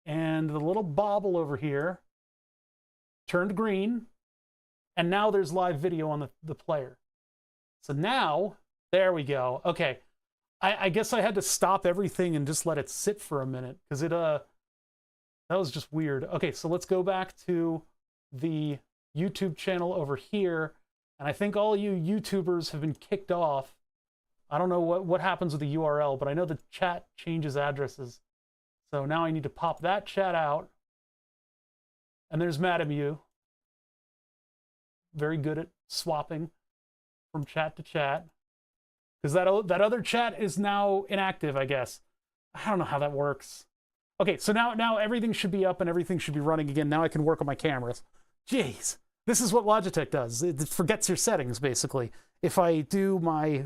and the little bobble over here turned green, and now there's live video on the player. So now, there we go. Okay, I guess I had to stop everything and just let it sit for a minute, because that was just weird. Okay, so let's go back to the YouTube channel over here, and I think all you YouTubers have been kicked off. I don't know what happens with the URL, but I know the chat changes addresses. So now I need to pop that chat out. And there's Madam U. Very good at swapping from chat to chat. Because that other chat is now inactive, I guess. I don't know how that works. Okay, so now everything should be up and everything should be running again. Now I can work on my cameras. Jeez. This is what Logitech does. It forgets your settings, basically. If I do my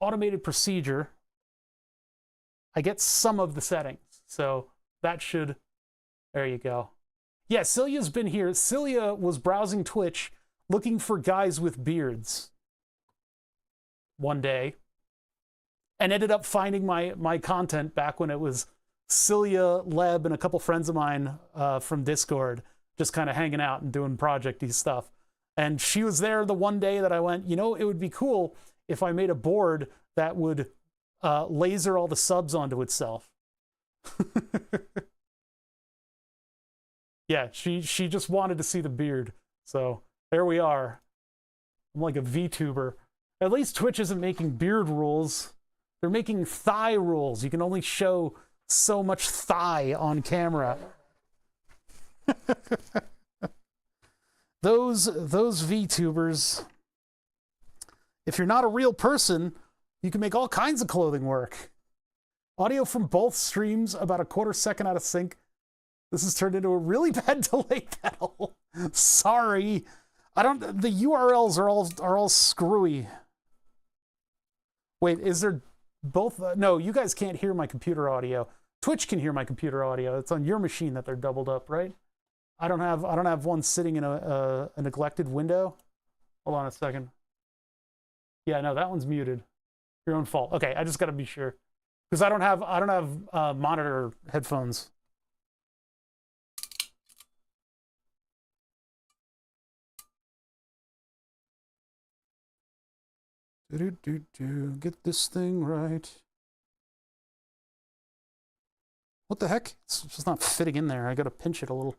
automated procedure, I get some of the settings. So that should, there you go. Yeah, Celia's been here. Celia was browsing Twitch looking for guys with beards one day and ended up finding my content back when it was Celia, Leb, and a couple friends of mine from Discord just kind of hanging out and doing project-y stuff. And she was there the one day that I went, you know, it would be cool if I made a board that would laser all the subs onto itself. Yeah, she just wanted to see the beard. So there we are. I'm like a VTuber. At least Twitch isn't making beard rules. They're making thigh rules. You can only show so much thigh on camera. Those VTubers, if you're not a real person, you can make all kinds of clothing work. Audio from both streams about a quarter second out of sync. This has turned into a really bad delay pedal. Sorry. The URLs are all screwy. Wait, is there both? No, you guys can't hear my computer audio. Twitch can hear my computer audio. It's on your machine that they're doubled up, right? I don't have one sitting in a neglected window. Hold on a second. Yeah, no, that one's muted. Your own fault. Okay, I just got to be sure because I don't have monitor headphones. Get this thing right. What the heck? It's just not fitting in there. I got to pinch it a little.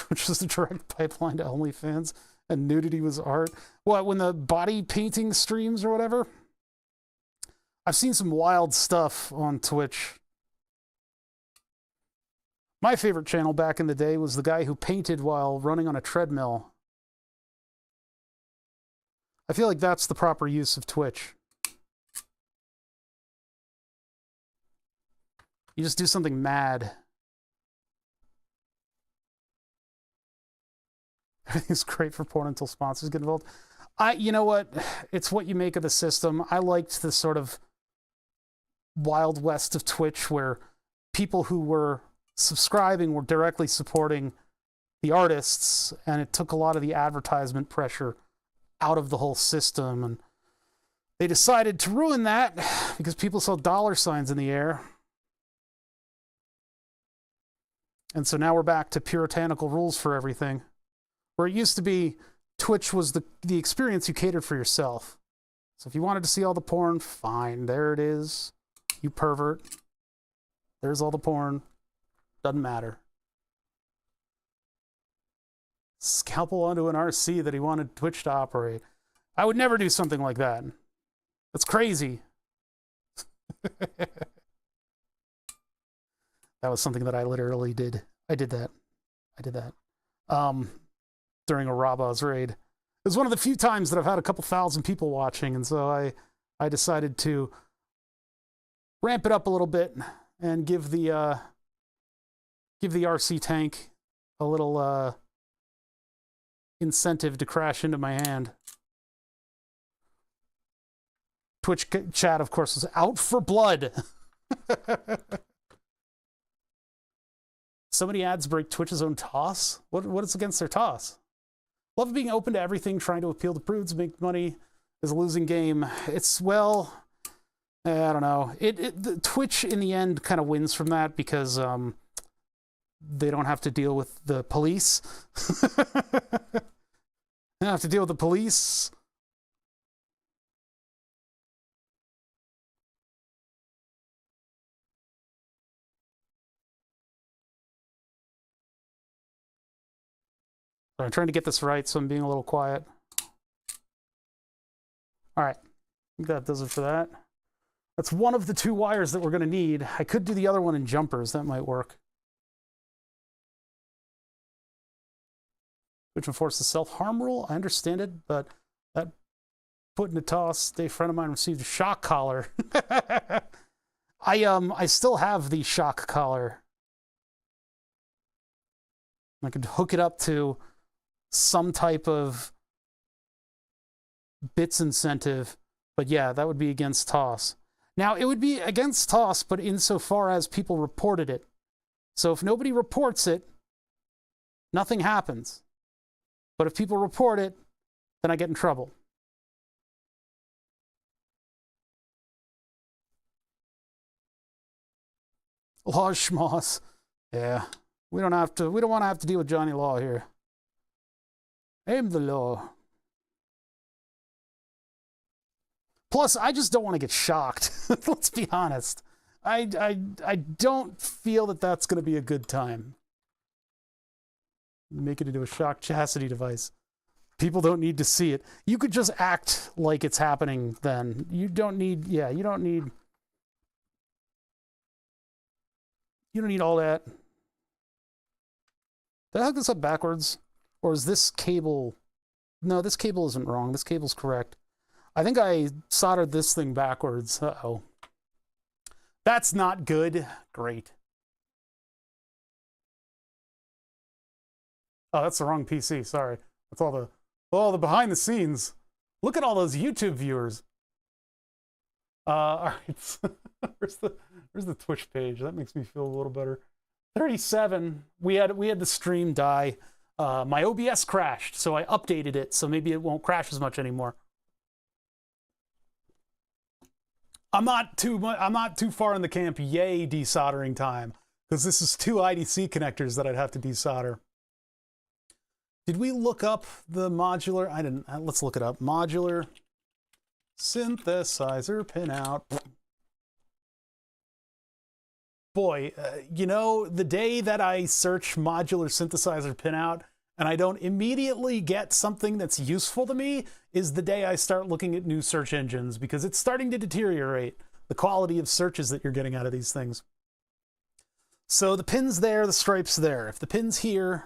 Which is a direct pipeline to OnlyFans, and nudity was art. What, when the body painting streams or whatever? I've seen some wild stuff on Twitch. My favorite channel back in the day was the guy who painted while running on a treadmill. I feel like that's the proper use of Twitch. You just do something mad. Everything's great for porn until sponsors get involved. You know what? It's what you make of the system. I liked the sort of Wild West of Twitch where people who were subscribing were directly supporting the artists, and it took a lot of the advertisement pressure out of the whole system. And they decided to ruin that because people saw dollar signs in the air. And so now we're back to puritanical rules for everything. Where it used to be, Twitch was the experience you catered for yourself. So if you wanted to see all the porn, fine, there it is. You pervert. There's all the porn. Doesn't matter. Scalpel onto an RC that he wanted Twitch to operate. I would never do something like that. That's crazy. That was something that I literally did. I did that. During a Rabaz raid. It was one of the few times that I've had a couple thousand people watching, and so I decided to ramp it up a little bit and give the RC tank a little incentive to crash into my hand. Twitch chat, of course, was out for blood. So many ads break Twitch's own toss? What is against their toss? Love being open to everything, trying to appeal to prudes, make money is a losing game. It's, well, I don't know. The Twitch in the end kind of wins from that because they don't have to deal with the police. They don't have to deal with the police. I'm trying to get this right, so I'm being a little quiet. All right, I think that does it for that. That's one of the 2 wires that we're going to need. I could do the other one in jumpers. That might work. Which enforces self-harm rule. I understand it, but that put in a toss. A friend of mine received a shock collar. I still have the shock collar. I could hook it up to some type of bits incentive, but yeah, that would be against toss. Now, it would be against toss, but insofar as people reported it. So if nobody reports it, nothing happens. But if people report it, then I get in trouble. Law schmoss. Yeah. We don't want to have to deal with Johnny Law here. Aim the law. Plus, I just don't want to get shocked. Let's be honest. I don't feel that that's going to be a good time. Make it into a shock chastity device. People don't need to see it. You could just act like it's happening then. You don't need, yeah, you don't need all that. Did I hook this up backwards? Or is this cable... No, this cable isn't wrong. This cable's correct. I think I soldered this thing backwards. Uh-oh. That's not good. Great. Oh, that's the wrong PC. Sorry. That's all the behind the scenes. Look at all those YouTube viewers. All right. where's the Twitch page? That makes me feel a little better. 37. We had the stream die. My OBS crashed, so I updated it, so maybe it won't crash as much anymore. I'm not too far in the camp. Yay, desoldering time, because this is 2 IDC connectors that I'd have to desolder. Did we look up the modular? I didn't. Let's look it up. Modular synthesizer pinout. Boy, you know, the day that I search modular synthesizer pinout and I don't immediately get something that's useful to me is the day I start looking at new search engines, because it's starting to deteriorate the quality of searches that you're getting out of these things. So the pin's there, the stripe's there. If the pin's here,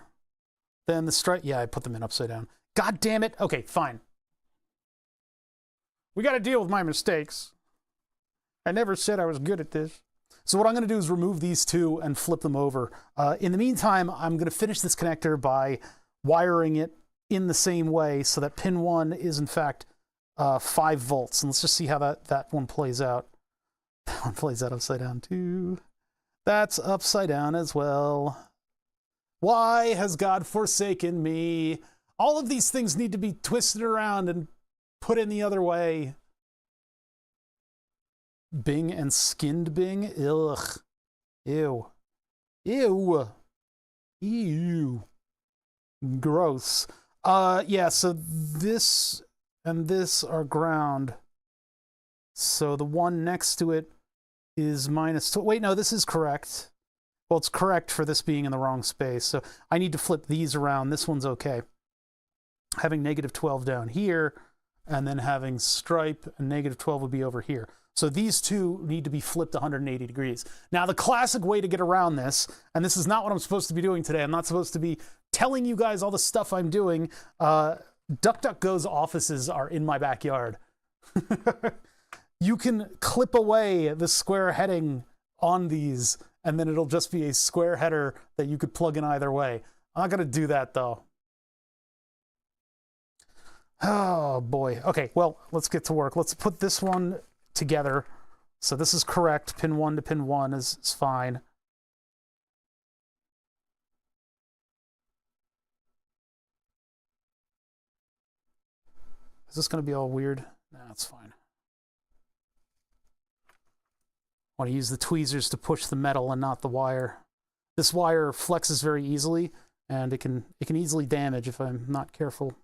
then the stripe... Yeah, I put them in upside down. God damn it. Okay, fine. We got to deal with my mistakes. I never said I was good at this. So what I'm going to do is remove these 2 and flip them over. In the meantime, I'm going to finish this connector by wiring it in the same way so that pin 1 is, in fact, 5 volts. And let's just see how that one plays out. That one plays out upside down, too. That's upside down as well. Why has God forsaken me? All of these things need to be twisted around and put in the other way. Bing and skinned Bing? Ugh. Ew. Ew. Ew. Gross. Yeah, so this and this are ground. So the one next to it is -2. Wait, no, this is correct. Well, it's correct for this being in the wrong space. So I need to flip these around. This one's okay. Having -12 down here, and then having stripe and -12 would be over here. So these 2 need to be flipped 180 degrees. Now, the classic way to get around this, and this is not what I'm supposed to be doing today. I'm not supposed to be telling you guys all the stuff I'm doing. DuckDuckGo's offices are in my backyard. You can clip away the square heading on these, and then it'll just be a square header that you could plug in either way. I'm not going to do that, though. Oh, boy. Okay, well, let's get to work. Let's put this one together. So this is correct. Pin 1 to pin 1 is fine. Is this going to be all weird? No, it's fine. want to use the tweezers to push the metal and not the wire. This wire flexes very easily, and it can easily damage if I'm not careful.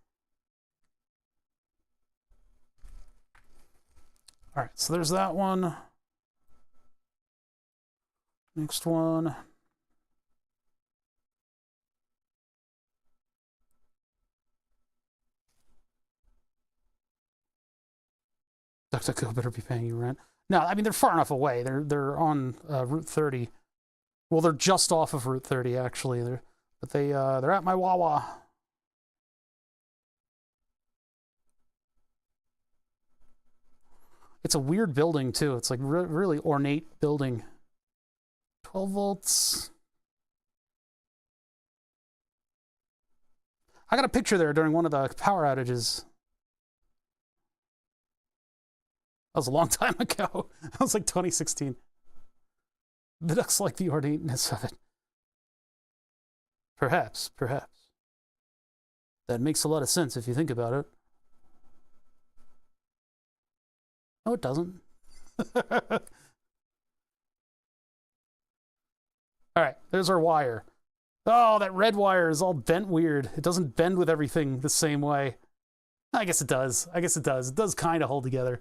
All right, so there's that one. Next one. DuckDuckGo better be paying you rent. No, I mean, they're far enough away. They're on Route 30. Well, they're just off of Route 30, actually. But they're at my Wawa. It's a weird building, too. It's like really ornate building. 12 volts. I got a picture there during one of the power outages. That was a long time ago. That was like 2016. The ducks like the ornateness of it. Perhaps. That makes a lot of sense if you think about it. No, it doesn't. All right, there's our wire. Oh, that red wire is all bent weird. It doesn't bend with everything the same way. I guess it does. It does kind of hold together.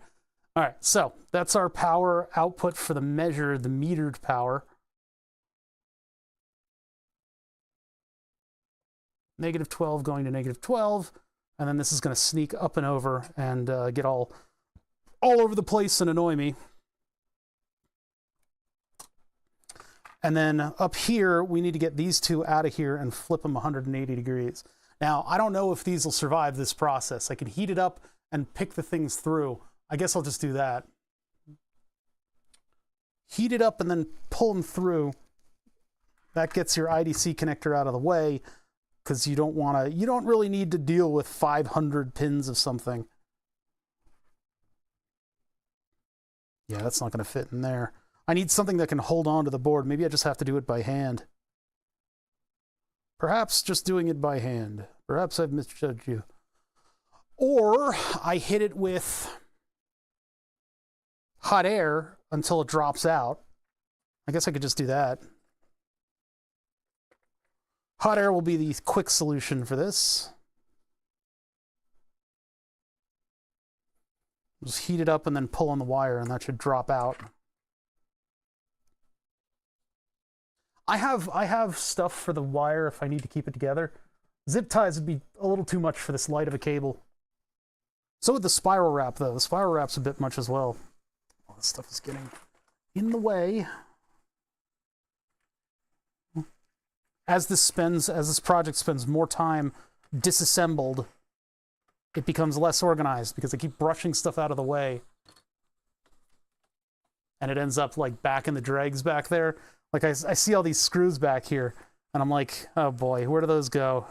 All right, so that's our power output for the metered power. -12 going to -12, and then this is going to sneak up and over and get all over the place and annoy me. And then up here, we need to get these two out of here and flip them 180 degrees. Now, I don't know if these will survive this process. I can heat it up and pick the things through. I guess I'll just do that. Heat it up and then pull them through. That gets your IDC connector out of the way, because you don't really need to deal with 500 pins of something. Yeah, that's not going to fit in there. I need something that can hold on to the board. Maybe I just have to do it by hand. Perhaps just doing it by hand. Perhaps I've misjudged you. Or I hit it with hot air until it drops out. I guess I could just do that. Hot air will be the quick solution for this. Just heat it up and then pull on the wire, and that should drop out. I have stuff for the wire if I need to keep it together. Zip ties would be a little too much for this light of a cable. So would the spiral wrap, though. The spiral wrap's a bit much as well. All this stuff is getting in the way. As this project spends more time disassembled, it becomes less organized because I keep brushing stuff out of the way. And it ends up like back in the dregs back there. Like I see all these screws back here, and I'm like, oh boy, where do those go?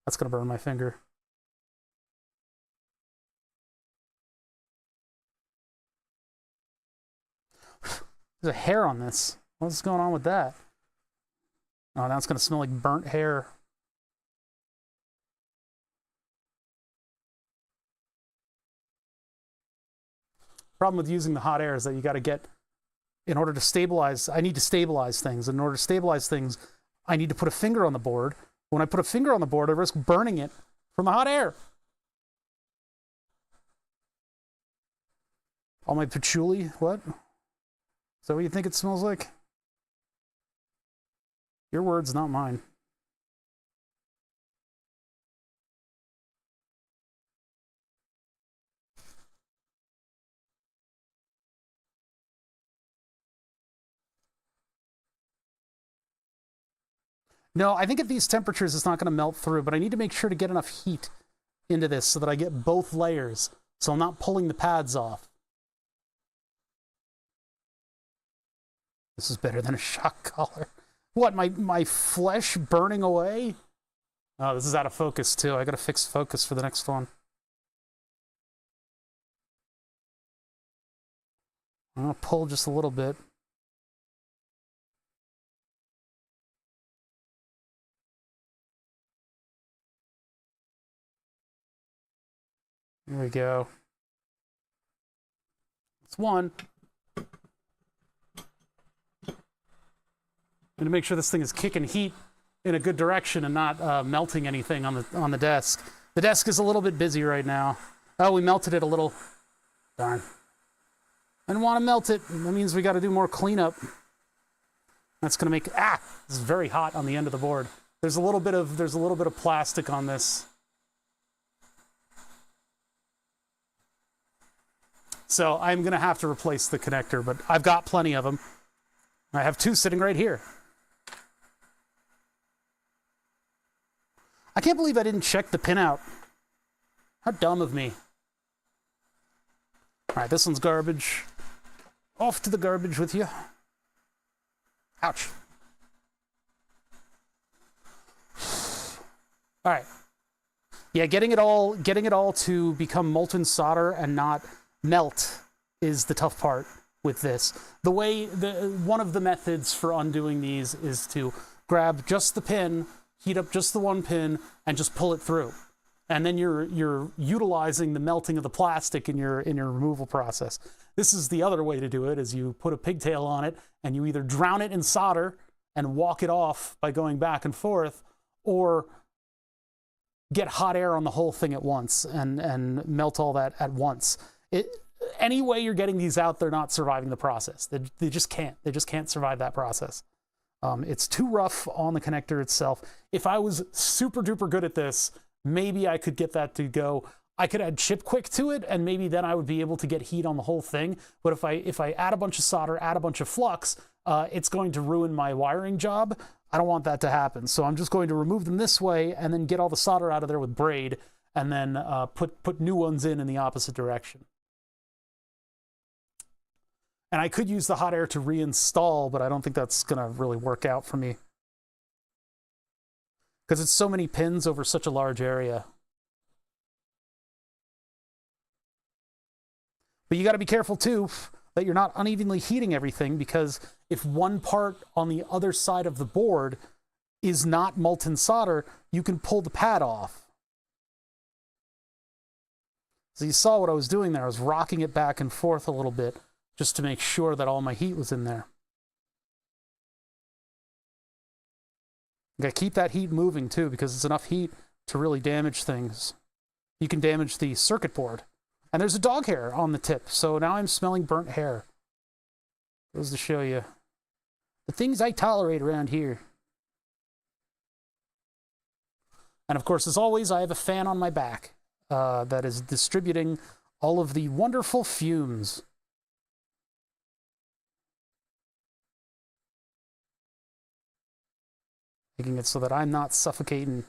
That's gonna burn my finger. There's a hair on this. What's going on with that? Oh, now it's gonna smell like burnt hair. Problem with using the hot air is that you got to get, in order to stabilize, I need to stabilize things. In order to stabilize things, I need to put a finger on the board. When I put a finger on the board, I risk burning it from the hot air. All my patchouli, what? Is that what you think it smells like? Your words, not mine. No, I think at these temperatures it's not going to melt through, but I need to make sure to get enough heat into this so that I get both layers, so I'm not pulling the pads off. This is better than a shock collar. What, my flesh burning away? Oh, this is out of focus too. I got to fix focus for the next one. I'm going to pull just a little bit. There we go. That's one. And to make sure this thing is kicking heat in a good direction and not melting anything on the desk. The desk is a little bit busy right now. Oh, we melted it a little. Darn. I didn't want to melt it. That means we got to do more cleanup. That's going to make this is very hot on the end of the board. There's a little bit of plastic on this. So I'm going to have to replace the connector, but I've got plenty of them. I have 2 sitting right here. I can't believe I didn't check the pin out. How dumb of me. All right, this one's garbage. Off to the garbage with you. Ouch. All right. Yeah, getting it all to become molten solder and not melt is the tough part with this. One of the methods for undoing these is to grab just the pin, heat up just the one pin, and just pull it through. And then you're utilizing the melting of the plastic in your removal process. This is the other way to do it, is you put a pigtail on it and you either drown it in solder and walk it off by going back and forth, or get hot air on the whole thing at once and melt all that at once. Any way you're getting these out, they're not surviving the process. They just can't. They just can't survive that process. It's too rough on the connector itself. If I was super duper good at this, maybe I could get that to go. I could add chip quick to it, and maybe then I would be able to get heat on the whole thing. But if I add a bunch of solder, add a bunch of flux, it's going to ruin my wiring job. I don't want that to happen. So I'm just going to remove them this way and then get all the solder out of there with braid, and then put new ones in the opposite direction. And I could use the hot air to reinstall, but I don't think that's going to really work out for me, because it's so many pins over such a large area. But you got to be careful too that you're not unevenly heating everything, because if one part on the other side of the board is not molten solder, you can pull the pad off. So you saw what I was doing there. I was rocking it back and forth a little bit just to make sure that all my heat was in there. You gotta keep that heat moving too, because it's enough heat to really damage things. You can damage the circuit board. And there's a dog hair on the tip, so now I'm smelling burnt hair. Goes to show you the things I tolerate around here. And of course, as always, I have a fan on my back that is distributing all of the wonderful fumes. Making it so that I'm not suffocating.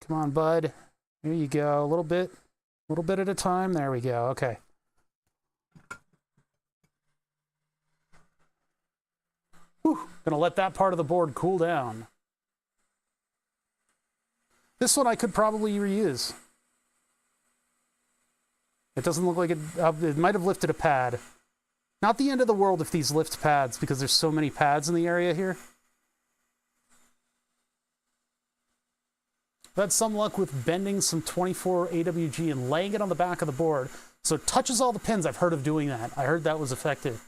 Come on, bud. Here you go. A little bit at a time. There we go. Okay. Whew. Gonna let that part of the board cool down. This one I could probably reuse. It doesn't look like it might have lifted a pad. Not the end of the world if these lift pads, because there's so many pads in the area here. I've had some luck with bending some 24 AWG and laying it on the back of the board so it touches all the pins. I've heard of doing that. I heard that was effective.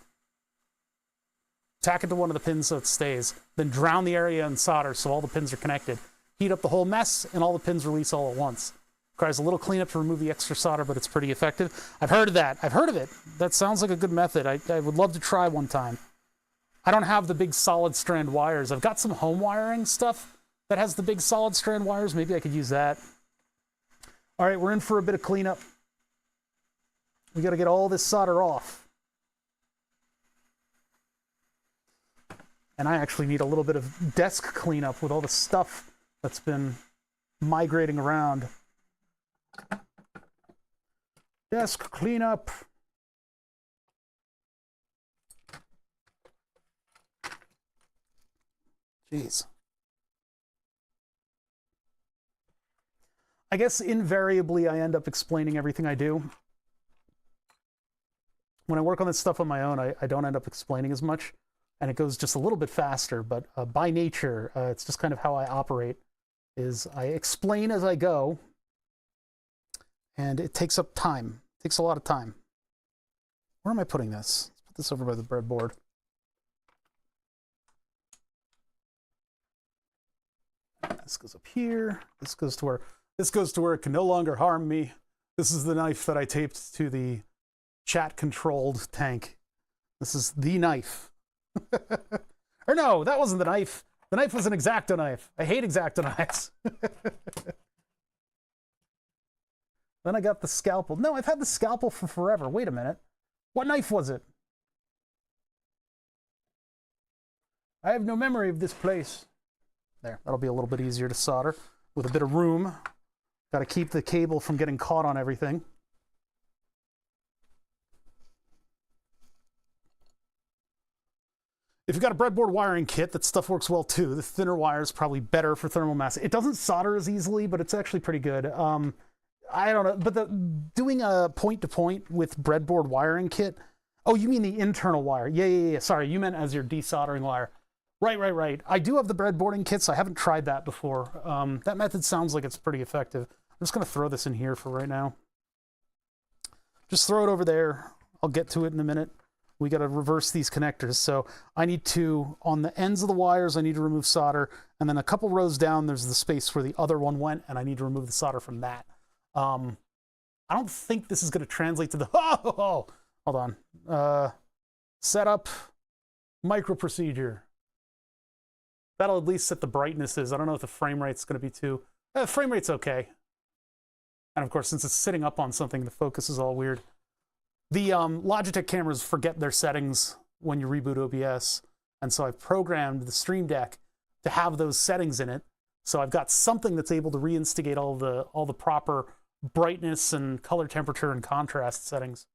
Tack it to one of the pins so it stays. Then drown the area in solder so all the pins are connected. Heat up the whole mess and all the pins release all at once. Requires a little cleanup to remove the extra solder, but it's pretty effective. I've heard of that. I've heard of it. That sounds like a good method. I would love to try one time. I don't have the big solid strand wires. I've got some home wiring stuff that has the big solid strand wires. Maybe I could use that. All right, we're in for a bit of cleanup. We got to get all this solder off. And I actually need a little bit of desk cleanup with all the stuff that's been migrating around. Desk cleanup. Jeez. I guess invariably I end up explaining everything I do. When I work on this stuff on my own, I don't end up explaining as much, and it goes just a little bit faster, but by nature, it's just kind of how I operate, is I explain as I go, and it takes up time. It takes a lot of time. Where am I putting this? Let's put this over by the breadboard. This goes up here. This goes to where it can no longer harm me. This is the knife that I taped to the chat-controlled tank. This is the knife. Or no, that wasn't the knife. The knife was an X-Acto knife. I hate X-Acto knives. Then I got the scalpel. No, I've had the scalpel for forever. Wait a minute. What knife was it? I have no memory of this place. There, that'll be a little bit easier to solder with a bit of room. Got to keep the cable from getting caught on everything. If you've got a breadboard wiring kit, that stuff works well too. The thinner wire is probably better for thermal mass. It doesn't solder as easily, but it's actually pretty good. I don't know, but doing a point-to-point with breadboard wiring kit. Oh, you mean the internal wire? Yeah. Sorry, you meant as your desoldering wire. Right. I do have the breadboarding kits. I haven't tried that before. That method sounds like it's pretty effective. I'm just going to throw this in here for right now. Just throw it over there. I'll get to it in a minute. We got to reverse these connectors. So I need to, on the ends of the wires, I need to remove solder. And then a couple rows down, there's the space where the other one went, and I need to remove the solder from that. I don't think this is going to translate to the... Oh, hold on. Setup, micro procedure. That'll at least set the brightnesses. I don't know if the frame rate's going to be too... frame rate's okay. And of course, since it's sitting up on something, the focus is all weird. The Logitech cameras forget their settings when you reboot OBS. And so I've programmed the Stream Deck to have those settings in it. So I've got something that's able to reinstigate all the proper brightness and color temperature and contrast settings.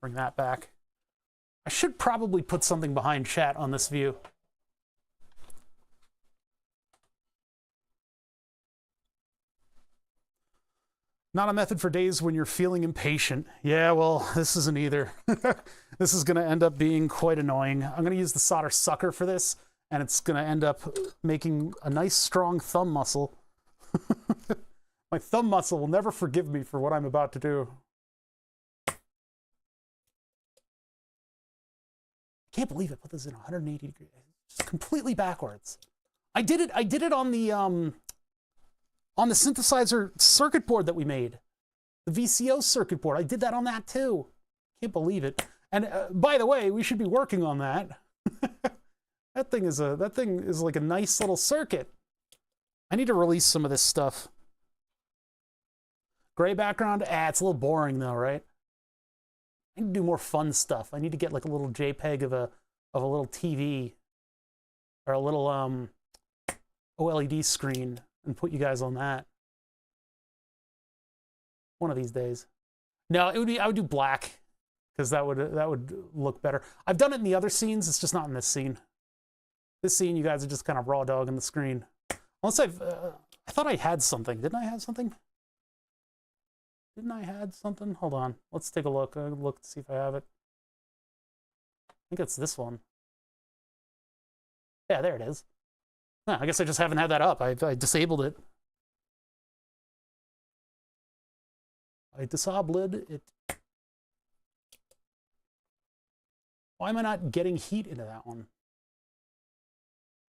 Bring that back. I should probably put something behind chat on this view. Not a method for days when you're feeling impatient. Yeah, well, this isn't either. This is going to end up being quite annoying. I'm going to use the solder sucker for this, and it's going to end up making a nice, strong thumb muscle. My thumb muscle will never forgive me for what I'm about to do. I can't believe I put this in 180 degrees. Just completely backwards. I did it on the synthesizer circuit board that we made. The VCO circuit board. I did that on that too. Can't believe it. And by the way, we should be working on that. That thing is like a nice little circuit. I need to release some of this stuff. Gray background? It's a little boring though, right? I need to do more fun stuff. I need to get like a little JPEG of a little TV or a little OLED screen and put you guys on that. One of these days. No, I would do black because that would look better. I've done it in the other scenes. It's just not in this scene. This scene, you guys are just kind of raw dogging the screen. Unless I thought I had something. Didn't I have something? Didn't I had something? Hold on. Let's take a look. I'll look to see if I have it. I think it's this one. Yeah, there it is. Huh, I guess I just haven't had that up. I disabled it. I disabled it. Why am I not getting heat into that one?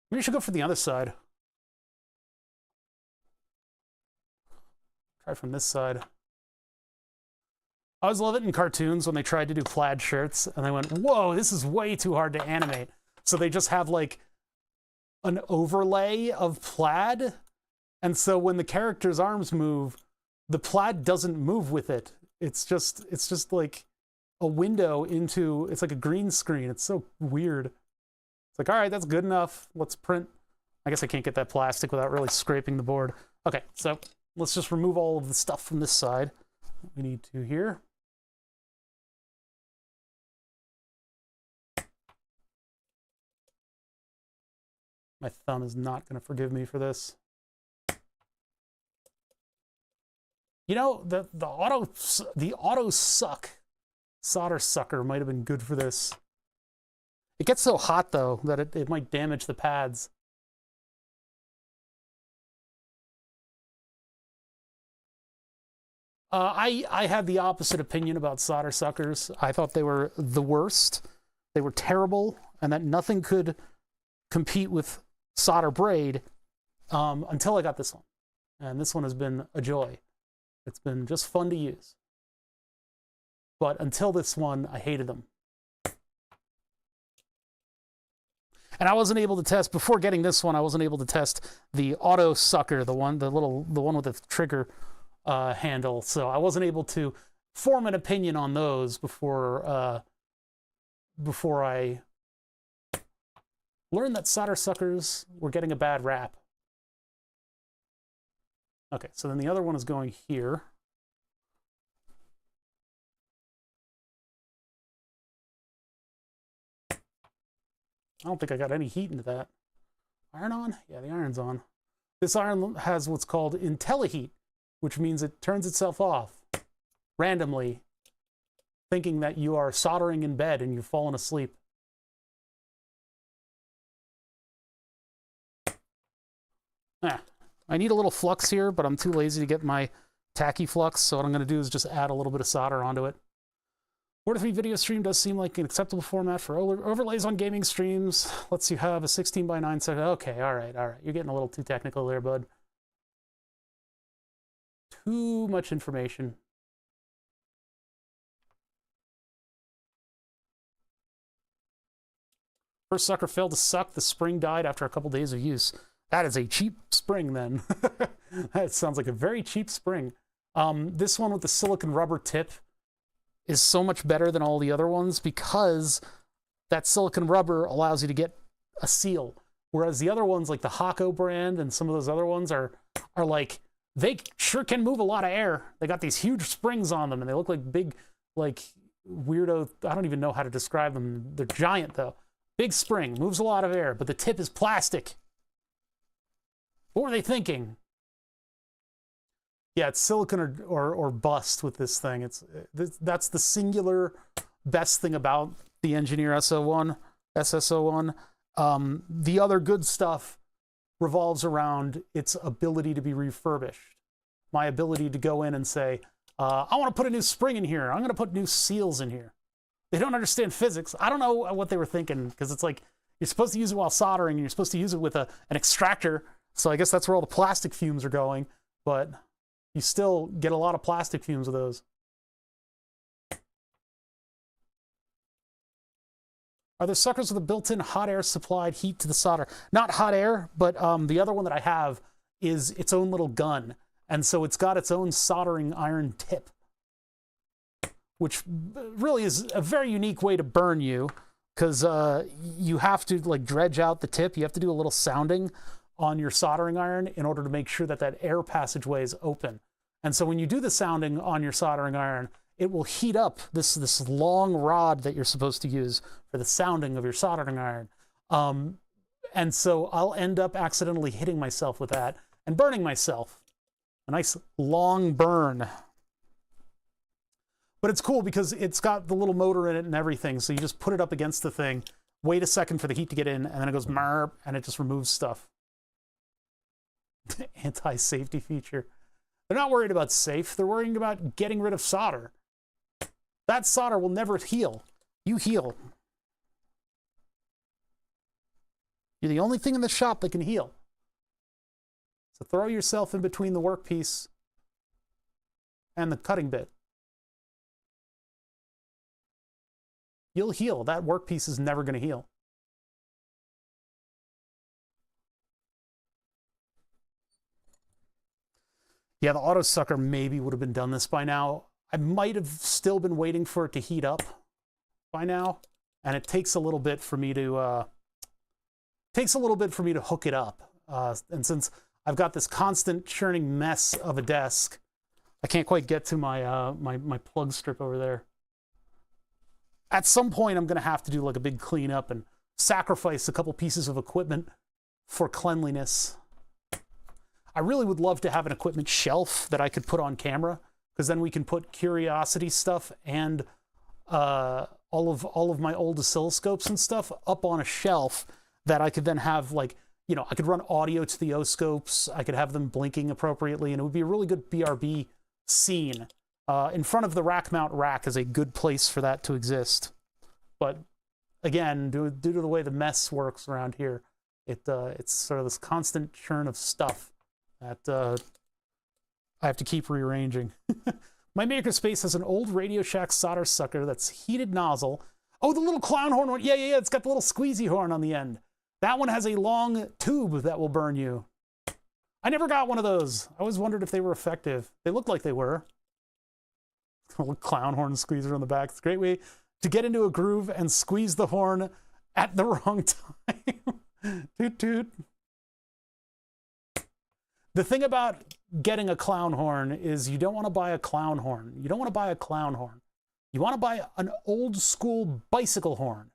Maybe I should go for the other side. Try from this side. I always love it in cartoons when they tried to do plaid shirts and they went, whoa, this is way too hard to animate. So they just have like an overlay of plaid. And so when the character's arms move, the plaid doesn't move with it. It's just like a window into, it's like a green screen. It's so weird. It's like, all right, that's good enough. Let's print. I guess I can't get that plastic without really scraping the board. Okay, so let's just remove all of the stuff from this side. We need to here. My thumb is not going to forgive me for this. You know, the auto suck solder sucker might have been good for this. It gets so hot though that it might damage the pads. I had the opposite opinion about solder suckers. I thought they were the worst. They were terrible, and that nothing could compete with solder braid until I got this one. And this one has been a joy. It's been just fun to use. But until this one, I hated them. And I wasn't able to test, before getting this one, I wasn't able to test the auto sucker, the one with the trigger handle. So I wasn't able to form an opinion on those before I learned that solder suckers were getting a bad rap. Okay, so then the other one is going here. I don't think I got any heat into that. Iron on? Yeah, the iron's on. This iron has what's called IntelliHeat, which means it turns itself off randomly, thinking that you are soldering in bed and you've fallen asleep. I need a little flux here, but I'm too lazy to get my tacky flux, so what I'm going to do is just add a little bit of solder onto it. 4:3 video stream does seem like an acceptable format for overlays on gaming streams. Lets you have a 16:9 second. Okay, all right. You're getting a little too technical there, bud. Too much information. First sucker failed to suck. The spring died after a couple days of use. That is a cheap spring, then. That sounds like a very cheap spring. This one with the silicone rubber tip is so much better than all the other ones because that silicone rubber allows you to get a seal. Whereas the other ones, like the Hako brand and some of those other ones, are like, they sure can move a lot of air. They got these huge springs on them, and they look like big, like, weirdo, I don't even know how to describe them. They're giant, though. Big spring, moves a lot of air, but the tip is plastic. What were they thinking? Yeah, it's silicone or bust with this thing. That's the singular best thing about the Engineer SSO1. The other good stuff revolves around its ability to be refurbished. My ability to go in and say, I want to put a new spring in here. I'm going to put new seals in here. They don't understand physics. I don't know what they were thinking, because it's like you're supposed to use it while soldering, and you're supposed to use it with an extractor. So I guess that's where all the plastic fumes are going. But you still get a lot of plastic fumes with those. Are there suckers with a built-in hot air supplied heat to the solder? Not hot air, but the other one that I have is its own little gun. And so it's got its own soldering iron tip, which really is a very unique way to burn you, because you have to like dredge out the tip. You have to do a little sounding on your soldering iron in order to make sure that that air passageway is open. And so when you do the sounding on your soldering iron, it will heat up this long rod that you're supposed to use for the sounding of your soldering iron. And so I'll end up accidentally hitting myself with that and burning myself. A nice long burn. But it's cool because it's got the little motor in it and everything. So you just put it up against the thing, wait a second for the heat to get in, and then it goes merp, and it just removes stuff. Anti-safety feature. They're not worried about safe. They're worrying about getting rid of solder. That solder will never heal. You heal. You're the only thing in the shop that can heal. So throw yourself in between the workpiece and the cutting bit. You'll heal. That workpiece is never going to heal. Yeah, the auto sucker maybe would have been done this by now. I might have still been waiting for it to heat up by now, and it takes a little bit for me to hook it up. And since I've got this constant churning mess of a desk, I can't quite get to my my plug strip over there. At some point, I'm going to have to do like a big cleanup and sacrifice a couple pieces of equipment for cleanliness. I really would love to have an equipment shelf that I could put on camera, because then we can put Curiosity stuff and all of my old oscilloscopes and stuff up on a shelf that I could then have, like, you know, I could run audio to the oscopes. I could have them blinking appropriately, and it would be a really good BRB scene. In front of the rack mount rack is a good place for that to exist. But again, due to the way the mess works around here, It's sort of this constant churn of stuff that I have to keep rearranging. My makerspace has an old Radio Shack solder sucker that's heated nozzle. Oh, the little clown horn one. Yeah, it's got the little squeezy horn on the end. That one has a long tube that will burn you. I never got one of those. I always wondered if they were effective. They looked like they were. A little clown horn squeezer on the back. It's a great way to get into a groove and squeeze the horn at the wrong time. Toot toot. The thing about getting a clown horn is you don't want to buy a clown horn. You don't want to buy a clown horn. You want to buy an old school bicycle horn.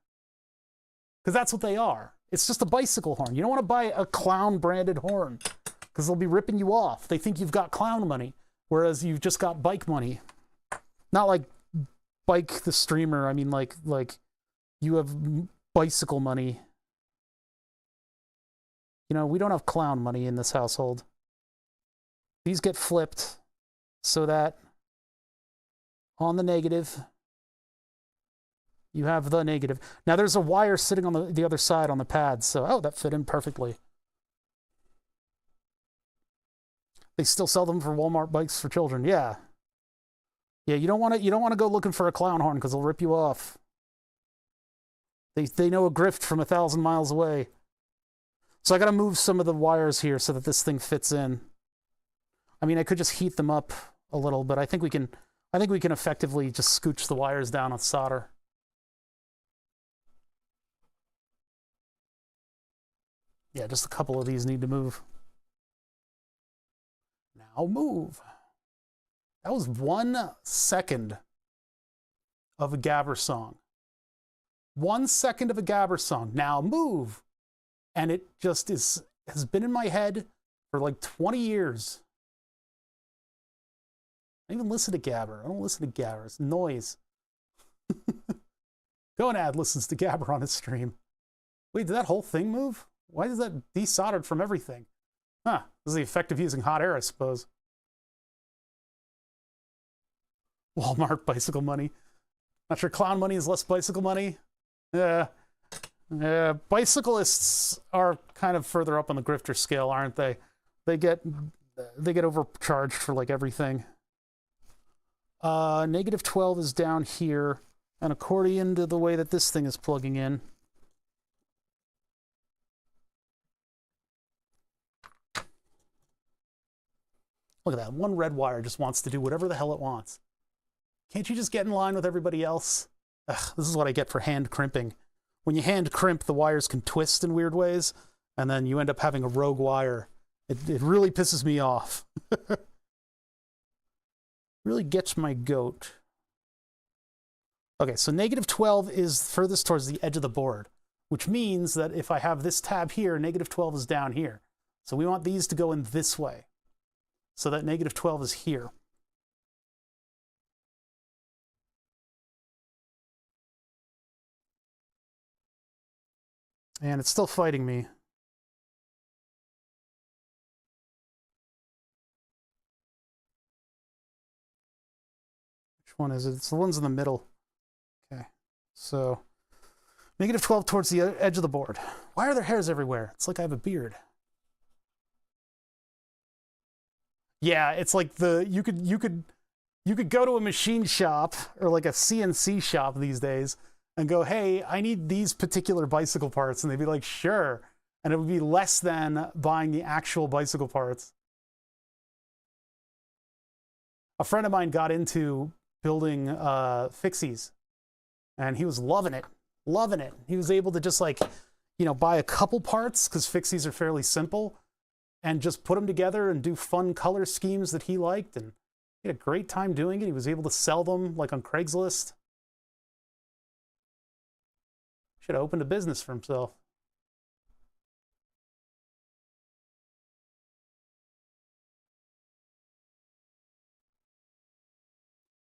Because that's what they are. It's just a bicycle horn. You don't want to buy a clown branded horn because they'll be ripping you off. They think you've got clown money, whereas you've just got bike money. Not like Bike the streamer. I mean like you have bicycle money. You know, we don't have clown money in this household. These get flipped so that on the negative, you have the negative. Now there's a wire sitting on the other side on the pad, so oh, that fit in perfectly. They still sell them for Walmart bikes for children. Yeah. Yeah, you don't want to go looking for a clown horn because they'll rip you off. They know a grift from 1,000 miles away. So I got to move some of the wires here so that this thing fits in. I mean, I could just heat them up a little, but I think we can effectively just scooch the wires down with solder. Yeah, just a couple of these need to move. Now move. That was 1 second of a Gabber song. 1 second of a Gabber song. Now move. And it just has been in my head for like 20 years. I don't even listen to Gabber. I don't listen to Gabber. It's noise. Gonad listens to Gabber on his stream. Wait, did that whole thing move? Why is that desoldered from everything? Huh, this is the effect of using hot air, I suppose. Walmart bicycle money. Not sure clown money is less bicycle money. Yeah. Bicyclists are kind of further up on the grifter scale, aren't they? They get overcharged for like everything. Negative 12 is down here, and according to the way that this thing is plugging in, look at that. One red wire just wants to do whatever the hell it wants. Can't you just get in line with everybody else? Ugh, this is what I get for hand crimping. When you hand crimp, the wires can twist in weird ways, and then you end up having a rogue wire. It really pisses me off. Really gets my goat. Okay, so negative 12 is furthest towards the edge of the board, which means that if I have this tab here, negative 12 is down here. So we want these to go in this way, so that negative 12 is here. And it's still fighting me. Which one is it? It's the ones in the middle. Okay, so negative 12 towards the edge of the board. Why are there hairs everywhere? It's like I have a beard. Yeah, it's like you could go to a machine shop or like a CNC shop these days and go, hey, I need these particular bicycle parts. And they'd be like, sure. And it would be less than buying the actual bicycle parts. A friend of mine got into building fixies, and he was loving it. He was able to just like, buy a couple parts, because fixies are fairly simple, and just put them together and do fun color schemes that he liked. And he had a great time doing it. He was able to sell them like on Craigslist. Should have opened a business for himself.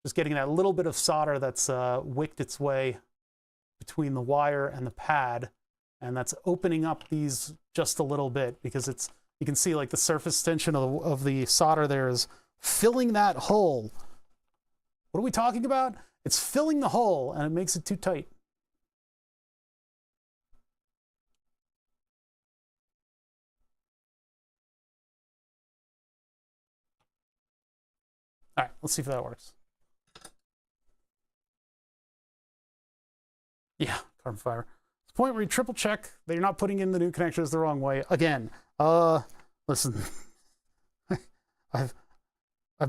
Just getting that little bit of solder that's wicked its way between the wire and the pad, and that's opening up these just a little bit, because you can see like the surface tension of the solder there is filling that hole. What are we talking about? It's filling the hole, and it makes it too tight. let's see if that works. Yeah, carbon fiber. It's the point where you triple check that you're not putting in the new connectors the wrong way. Again, listen, I've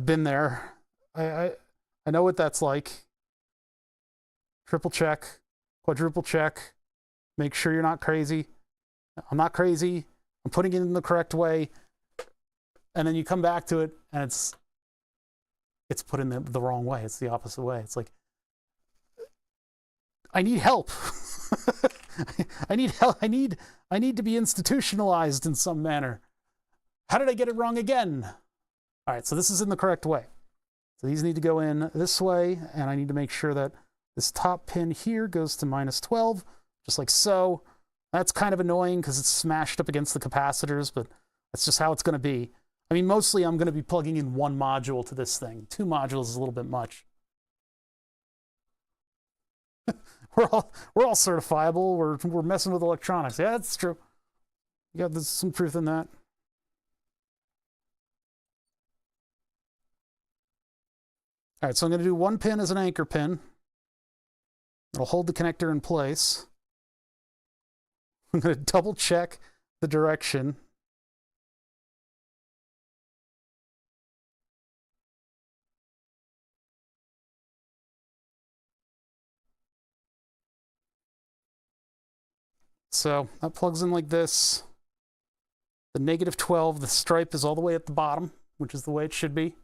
been there. I know what that's like. Triple check, quadruple check, make sure you're not crazy. I'm not crazy. I'm putting it in the correct way. And then you come back to it and it's put in the wrong way. It's the opposite way. It's like, I need help. I need help. I need to be institutionalized in some manner. How did I get it wrong again? All right, so this is in the correct way. So these need to go in this way, and I need to make sure that this top pin here goes to -12, just like so. That's kind of annoying because it's smashed up against the capacitors, but that's just how it's going to be. I mean, mostly I'm going to be plugging in one module to this thing. 2 modules is a little bit much. we're all certifiable. We're messing with electronics. Yeah, that's true. You got some truth in that. All right, so I'm going to do 1 pin as an anchor pin. It'll hold the connector in place. I'm going to double check the direction. So that plugs in like this. The -12, the stripe is all the way at the bottom, which is the way it should be.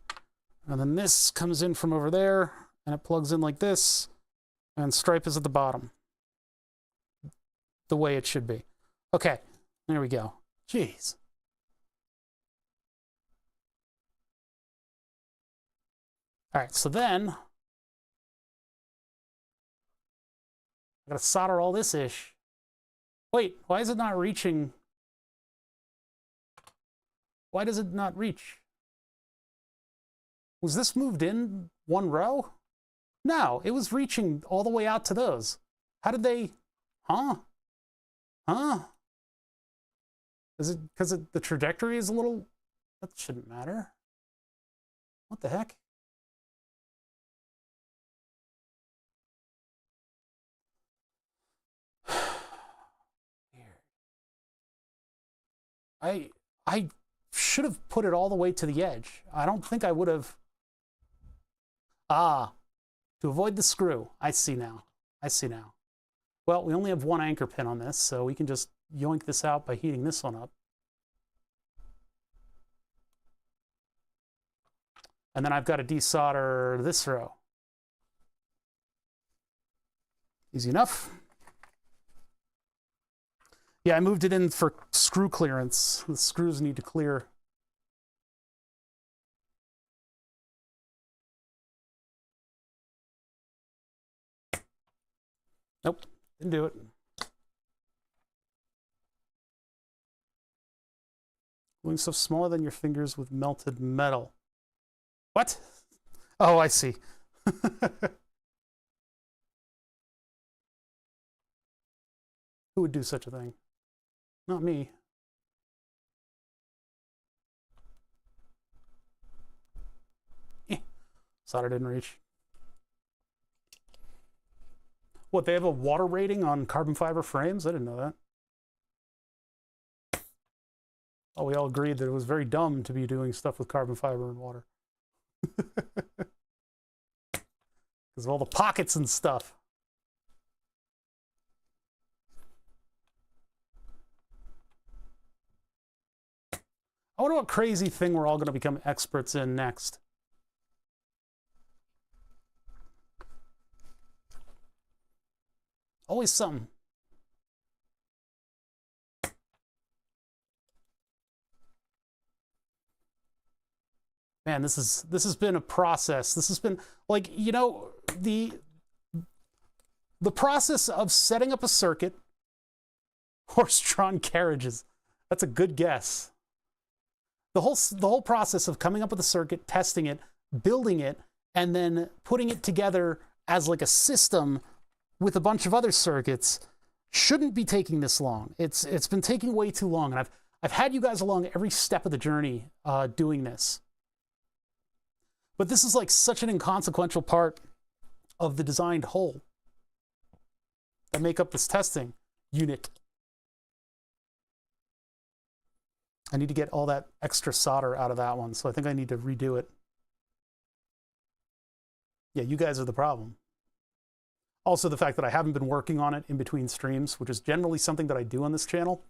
And then this comes in from over there, and it plugs in like this, and stripe is at the bottom. The way it should be. Okay, there we go. Jeez. All right, so then I gotta solder all this ish. Wait, why is it not reaching? Why does it not reach? Was this moved in 1 row? No, it was reaching all the way out to those. How did they? Huh? Is it because the trajectory is a little? That shouldn't matter. What the heck? I should have put it all the way to the edge. I don't think I would have. Ah, to avoid the screw. I see now. I see now. Well, we only have 1 anchor pin on this, so we can just yoink this out by heating this one up. And then I've got to desolder this row. Easy enough. Yeah, I moved it in for screw clearance. The screws need to clear. Nope, didn't do it. Doing stuff smaller than your fingers with melted metal. What? Oh, I see. Who would do such a thing? Not me. Solder didn't reach. What, they have a water rating on carbon fiber frames? I didn't know that. Oh, we all agreed that it was very dumb to be doing stuff with carbon fiber and water. Because of all the pockets and stuff. I wonder what crazy thing we're all going to become experts in next. Always something. Man, this has been a process. This has been like, you know, the process of setting up a circuit, horse-drawn carriages. That's a good guess. The whole process of coming up with a circuit, testing it, building it, and then putting it together as like a system with a bunch of other circuits shouldn't be taking this long. It's been taking way too long, and I've had you guys along every step of the journey doing this. But this is like such an inconsequential part of the designed whole that make up this testing unit. I need to get all that extra solder out of that one, so I think I need to redo it. Yeah, you guys are the problem. Also, the fact that I haven't been working on it in between streams, which is generally something that I do on this channel.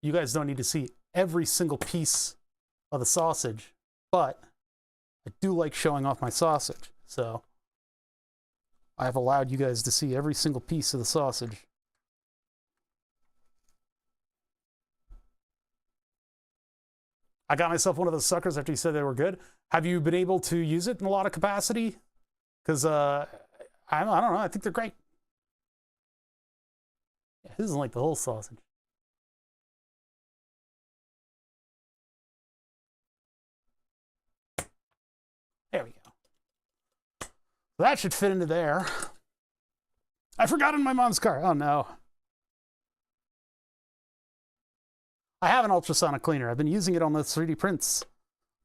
You guys don't need to see every single piece of the sausage, but I do like showing off my sausage, so I've allowed you guys to see every single piece of the sausage. I got myself one of those suckers after you said they were good. Have you been able to use it in a lot of capacity? Because I don't know, I think they're great. Yeah, this isn't like the whole sausage. There we go. That should fit into there. I forgot in my mom's car. Oh no. I have an ultrasonic cleaner. I've been using it on the 3D prints,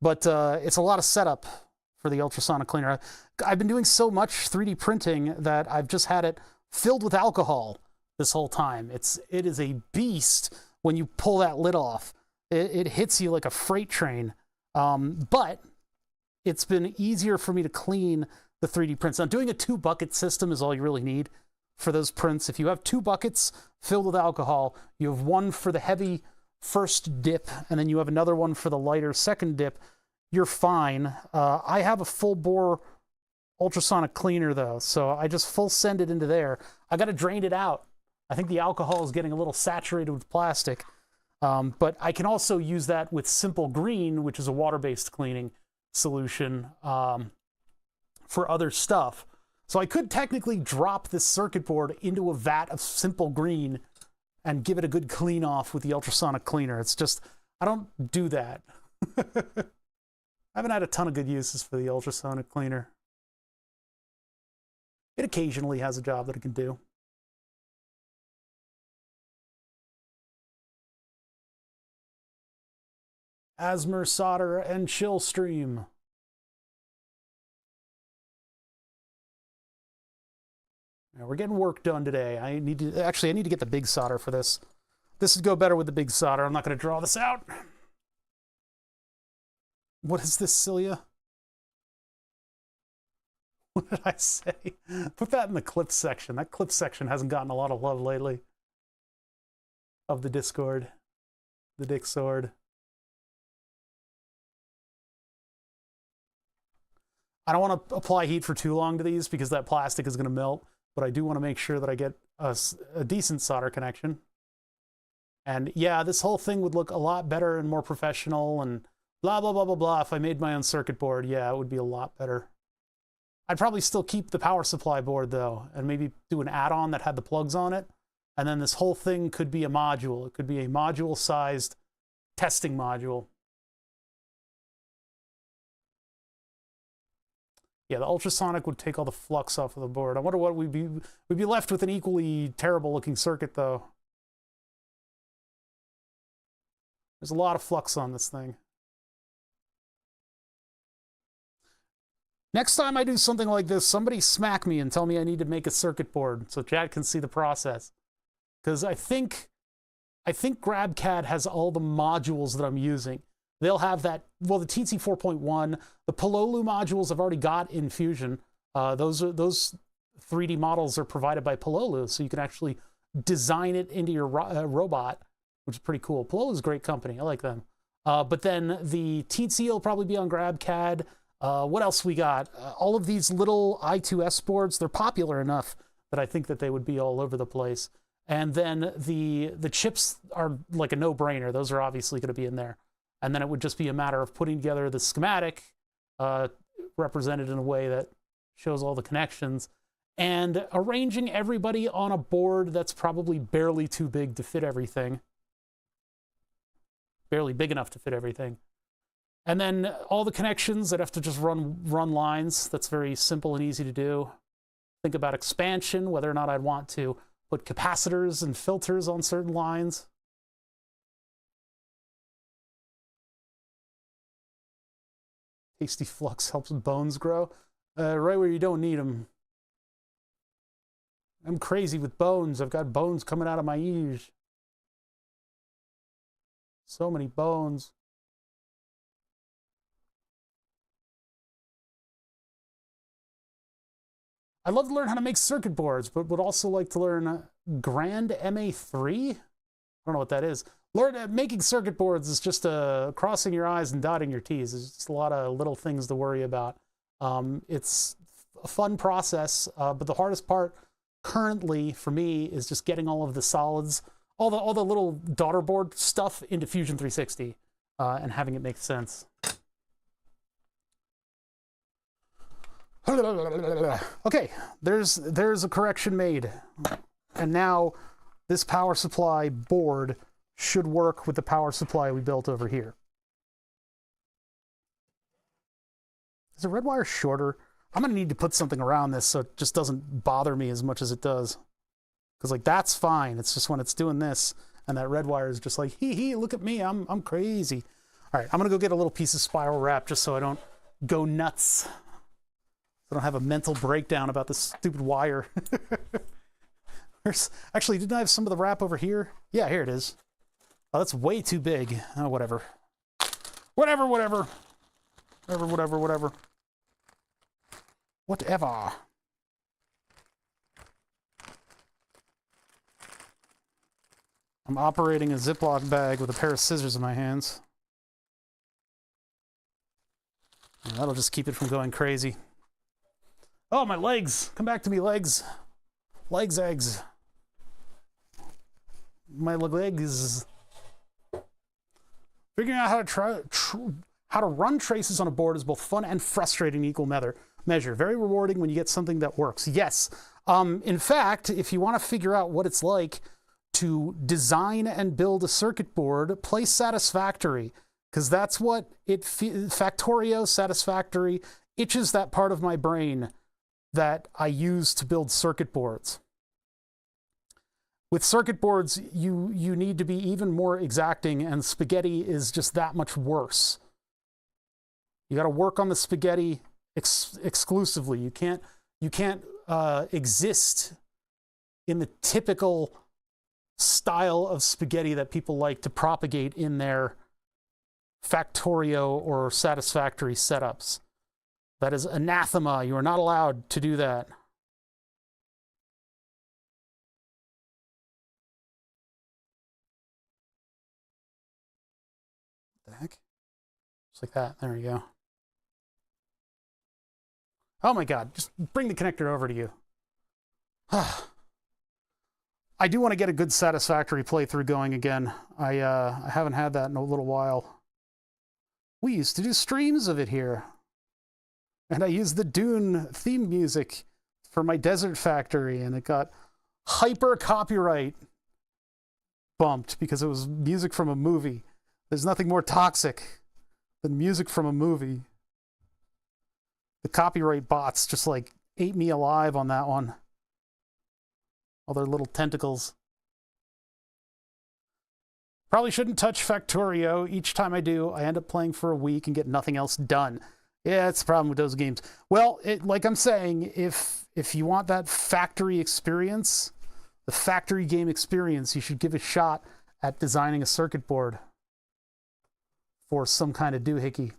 but it's a lot of setup for the ultrasonic cleaner. I've been doing so much 3D printing that I've just had it filled with alcohol this whole time. It is a beast when you pull that lid off. It hits you like a freight train. But it's been easier for me to clean the 3D prints. Now, doing a 2-bucket system is all you really need for those prints. If you have 2 buckets filled with alcohol, you have one for the heavy first dip, and then you have another one for the lighter second dip, you're fine. I have a full-bore ultrasonic cleaner, though, so I just full send it into there. I got to drain it out. I think the alcohol is getting a little saturated with plastic, but I can also use that with Simple Green, which is a water-based cleaning solution for other stuff. So I could technically drop this circuit board into a vat of Simple Green and give it a good clean off with the ultrasonic cleaner. It's just, I don't do that. I haven't had a ton of good uses for the ultrasonic cleaner. It occasionally has a job that it can do. Asmer solder and chill stream. Now we're getting work done today. I need to get the big solder for this. This would go better with the big solder. I'm not going to draw this out. What is this, Celia? What did I say? Put that in the clips section. That clips section hasn't gotten a lot of love lately. Of the Discord. The Dick Sword. I don't want to apply heat for too long to these because that plastic is going to melt, but I do want to make sure that I get a decent solder connection. And yeah, this whole thing would look a lot better and more professional and blah, blah, blah, blah, blah. If I made my own circuit board, yeah, it would be a lot better. I'd probably still keep the power supply board, though, and maybe do an add-on that had the plugs on it. And then this whole thing could be a module. It could be a module-sized testing module. Yeah, the ultrasonic would take all the flux off of the board. I wonder what we'd be left with an equally terrible-looking circuit, though. There's a lot of flux on this thing. Next time I do something like this, somebody smack me and tell me I need to make a circuit board so Chad can see the process. Because I think GrabCAD has all the modules that I'm using. They'll have that, well, the TC 4.1, the Pololu modules I've already got in Fusion. Those 3D models are provided by Pololu, so you can actually design it into your robot, which is pretty cool. Pololu is a great company. I like them. But then the TC will probably be on GrabCAD. What else we got? All of these little I2S boards, they're popular enough that I think that they would be all over the place. And then the chips are like a no-brainer. Those are obviously going to be in there. And then it would just be a matter of putting together the schematic represented in a way that shows all the connections and arranging everybody on a board that's probably barely too big to fit everything. Barely big enough to fit everything. And then all the connections that have to just run lines. That's very simple and easy to do. Think about expansion, whether or not I'd want to put capacitors and filters on certain lines. Tasty flux helps bones grow. Right where you don't need them. I'm crazy with bones. I've got bones coming out of my ears. So many bones. I'd love to learn how to make circuit boards, but would also like to learn Grand MA3? I don't know what that is. Making circuit boards is just crossing your I's and dotting your T's. There's just a lot of little things to worry about. It's a fun process, but the hardest part currently for me is just getting all of the solids, all the little daughter board stuff into Fusion 360 and having it make sense. Okay, there's a correction made, and now this power supply board should work with the power supply we built over here. Is the red wire shorter? I'm gonna need to put something around this so it just doesn't bother me as much as it does. Because like that's fine. It's just when it's doing this and that red wire is just like, hee, look at me, I'm crazy. All right, I'm gonna go get a little piece of spiral wrap just so I don't go nuts. I don't have a mental breakdown about this stupid wire. Actually, didn't I have some of the wrap over here? Yeah, here it is. Oh, that's way too big. Oh, whatever. Whatever. I'm operating a Ziploc bag with a pair of scissors in my hands. And that'll just keep it from going crazy. Oh, my legs! Come back to me, legs. Legs, eggs. My legs. Figuring out how to run traces on a board is both fun and frustrating in equal measure. Very rewarding when you get something that works. Yes. In fact, if you want to figure out what it's like to design and build a circuit board, play Satisfactory, because that's what Factorio Satisfactory itches that part of my brain that I use to build circuit boards. With circuit boards, you need to be even more exacting, and spaghetti is just that much worse. You got to work on the spaghetti exclusively. You can't exist in the typical style of spaghetti that people like to propagate in their Factorio or Satisfactory setups. That is anathema. You are not allowed to do that. What the heck? Just like that. There we go. Oh my God. Just bring the connector over to you. I do want to get a good Satisfactory playthrough going again. I haven't had that in a little while. We used to do streams of it here. And I used the Dune theme music for my Desert Factory, and it got hyper copyright bumped because it was music from a movie. There's nothing more toxic than music from a movie. The copyright bots just like ate me alive on that one. All their little tentacles. Probably shouldn't touch Factorio. Each time I do, I end up playing for a week and get nothing else done. Yeah, it's the problem with those games. Well, like I'm saying, if you want that factory experience, the factory game experience, you should give a shot at designing a circuit board for some kind of doohickey.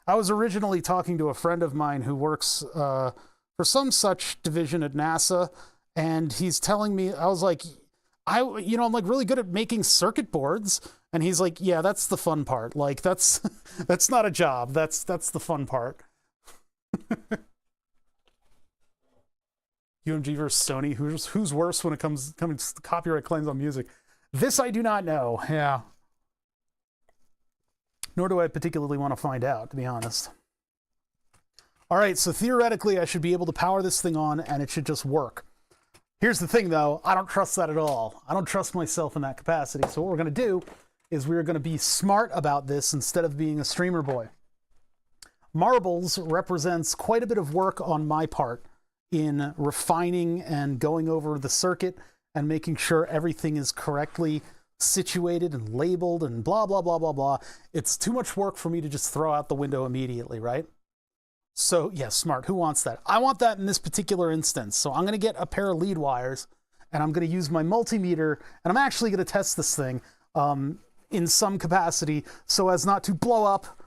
I was originally talking to a friend of mine who works for some such division at NASA, and he's telling me, I was like, I'm like really good at making circuit boards. And he's like, yeah, that's the fun part. Like, that's not a job. That's the fun part. UMG versus Sony. Who's worse when it comes to copyright claims on music? This I do not know. Yeah. Nor do I particularly want to find out, to be honest. All right, so theoretically, I should be able to power this thing on, and it should just work. Here's the thing, though. I don't trust that at all. I don't trust myself in that capacity. So what we're going to do is we're going to be smart about this instead of being a streamer boy. Marbles represents quite a bit of work on my part in refining and going over the circuit and making sure everything is correctly situated and labeled and blah, blah, blah, blah, blah. It's too much work for me to just throw out the window immediately, right? So, yeah, smart. Who wants that? I want that in this particular instance. So I'm going to get a pair of lead wires, and I'm going to use my multimeter, and I'm actually going to test this thing in some capacity so as not to blow up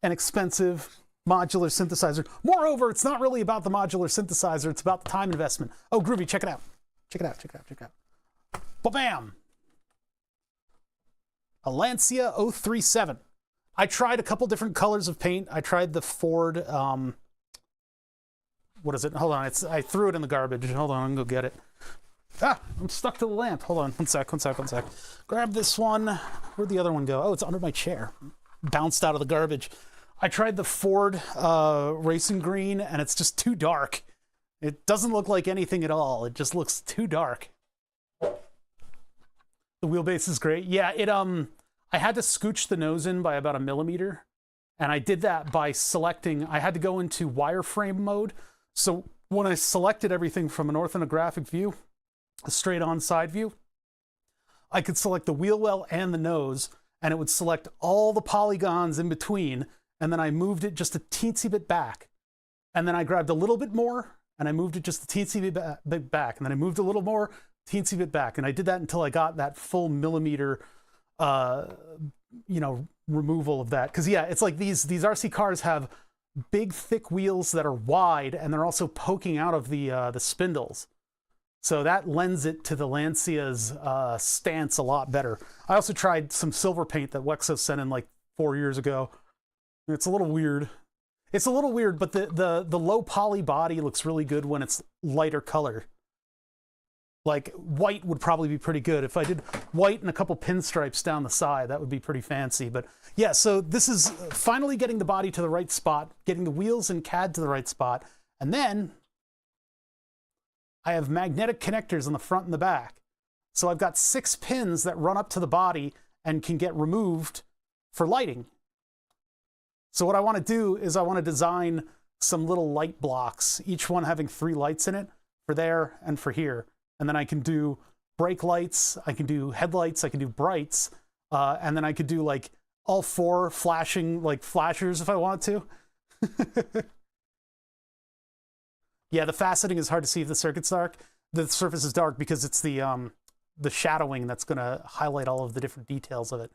an expensive modular synthesizer. Moreover, it's not really about the modular synthesizer. It's about the time investment. Oh, groovy. Check it out. Check it out. Check it out. Check it out. Ba-bam! A Lancia 037. I tried a couple different colors of paint. I tried the Ford, what is it? Hold on, I threw it in the garbage. Hold on, I'm gonna go get it. Ah, I'm stuck to the lamp. Hold on, one sec. Grab this one. Where'd the other one go? Oh, it's under my chair. Bounced out of the garbage. I tried the Ford Racing Green, and it's just too dark. It doesn't look like anything at all. It just looks too dark. The wheelbase is great. Yeah, I had to scooch the nose in by about 1 millimeter, and I did that by selecting, I had to go into wireframe mode. So when I selected everything from an orthographic view, a straight on side view, I could select the wheel well and the nose, and it would select all the polygons in between, and then I moved it just a teensy bit back. And then I grabbed a little bit more, and I moved it just a teensy bit back, and then I moved a little more, teensy bit back, and I did that until I got that full millimeter removal of that. Because yeah, it's like these RC cars have big thick wheels that are wide, and they're also poking out of the spindles, so that lends it to the Lancia's stance a lot better. I also tried some silver paint that Wexo sent in like 4 years ago. It's a little weird. But the low poly body looks really good when it's lighter color. Like white would probably be pretty good. If I did white and a couple pinstripes down the side, that would be pretty fancy. But yeah, so this is finally getting the body to the right spot, getting the wheels and CAD to the right spot. And then I have magnetic connectors on the front and the back. So I've got 6 pins that run up to the body and can get removed for lighting. So what I want to do is I want to design some little light blocks, each one having 3 lights in it, for there and for here. And then I can do brake lights, I can do headlights, I can do brights, and then I could do like all 4 flashing, like flashers if I want to. Yeah, the faceting is hard to see if the circuit's dark. The surface is dark because it's the shadowing that's going to highlight all of the different details of it.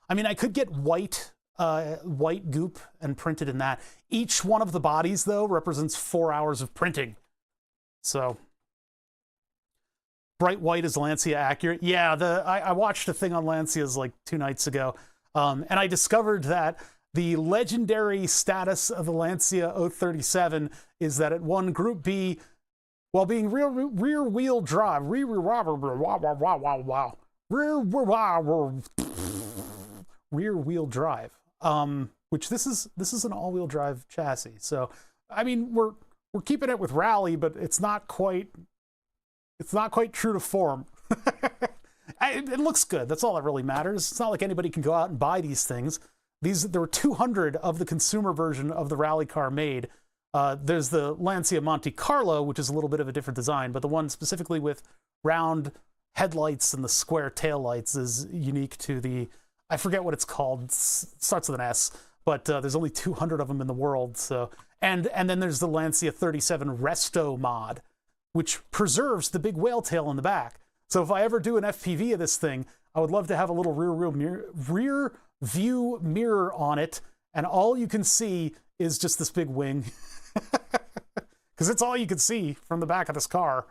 I mean, I could get white goop and print it in that. Each one of the bodies, though, represents 4 hours of printing. So bright white is Lancia accurate? Yeah, I watched a thing on Lancias like 2 nights ago, and I discovered that the legendary status of the Lancia 037 is that it won Group B while being rear wheel drive. Rear wheel drive. Which this is an all-wheel drive chassis. So I mean we're keeping it with rally, but it's not quite true to form. It looks good. That's all that really matters. It's not like anybody can go out and buy these things. There were 200 of the consumer version of the rally car made. There's the Lancia Monte Carlo, which is a little bit of a different design, but the one specifically with round headlights and the square taillights is unique to the, I forget what it's called. It starts with an S, but there's only 200 of them in the world. So, and then there's the Lancia 37 Resto mod, which preserves the big whale tail in the back. So if I ever do an FPV of this thing, I would love to have a little rear view mirror on it, and all you can see is just this big wing. Because it's all you can see from the back of this car.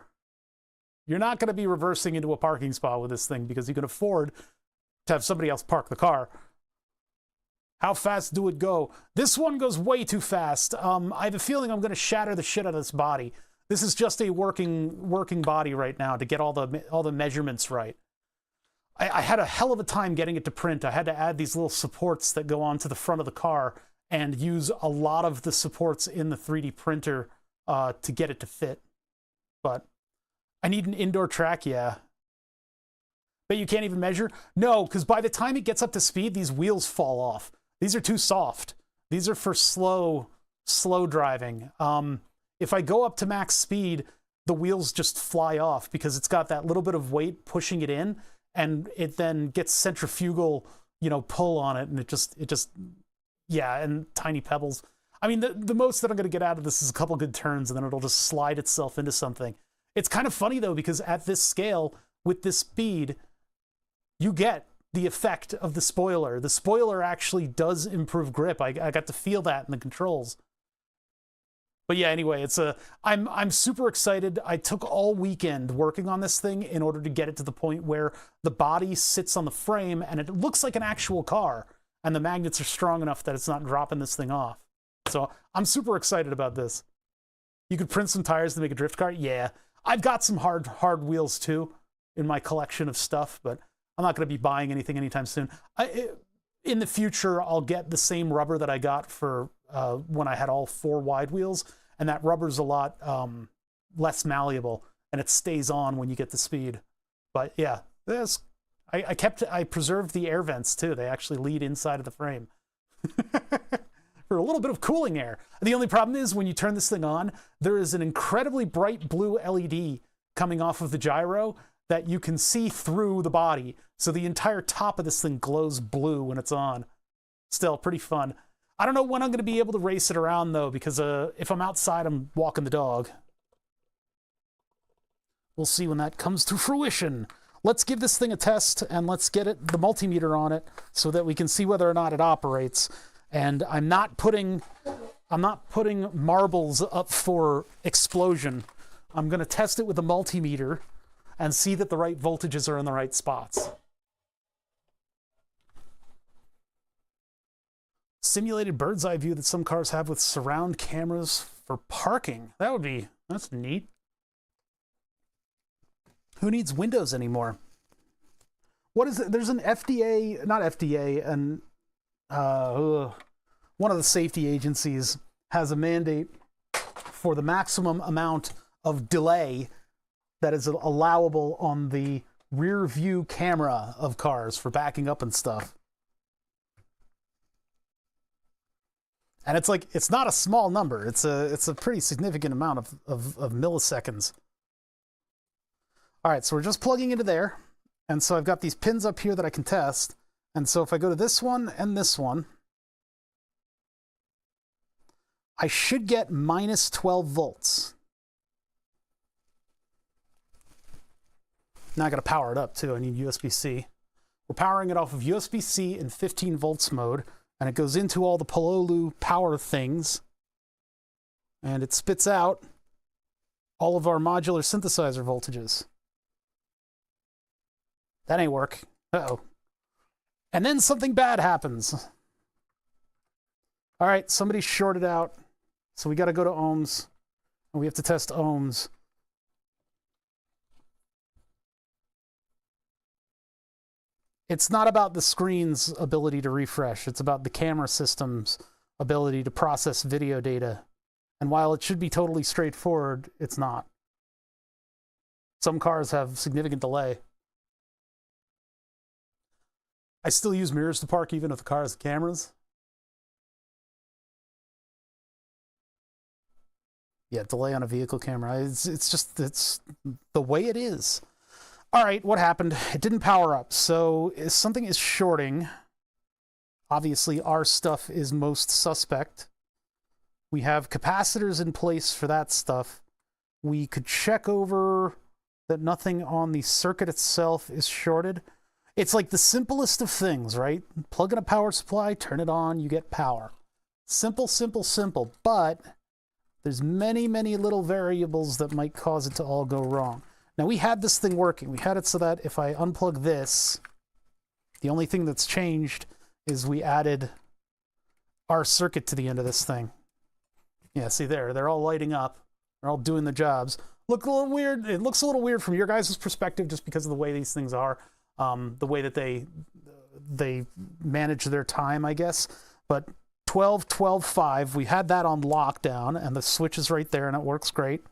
You're not going to be reversing into a parking spot with this thing because you can afford to have somebody else park the car. How fast do it go? This one goes way too fast. I have a feeling I'm going to shatter the shit out of this body. This is just a working body right now to get all the measurements right. I had a hell of a time getting it to print. I had to add these little supports that go onto the front of the car and use a lot of the supports in the 3D printer to get it to fit. But I need an indoor track, yeah. But you can't even measure? No, because by the time it gets up to speed, these wheels fall off. These are too soft. These are for slow driving. If I go up to max speed, the wheels just fly off because it's got that little bit of weight pushing it in, and it then gets centrifugal, pull on it, and it just, yeah, and tiny pebbles. I mean, the most that I'm going to get out of this is a couple good turns, and then it'll just slide itself into something. It's kind of funny, though, because at this scale, with this speed, you get the effect of the spoiler. The spoiler actually does improve grip. I got to feel that in the controls. But yeah, anyway, I'm super excited. I took all weekend working on this thing in order to get it to the point where the body sits on the frame and it looks like an actual car, and the magnets are strong enough that it's not dropping this thing off. So I'm super excited about this. You could print some tires to make a drift car? Yeah. I've got some hard wheels too in my collection of stuff, but I'm not going to be buying anything anytime soon. In the future, I'll get the same rubber that I got for when I had all 4 wide wheels, and that rubber's a lot less malleable, and it stays on when you get the speed. But yeah, I preserved the air vents too. They actually lead inside of the frame. For a little bit of cooling air. The only problem is when you turn this thing on, there is an incredibly bright blue LED coming off of the gyro that you can see through the body. So the entire top of this thing glows blue when it's on. Still pretty fun. I don't know when I'm going to be able to race it around, though, because if I'm outside, I'm walking the dog. We'll see when that comes to fruition. Let's give this thing a test, and let's get the multimeter on it so that we can see whether or not it operates. And I'm not putting marbles up for explosion. I'm going to test it with the multimeter and see that the right voltages are in the right spots. Simulated bird's eye view that some cars have with surround cameras for parking. That's neat. Who needs windows anymore? What is it? There's an FDA, not FDA, and one of the safety agencies has a mandate for the maximum amount of delay that is allowable on the rear view camera of cars for backing up and stuff. And it's not a small number. It's a pretty significant amount of milliseconds. All right, so we're just plugging into there. And so I've got these pins up here that I can test. And so if I go to this one and this one, I should get minus 12 volts. Now I got to power it up too. I need USB-C. We're powering it off of USB-C in 15 volts mode, and it goes into all the Pololu power things, and it spits out all of our modular synthesizer voltages. That ain't work. Uh-oh. And then something bad happens. All right, somebody shorted out. So we got to go to ohms, and we have to test ohms. It's not about the screen's ability to refresh. It's about the camera system's ability to process video data. And while it should be totally straightforward, it's not. Some cars have significant delay. I still use mirrors to park even if the car has cameras. Yeah, delay on a vehicle camera. It's the way it is. All right, what happened? It didn't power up. So something is shorting. Obviously, our stuff is most suspect. We have capacitors in place for that stuff. We could check over that nothing on the circuit itself is shorted. It's like the simplest of things, right? Plug in a power supply, turn it on, you get power. Simple, simple, simple. But there's many, many little variables that might cause it to all go wrong. Now, we had this thing working. We had it so that if I unplug this, the only thing that's changed is we added our circuit to the end of this thing. Yeah, see there, they're all lighting up. They're all doing the jobs. Look a little weird. It looks a little weird from your guys' perspective just because of the way these things are, the way that they manage their time, I guess. But 12, 12, 5, we had that on lockdown, and the switch is right there, and it works great.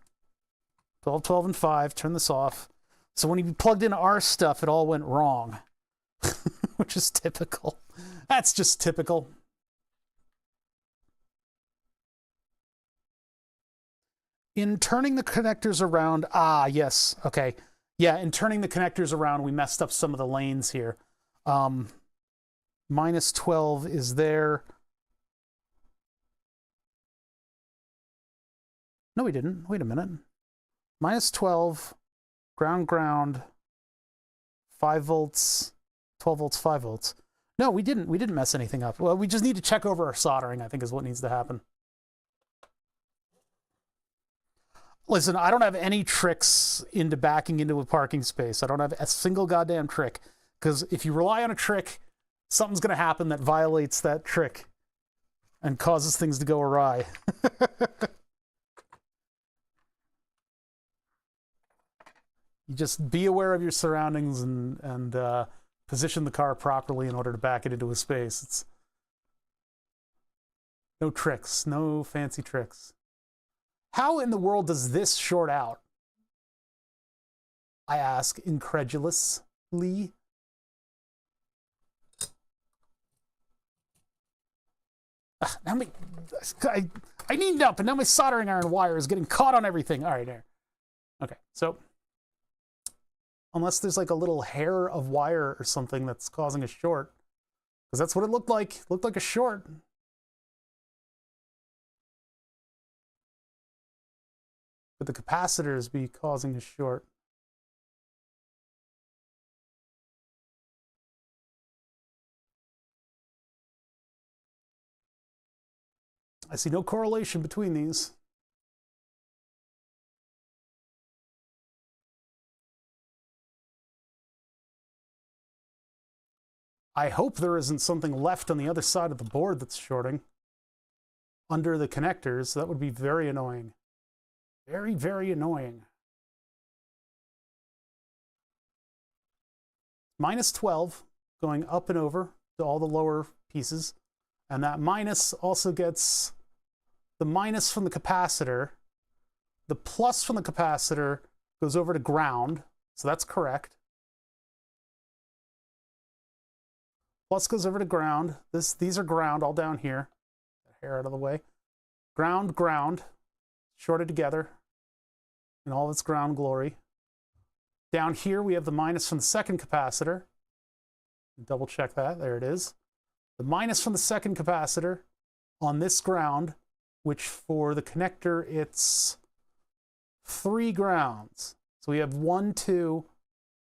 12, 12, and 5, turn this off. So when you plugged in our stuff, it all went wrong, which is typical. That's just typical. In turning the connectors around, yes, okay. Yeah, and turning the connectors around, we messed up some of the lanes here. Minus 12 is there. No, we didn't. Wait a minute. Minus 12, ground, 5 volts, 12 volts, 5 volts. No, we didn't. We didn't mess anything up. Well, we just need to check over our soldering, I think is what needs to happen. Listen, I don't have any tricks into backing into a parking space. I don't have a single goddamn trick. Because if you rely on a trick, something's going to happen that violates that trick and causes things to go awry. You just be aware of your surroundings and position the car properly in order to back it into a space. It's no tricks, no fancy tricks. How in the world does this short out? I ask incredulously. Now I neatened up, and now my soldering iron wire is getting caught on everything. All right, there. Okay, so unless there's like a little hair of wire or something that's causing a short, because that's what it looked like. It looked like a short. Could the capacitors be causing a short? I see no correlation between these. I hope there isn't something left on the other side of the board that's shorting under the connectors. That would be very annoying. Very, very annoying. Minus 12 going up and over to all the lower pieces. And that minus also gets the minus from the capacitor. The plus from the capacitor goes over to ground. So that's correct. Plus goes over to ground. These are ground all down here. Get hair out of the way. Ground, shorted together in all its ground glory. Down here we have the minus from the second capacitor. Double check that. There it is. The minus from the second capacitor on this ground, which for the connector it's 3 grounds. So we have 1, 2,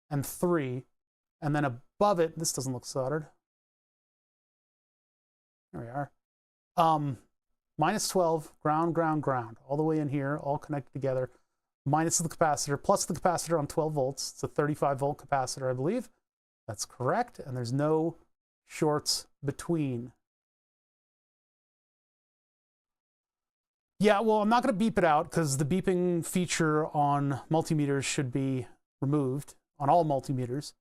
and 3. And then above it, this doesn't look soldered. There we are. Minus 12, ground, all the way in here, all connected together. Minus the capacitor, plus the capacitor on 12 volts. It's a 35 volt capacitor, I believe. That's correct, and there's no shorts between. Yeah, well, I'm not going to beep it out because the beeping feature on multimeters should be removed on all multimeters.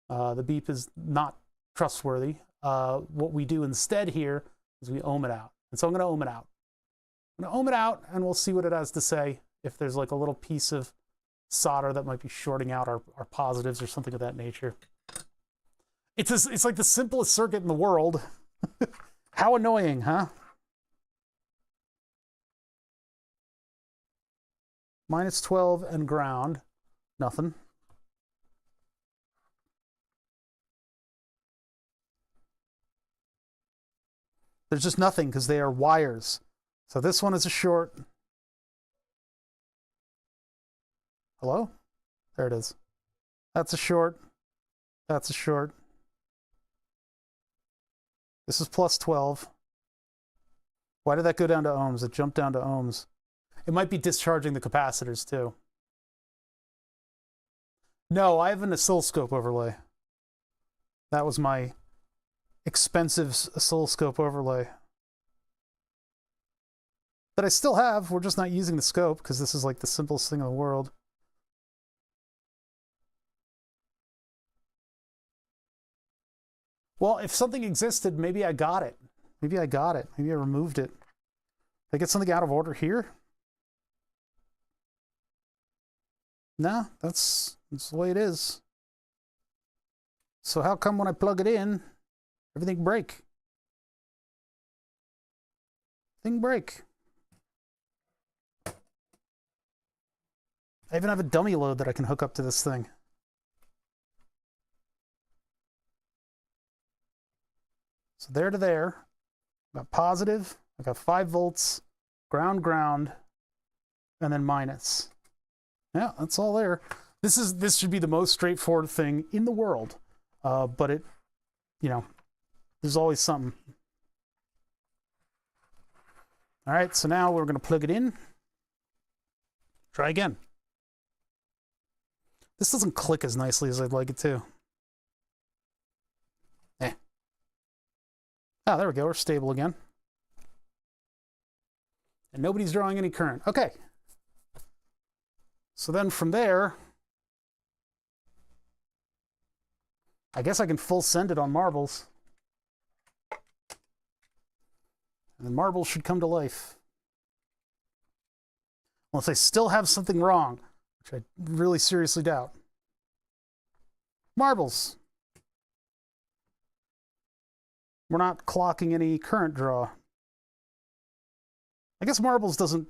The beep is not trustworthy. What we do instead here is we ohm it out. And so I'm going to ohm it out. I'm going to ohm it out, and we'll see what it has to say. If there's like a little piece of solder that might be shorting out our positives or something of that nature. It's like the simplest circuit in the world. How annoying, huh? Minus 12 and ground. Nothing. There's just nothing because they are wires. So this one is a short. Hello? There it is. That's a short. That's a short. This is plus 12. Why did that go down to ohms? It jumped down to ohms. It might be discharging the capacitors too. No, I have an oscilloscope overlay. That was my expensive oscilloscope overlay. That I still have. We're just not using the scope because this is like the simplest thing in the world. Well, if something existed, maybe I got it. Maybe I got it. Maybe I removed it. Did I get something out of order here? No, that's the way it is. So how come when I plug it in, everything break? Thing break. I even have a dummy load that I can hook up to this thing. So there to there. Got positive. I got 5 volts, ground, and then minus. Yeah, that's all there. This should be the most straightforward thing in the world. But it, you know, there's always something. All right, so now we're going to plug it in. Try again. This doesn't click as nicely as I'd like it to. Oh, there we go. We're stable again. And nobody's drawing any current. Okay. So then from there, I guess I can full send it on marbles. And the marbles should come to life. Unless I still have something wrong, which I really seriously doubt. Marbles. We're not clocking any current draw. I guess marbles doesn't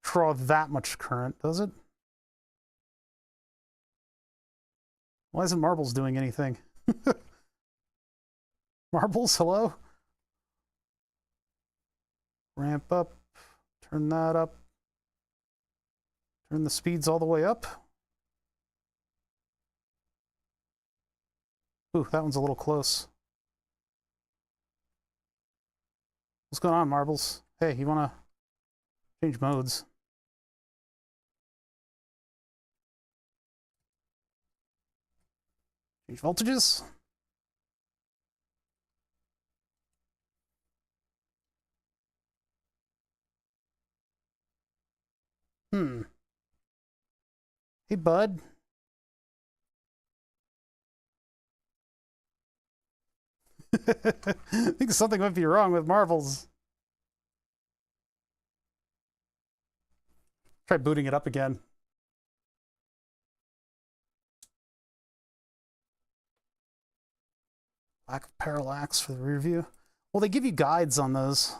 draw that much current, does it? Why isn't marbles doing anything? Marbles, hello? Ramp up, turn that up. Turn the speeds all the way up. Ooh, that one's a little close. What's going on, marbles? Hey, you want to change modes? Change voltages? Hey, bud. I think something might be wrong with marbles. Try booting it up again. Lack of parallax for the rear view. Well, they give you guides on those.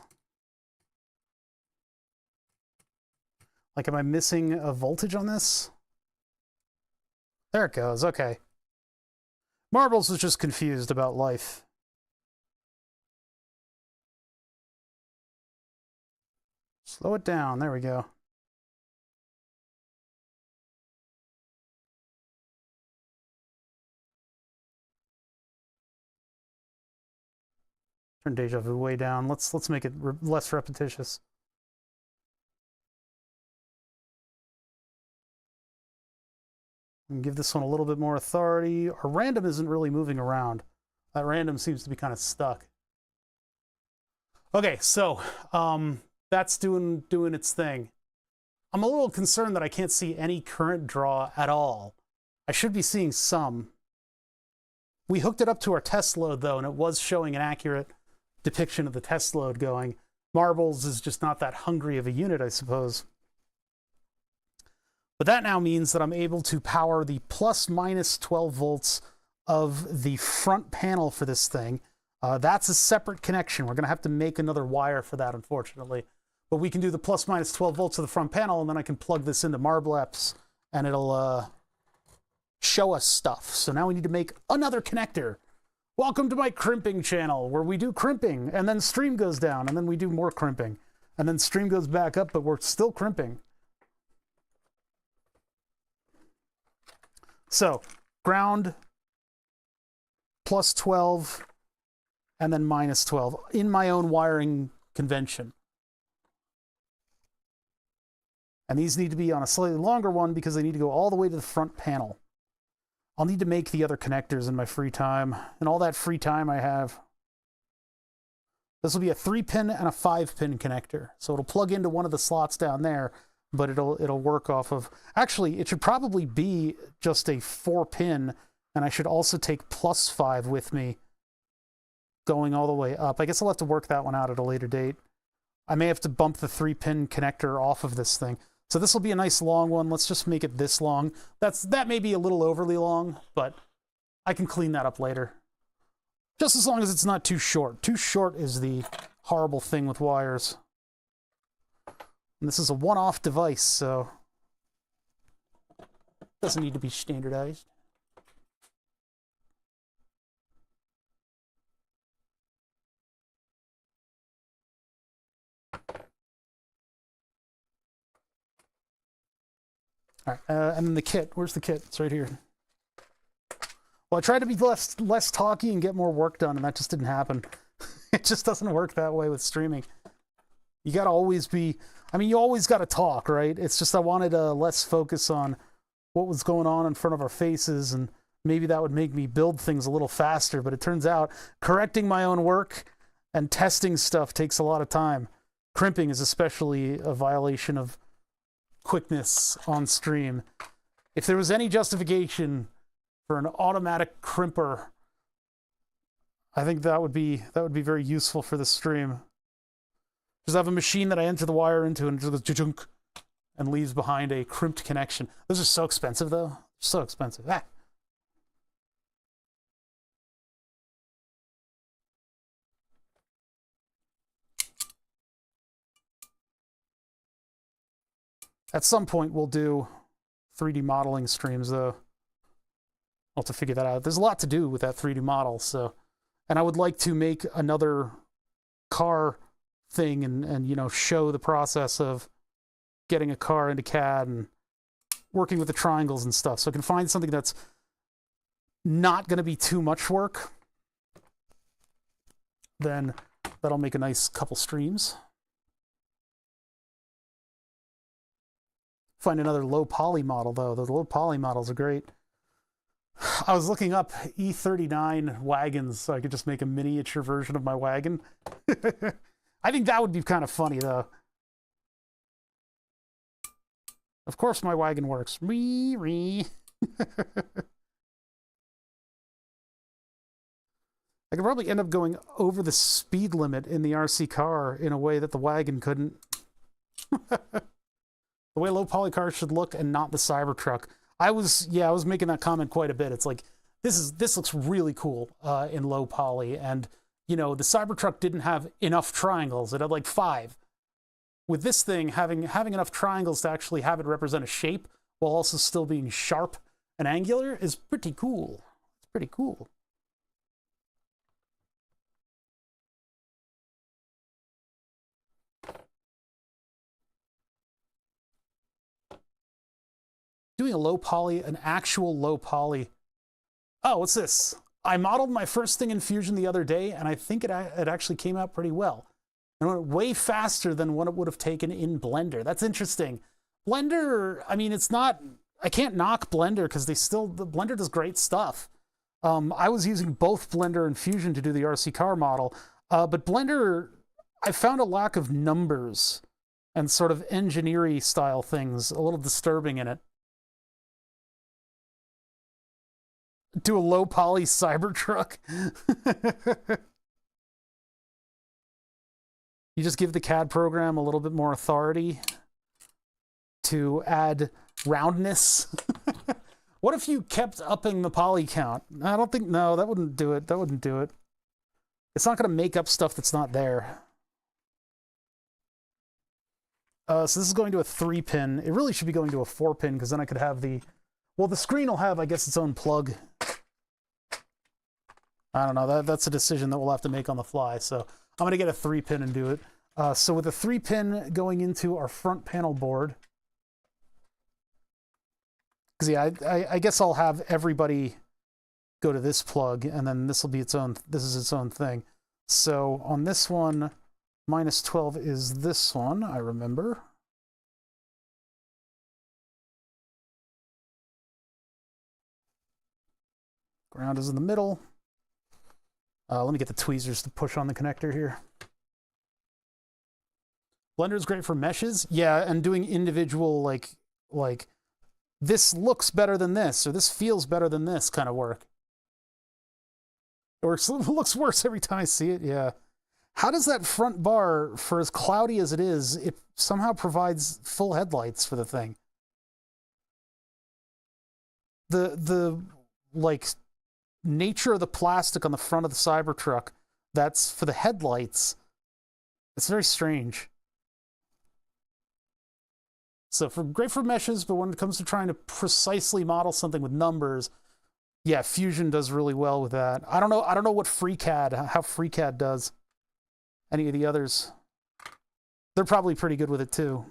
Like, am I missing a voltage on this? There it goes, okay. Marbles was just confused about life. Slow it down, there we go. Turn deja vu way down. Let's make it less repetitious. And give this one a little bit more authority. Our random isn't really moving around. That random seems to be kind of stuck. Okay, so that's doing its thing. I'm a little concerned that I can't see any current draw at all. I should be seeing some. We hooked it up to our test load though, and it was showing an accurate depiction of the test load going. Marbles is just not that hungry of a unit, I suppose. But that now means that I'm able to power the plus minus 12 volts of the front panel for this thing. That's a separate connection. We're going to have to make another wire for that, unfortunately. But we can do the plus minus 12 volts of the front panel, and then I can plug this into Marbleps, and it'll show us stuff. So now we need to make another connector. Welcome to my crimping channel, where we do crimping, and then stream goes down, and then we do more crimping. And then stream goes back up, but we're still crimping. So, ground, plus 12, and then minus 12, in my own wiring convention. And these need to be on a slightly longer one because they need to go all the way to the front panel. I'll need to make the other connectors in my free time, and all that free time I have. This will be a 3-pin and a 5-pin connector. So it'll plug into one of the slots down there, but it'll work off of... Actually, it should probably be just a 4-pin, and I should also take plus 5 with me going all the way up. I guess I'll have to work that one out at a later date. I may have to bump the 3-pin connector off of this thing. So this will be a nice long one. Let's just make it this long. That may be a little overly long, but I can clean that up later. Just as long as it's not too short. Too short is the horrible thing with wires. And this is a one-off device, so it doesn't need to be standardized. 'Cause All right, and then the kit. Where's the kit? It's right here. Well, I tried to be less talky and get more work done, and that just didn't happen. It just doesn't work that way with streaming. You gotta always be... I mean, you always gotta talk, right? It's just I wanted less focus on what was going on in front of our faces, and maybe that would make me build things a little faster, but it turns out correcting my own work and testing stuff takes a lot of time. Crimping is especially a violation of quickness on stream. If there was any justification for an automatic crimper, I think that would be very useful for the stream. Just have a machine that I enter the wire into and it just goes junk and leaves behind a crimped connection. Those are so expensive, though. So expensive. Ah. At some point, we'll do 3D modeling streams, though. I'll have to figure that out. There's a lot to do with that 3D model, so... And I would like to make another car thing and you know, show the process of getting a car into CAD and working with the triangles and stuff. So I can find something that's not going to be too much work. Then that'll make a nice couple streams. Find another low poly model, though. Those low poly models are great. I was looking up E39 wagons so I could just make a miniature version of my wagon. I think that would be kind of funny, though. Of course my wagon works. I could probably end up going over the speed limit in the RC car in a way that the wagon couldn't. The way low poly cars should look and not the Cybertruck. I was making that comment quite a bit. It's like, this looks really cool in low poly, and you know, the Cybertruck didn't have enough triangles. It had like 5. With this thing, having enough triangles to actually have it represent a shape while also still being sharp and angular is pretty cool. It's pretty cool. Doing a low poly, an actual low poly. Oh, what's this? I modeled my first thing in Fusion the other day, and I think it actually came out pretty well. And it went way faster than what it would have taken in Blender. That's interesting. Blender, I mean, it's not... I can't knock Blender because the Blender does great stuff. I was using both Blender and Fusion to do the RC car model, but Blender, I found a lack of numbers and sort of engineering style things a little disturbing in it. Do a low poly Cybertruck. You just give the CAD program a little bit more authority to add roundness. What if you kept upping the poly count? I don't think, no, that wouldn't do it. That wouldn't do it. It's not going to make up stuff that's not there. So this is going to a 3-pin. It really should be going to a 4-pin because then I could have the... Well, the screen will have, I guess, its own plug. I don't know. That's a decision that we'll have to make on the fly. So I'm going to get a 3-pin and do it. So with a 3-pin going into our front panel board, because yeah, I guess I'll have everybody go to this plug, and then this will be its own. This is its own thing. So on this one, -12 is this one. I remember. Ground is in the middle. Let me get the tweezers to push on the connector here. Blender is great for meshes. Yeah, and doing individual, like this looks better than this, or this feels better than this kind of work. Or it looks worse every time I see it, yeah. How does that front bar, for as cloudy as it is, it somehow provides full headlights for the thing? The like... nature of the plastic on the front of the Cybertruck that's for the headlights, it's very strange. So great for meshes, but when it comes to trying to precisely model something with numbers, yeah, Fusion does really well with that. I don't know what FreeCAD, how FreeCAD does. Any of the others, they're probably pretty good with it too.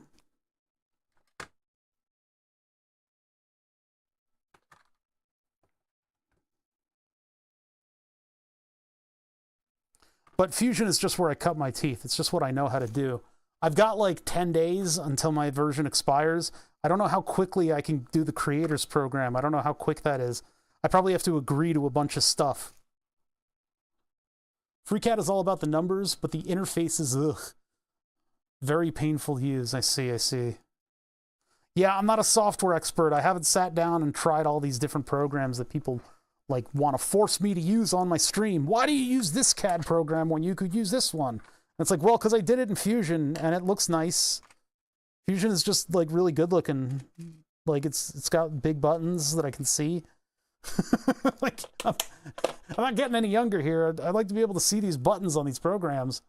But Fusion is just where I cut my teeth. It's just what I know how to do. I've got like 10 days until my version expires. I don't know how quickly I can do the creators program. I don't know how quick that is. I probably have to agree to a bunch of stuff. FreeCAD is all about the numbers, but the interface is, very painful to use. I see. Yeah, I'm not a software expert. I haven't sat down and tried all these different programs that people like want to force me to use on my stream. Why do you use this CAD program when you could use this one? And it's like, well, because I did it in Fusion and it looks nice. Fusion is just like really good looking. Like it's got big buttons that I can see. Like I'm not getting any younger here. I'd like to be able to see these buttons on these programs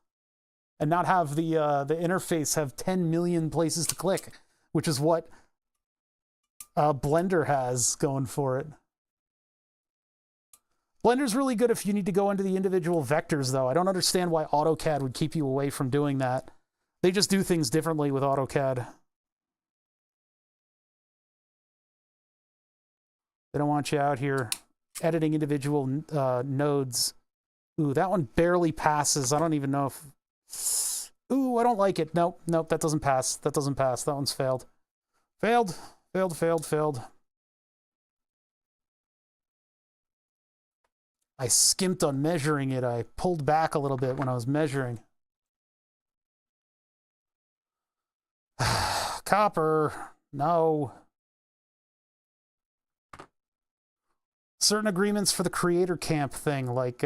and not have the interface have 10 million places to click, which is what Blender has going for it. Blender's really good if you need to go into the individual vectors, though. I don't understand why AutoCAD would keep you away from doing that. They just do things differently with AutoCAD. They don't want you out here editing individual nodes. Ooh, that one barely passes. I don't even know if... Ooh, I don't like it. Nope, that doesn't pass. That doesn't pass. That one's failed. Failed. I skimped on measuring it. I pulled back a little bit when I was measuring. Copper. No. Certain agreements for the creator camp thing, like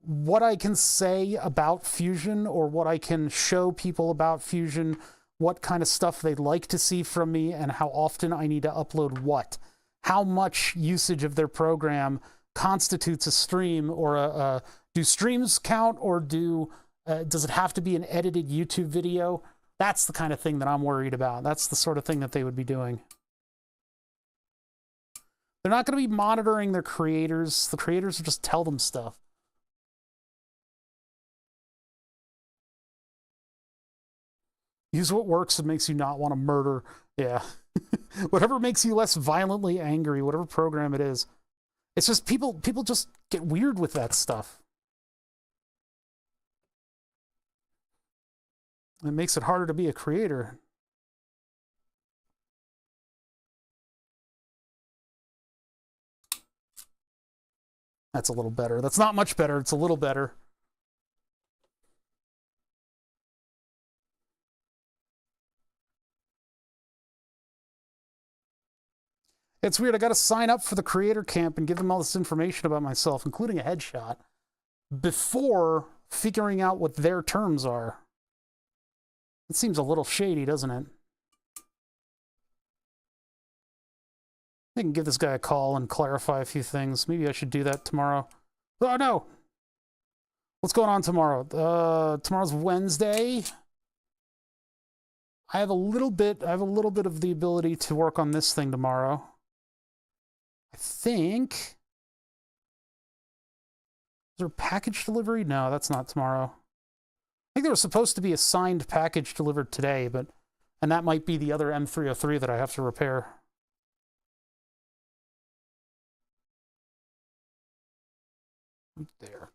what I can say about Fusion or what I can show people about Fusion, what kind of stuff they'd like to see from me, and how often I need to upload what. How much usage of their program constitutes a stream, or do streams count, or does it have to be an edited YouTube video? That's the kind of thing that I'm worried about. That's the sort of thing that they would be doing. They're not going to be monitoring their creators. The creators will just tell them stuff. Use what works and makes you not want to murder. Yeah. Whatever makes you less violently angry, whatever program it is. It's just people just get weird with that stuff. It makes it harder to be a creator. That's a little better. That's not much better. It's a little better. It's weird. I got to sign up for the creator camp and give them all this information about myself, including a headshot, before figuring out what their terms are. It seems a little shady, doesn't it? I can give this guy a call and clarify a few things. Maybe I should do that tomorrow. Oh, no! What's going on tomorrow? Tomorrow's Wednesday. I have a little bit of the ability to work on this thing tomorrow. I think... Is there a package delivery? No, that's not tomorrow. I think there was supposed to be a signed package delivered today, and that might be the other M303 that I have to repair. There.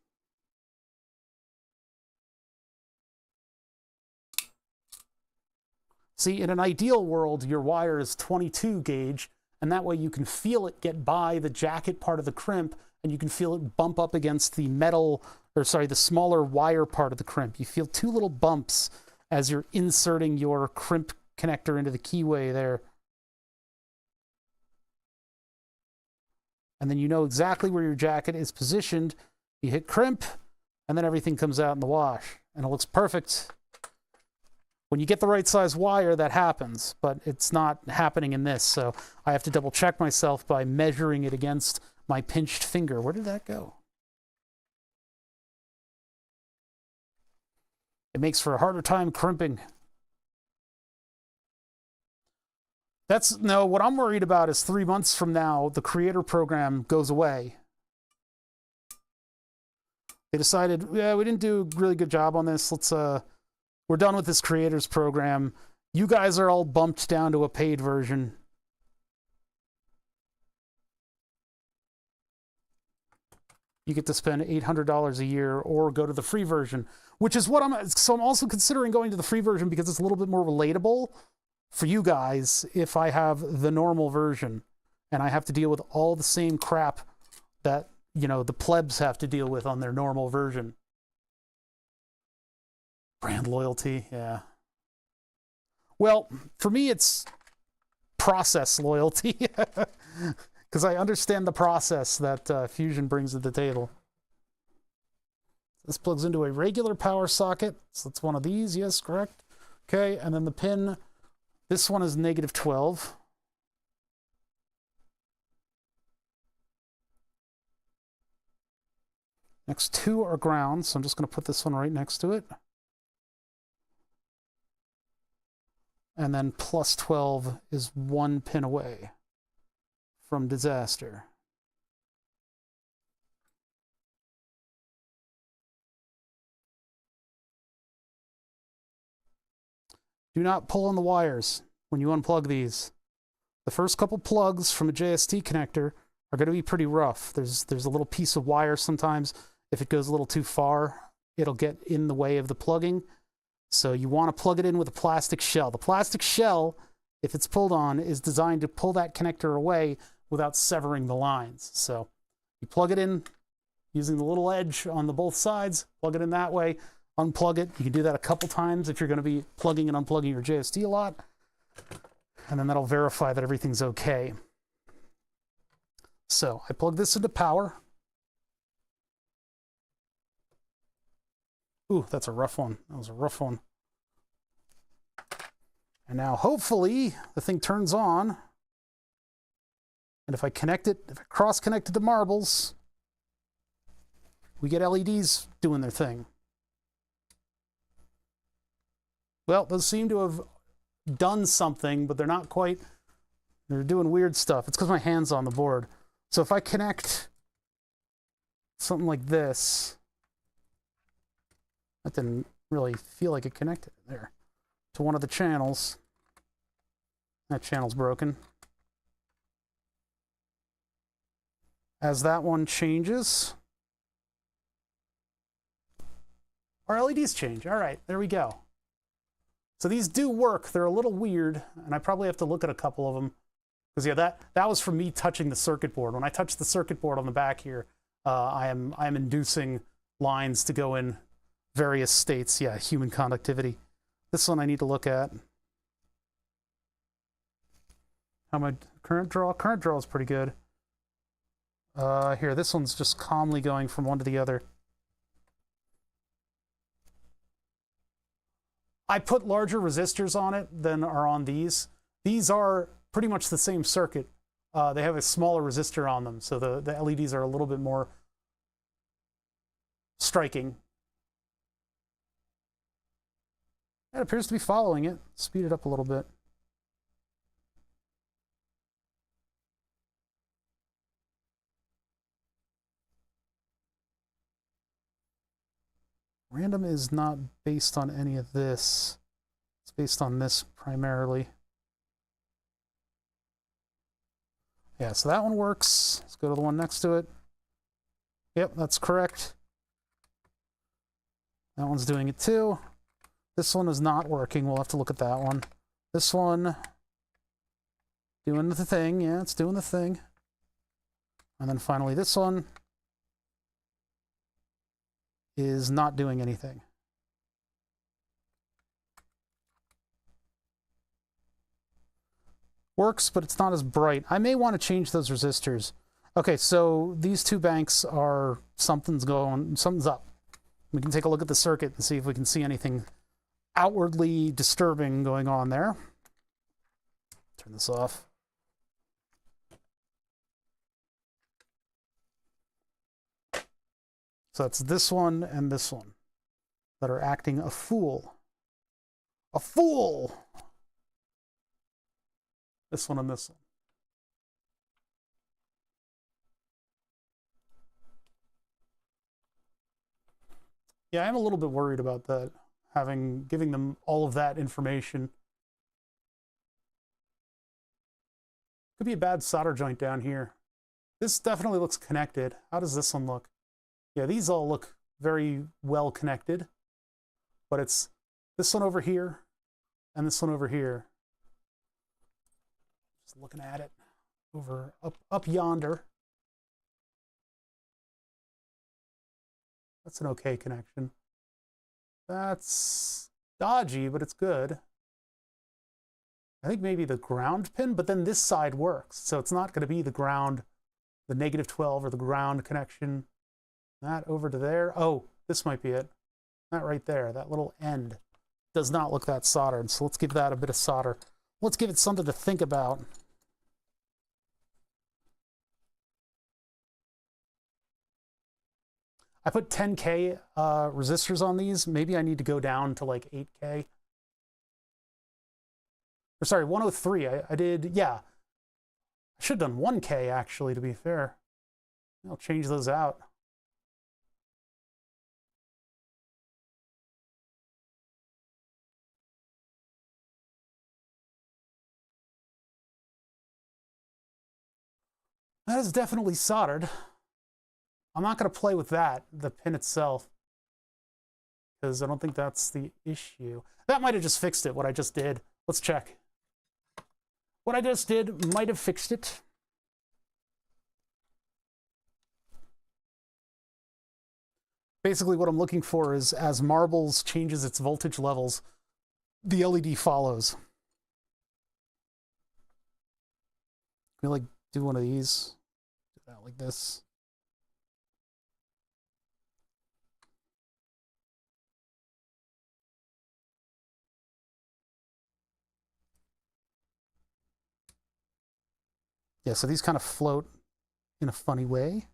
See, in an ideal world, your wire is 22 gauge, and that way you can feel it get by the jacket part of the crimp, and you can feel it bump up against the metal, or sorry, the smaller wire part of the crimp. You feel two little bumps as you're inserting your crimp connector into the keyway there. And then you know exactly where your jacket is positioned. You hit crimp, and then everything comes out in the wash, and it looks perfect. When you get the right size wire, that happens, but it's not happening in this, so I have to double check myself by measuring it against my pinched finger. Where did that go? It makes for a harder time crimping. No, what I'm worried about is 3 months from now, the creator program goes away. They decided, yeah, we didn't do a really good job on this. We're done with this creators program. You guys are all bumped down to a paid version. you get to spend $800 a year or go to the free version, which is what I'm also considering going to the free version because it's a little bit more relatable for you guys if I have the normal version and I have to deal with all the same crap that, you know, the plebs have to deal with on their normal version. Brand loyalty, yeah. Well, for me, it's process loyalty because I understand the process that Fusion brings to the table. This plugs into a regular power socket, so it's one of these, yes, correct. Okay, and then the pin, this one is -12. Next two are ground, so I'm just going to put this one right next to it. And then +12 is one pin away from disaster. Do not pull on the wires when you unplug these. The first couple plugs from a JST connector are going to be pretty rough. There's a little piece of wire sometimes. If it goes a little too far, it'll get in the way of the plugging. So you want to plug it in with a plastic shell. The plastic shell, if it's pulled on, is designed to pull that connector away without severing the lines. So you plug it in using the little edge on the both sides, plug it in that way, unplug it. You can do that a couple times if you're going to be plugging and unplugging your JST a lot. And then that'll verify that everything's okay. So I plug this into power. Ooh, that's a rough one. That was a rough one. And now hopefully the thing turns on. And if I connect it, if I cross-connect it to marbles, we get LEDs doing their thing. Well, those seem to have done something, but they're not quite, they're doing weird stuff. It's because my hand's on the board. So if I connect something like this, that didn't really feel like it connected there to one of the channels. That channel's broken. As that one changes, our LEDs change. All right, there we go. So these do work. They're a little weird, and I probably have to look at a couple of them. Because yeah, that was from me touching the circuit board. When I touch the circuit board on the back here, I am inducing lines to go in various states. Yeah, human conductivity. This one I need to look at. How my current draw? Current draw is pretty good. Here, this one's just calmly going from one to the other. I put larger resistors on it than are on these. These are pretty much the same circuit. They have a smaller resistor on them, so the LEDs are a little bit more striking. It appears to be following it. Speed it up a little bit. Random is not based on any of this. It's based on this primarily. Yeah, so that one works. Let's go to the one next to it. Yep, that's correct. That one's doing it too. This one is not working. We'll have to look at that one. This one, doing the thing. Yeah, it's doing the thing. And then finally this one is not doing anything. Works, but it's not as bright. I may want to change those resistors. Okay, so these two banks are, something's up. We can take a look at the circuit and see if we can see anything outwardly disturbing going on there. Turn this off. So that's this one and this one that are acting a fool. A fool! This one and this one. Yeah, I'm a little bit worried about that, giving them all of that information. Could be a bad solder joint down here. This definitely looks connected. How does this one look? Yeah, these all look very well connected, but it's this one over here and this one over here. Just looking at it over up yonder. That's an okay connection. That's dodgy, but it's good. I think maybe the ground pin, but then this side works. So it's not going to be the ground, the -12 or the ground connection. That over to there. Oh, this might be it. That right there, that little end does not look that soldered. So let's give that a bit of solder. Let's give it something to think about. I put 10K resistors on these. Maybe I need to go down to like 8K. Or sorry, 103. I did, yeah. I should have done 1K actually, to be fair. I'll change those out. That is definitely soldered. I'm not going to play with that, the pin itself, because I don't think that's the issue. That might have just fixed it, what I just did. Let's check. What I just did might have fixed it. Basically, what I'm looking for is as marbles changes its voltage levels, the LED follows. Can we like do one of these? Do that like this. Yeah, so these kind of float in a funny way.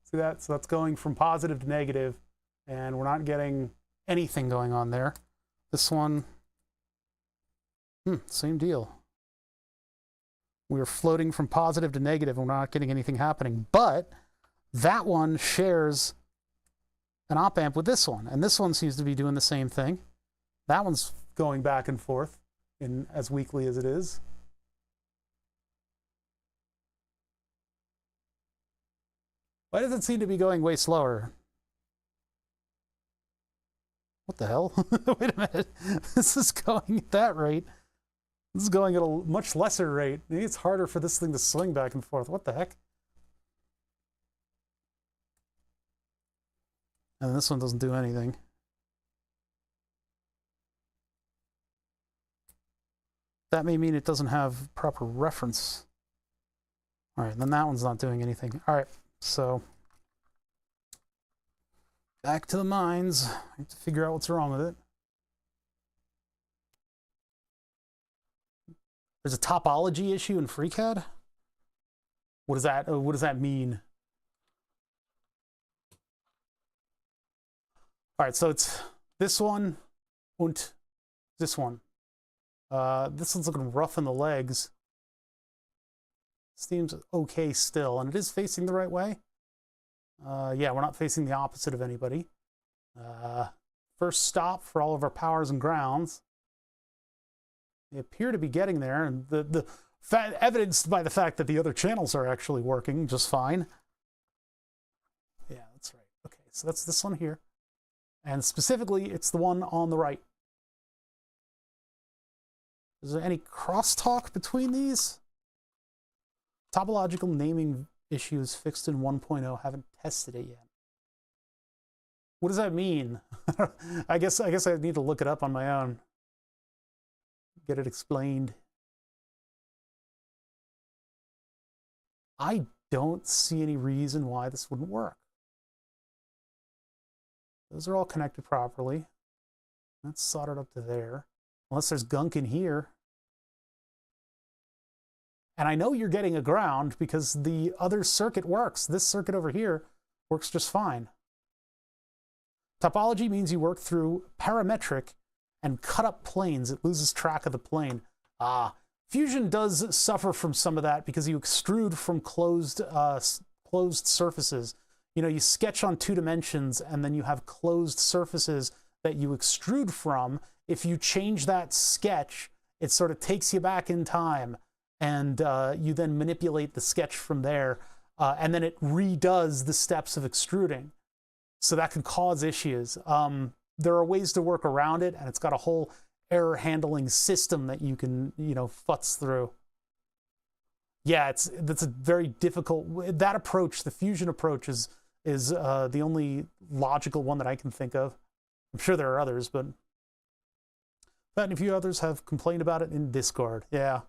See that? So that's going from positive to negative, and we're not getting anything going on there. This one, same deal. We're floating from positive to negative, and we're not getting anything happening. But that one shares an op amp with this one, and this one seems to be doing the same thing. That one's going back and forth in as weakly as it is. Why does it seem to be going way slower? What the hell? Wait a minute. This is going at that rate. This is going at a much lesser rate. Maybe it's harder for this thing to swing back and forth. What the heck? And this one doesn't do anything. That may mean it doesn't have proper reference. All right, then that one's not doing anything. All right, so back to the mines. I have to figure out what's wrong with it. There's a topology issue in FreeCAD? What does that mean? All right, so it's this one and this one. This one's looking rough in the legs. Seems okay still, and it is facing the right way. Yeah, we're not facing the opposite of anybody. First stop for all of our powers and grounds. They appear to be getting there, and evidenced by the fact that the other channels are actually working just fine. Yeah, that's right. Okay, so that's this one here. And specifically, it's the one on the right. Is there any crosstalk between these? Topological naming issues fixed in 1.0. Haven't tested it yet. What does that mean? I guess I need to look it up on my own. Get it explained. I don't see any reason why this wouldn't work. Those are all connected properly. That's soldered up to there. Unless there's gunk in here. And I know you're getting a ground because the other circuit works. This circuit over here works just fine. Topology means you work through parametric and cut up planes. It loses track of the plane. Fusion does suffer from some of that because you extrude from closed surfaces. You know, you sketch on 2 dimensions and then you have closed surfaces that you extrude from. If you change that sketch, it sort of takes you back in time. and you then manipulate the sketch from there, and then it redoes the steps of extruding. So that can cause issues. There are ways to work around it, and it's got a whole error handling system that you can, futz through. Yeah, that's a very difficult. That approach, the fusion approach, is the only logical one that I can think of. I'm sure there are others, but that and a few others have complained about it in Discord. Yeah.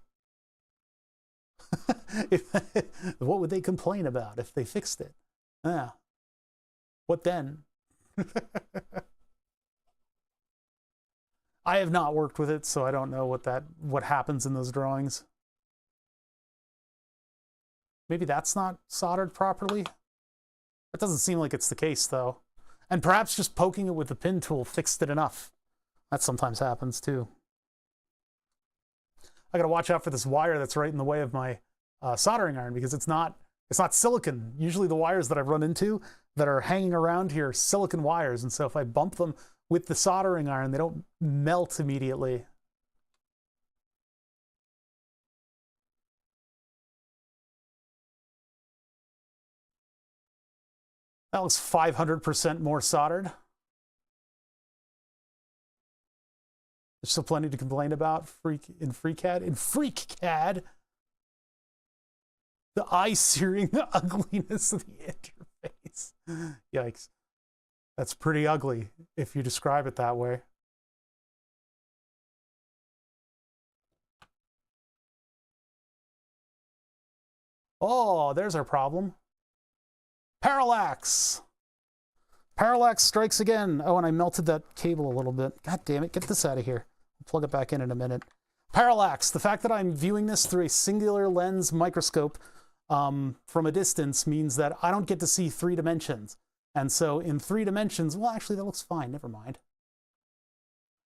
What would they complain about if they fixed it? Yeah. What then? I have not worked with it, so I don't know what happens in those drawings. Maybe that's not soldered properly. That doesn't seem like it's the case, though. And perhaps just poking it with the pin tool fixed it enough. That sometimes happens, too. I gotta watch out for this wire that's right in the way of my soldering iron, because it's not silicon. Usually the wires that I've run into that are hanging around here are silicon wires, and so if I bump them with the soldering iron, they don't melt immediately. That looks 500% more soldered. There's still plenty to complain about in FreeCAD. In FreakCAD, the eye searing the ugliness of the interface. Yikes. That's pretty ugly if you describe it that way. Oh, there's our problem. Parallax! Parallax strikes again. Oh, and I melted that cable a little bit. God damn it, get this out of here. I'll plug it back in a minute. Parallax, the fact that I'm viewing this through a singular lens microscope from a distance means that I don't get to see 3 dimensions. And so in 3 dimensions, well, actually, that looks fine. Never mind.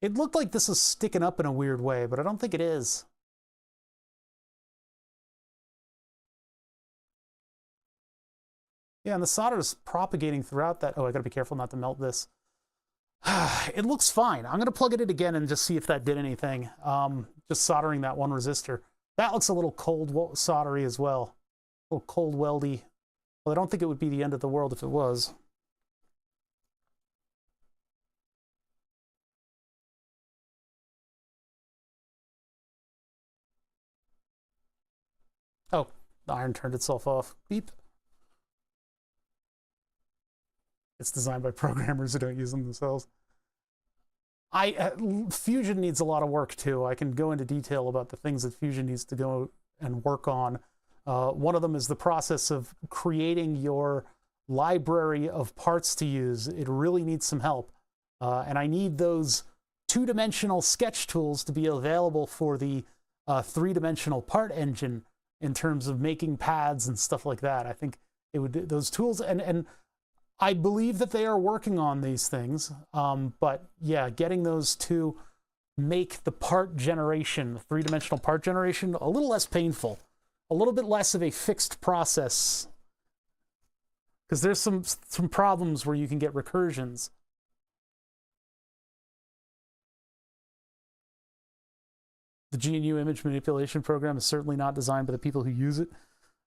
It looked like this was sticking up in a weird way, but I don't think it is. Yeah, and the solder is propagating throughout that. Oh, I gotta be careful not to melt this. It looks fine. I'm gonna plug it in again and just see if that did anything. Just soldering that one resistor. That looks a little cold soldery as well. A little cold weldy. Well, I don't think it would be the end of the world if it was. Oh, the iron turned itself off. Beep. It's designed by programmers who don't use them themselves. Fusion needs a lot of work too. I can go into detail about the things that Fusion needs to go and work on. One of them is the process of creating your library of parts to use. It really needs some help. And I need those 2-dimensional sketch tools to be available for the 3-dimensional part engine in terms of making pads and stuff like that. I think it would, those tools, and I believe that they are working on these things, but yeah, getting those to make the part generation, the 3-dimensional part generation, a little less painful, a little bit less of a fixed process, because there's some problems where you can get recursions. The GNU image manipulation program is certainly not designed by the people who use it.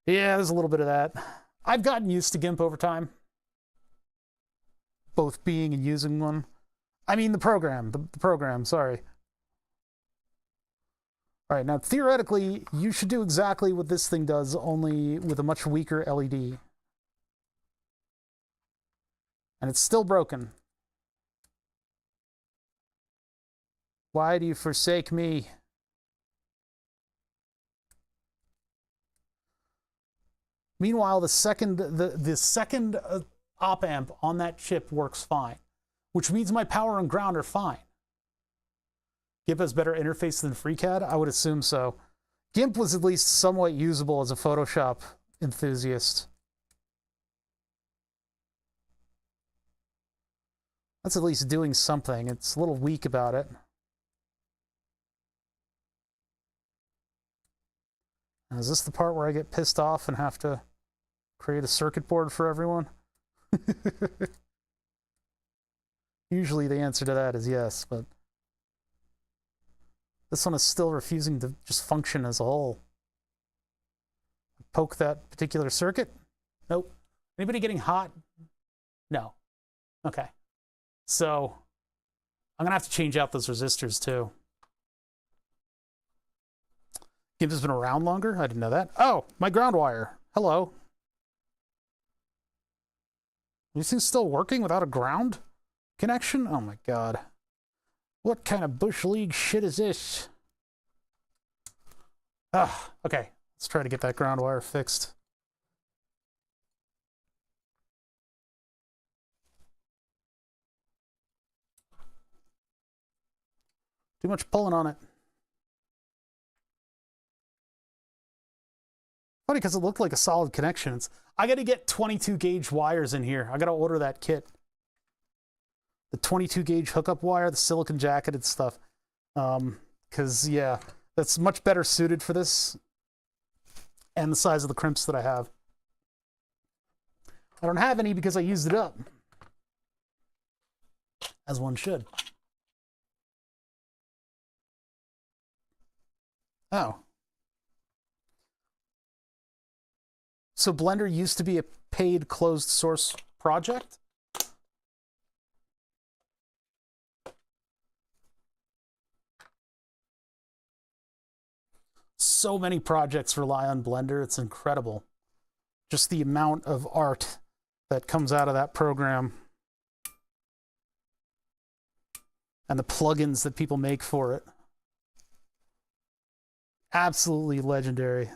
Yeah, there's a little bit of that. I've gotten used to GIMP over time. Both being and using one. I mean the program, sorry. All right, now theoretically, you should do exactly what this thing does, only with a much weaker LED. And it's still broken. Why do you forsake me? Meanwhile, the second op amp on that chip works fine, which means my power and ground are fine. GIMP has better interface than FreeCAD? I would assume so. GIMP was at least somewhat usable as a Photoshop enthusiast. That's at least doing something. It's a little weak about it. Now, is this the part where I get pissed off and have to create a circuit board for everyone? Usually the answer to that is yes, but this one is still refusing to just function as a whole. poke that particular circuit? Nope. Anybody getting hot? No. Okay. So I'm going to have to change out those resistors too. Gibbs has been around longer? I didn't know that. Oh, my ground wire. Hello. These things still working without a ground connection? Oh my god. What kind of Bush League shit is this? Ah, okay. Let's try to get that ground wire fixed. Too much pulling on it. Funny because it looked like a solid connection. I got to get 22 gauge wires in here. I got to order that kit. The 22 gauge hookup wire, the silicon jacketed stuff. Because, yeah, that's much better suited for this. And the size of the crimps that I have. I don't have any because I used it up. As one should. Oh. So Blender used to be a paid closed source project? So many projects rely on Blender, it's incredible. Just the amount of art that comes out of that program. And the plugins that people make for it. Absolutely legendary.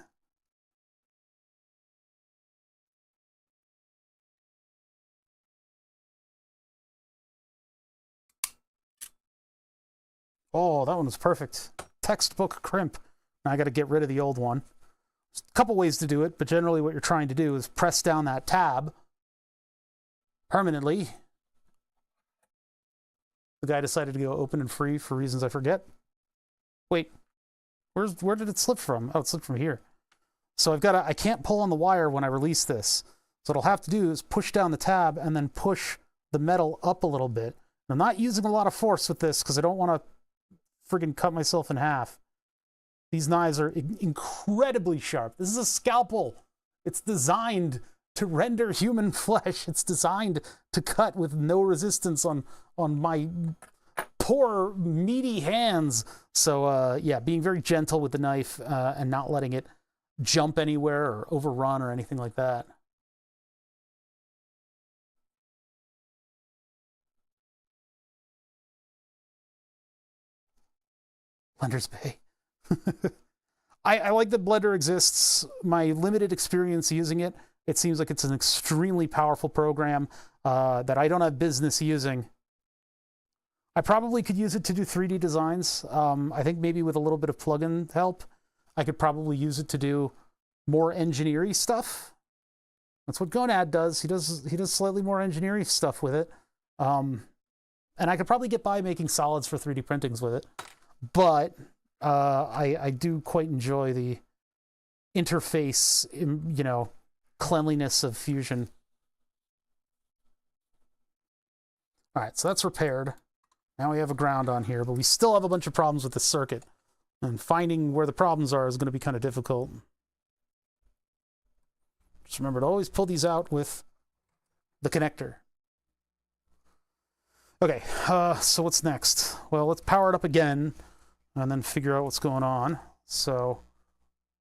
Oh, that one was perfect. Textbook crimp. Now I got to get rid of the old one. There's a couple ways to do it, but generally what you're trying to do is press down that tab permanently. The guy decided to go open and free for reasons I forget. Wait, where did it slip from? Oh, it slipped from here. So I can't pull on the wire when I release this. So what I'll have to do is push down the tab and then push the metal up a little bit. I'm not using a lot of force with this because I don't want to friggin' cut myself in half. These knives are incredibly sharp. This is a scalpel. It's designed to render human flesh. It's designed to cut with no resistance on my poor, meaty hands. So, yeah, being very gentle with the knife and not letting it jump anywhere or overrun or anything like that. Blender's Bay. I like that Blender exists. My limited experience using it, it seems like it's an extremely powerful program that I don't have business using. I probably could use it to do 3D designs. I think maybe with a little bit of plugin help, I could probably use it to do more engineering stuff. That's what Gonad does. He does slightly more engineering stuff with it. And I could probably get by making solids for 3D printings with it. But I do quite enjoy the interface, you know, cleanliness of Fusion. All right, so that's repaired. Now we have a ground on here, but we still have a bunch of problems with the circuit. And finding where the problems are is going to be kind of difficult. Just remember to always pull these out with the connector. Okay, so what's next? Well, let's power it up again and then figure out what's going on. So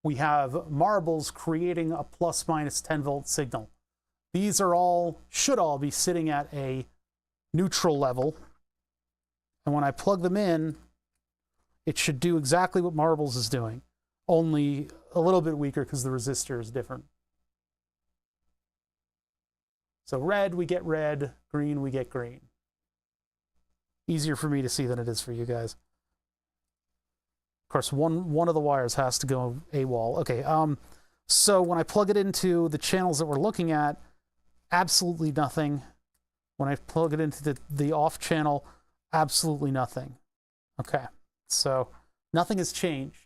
we have marbles creating a plus minus 10 volt signal. These are should all be sitting at a neutral level. And when I plug them in, it should do exactly what marbles is doing, only a little bit weaker because the resistor is different. So red, we get red. Green, we get green. Easier for me to see than it is for you guys. Of course, one of the wires has to go AWOL. Okay, so when I plug it into the channels that we're looking at, absolutely nothing. When I plug it into the off channel, absolutely nothing. Okay, so nothing has changed.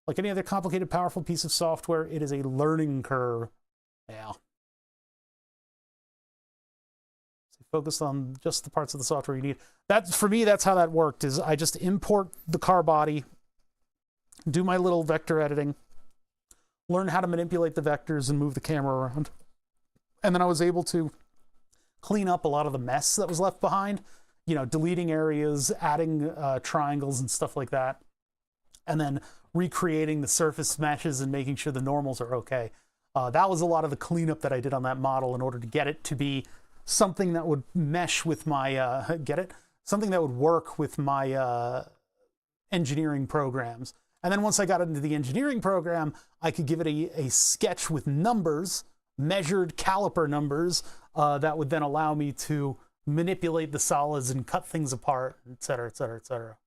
Like any other complicated, powerful piece of software, it is a learning curve. Yeah. Focus on just the parts of the software you need. For me, that's how that worked, is I just import the car body do my little vector editing, learn how to manipulate the vectors and move the camera around. And then I was able to clean up a lot of the mess that was left behind, you know, deleting areas, adding triangles and stuff like that, and then recreating the surface meshes and making sure the normals are okay. That was a lot of the cleanup that I did on that model in order to get it to be something that would mesh with my, something that would work with my engineering programs. And then once I got into the engineering program, I could give it a sketch with numbers, measured caliper numbers, that would then allow me to manipulate the solids and cut things apart, et cetera, et cetera, et cetera.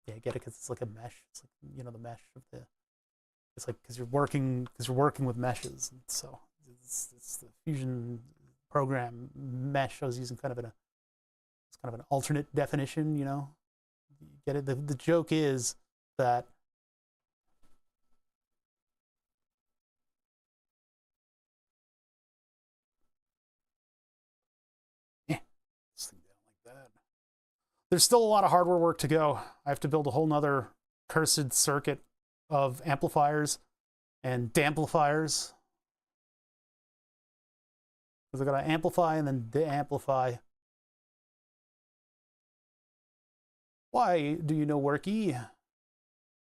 Yeah, I get it, because it's like a mesh. It's like, you know, the mesh of the, it's like, because you're working with meshes. And so it's the Fusion program mesh I was using kind of it's kind of an alternate definition, you know. You get it? The joke is that this thing down like that. There's still a lot of hardware work to go. I have to build a whole nother cursed circuit of amplifiers and damplifiers. Because I gotta amplify and then de-amplify. Why do you know worky?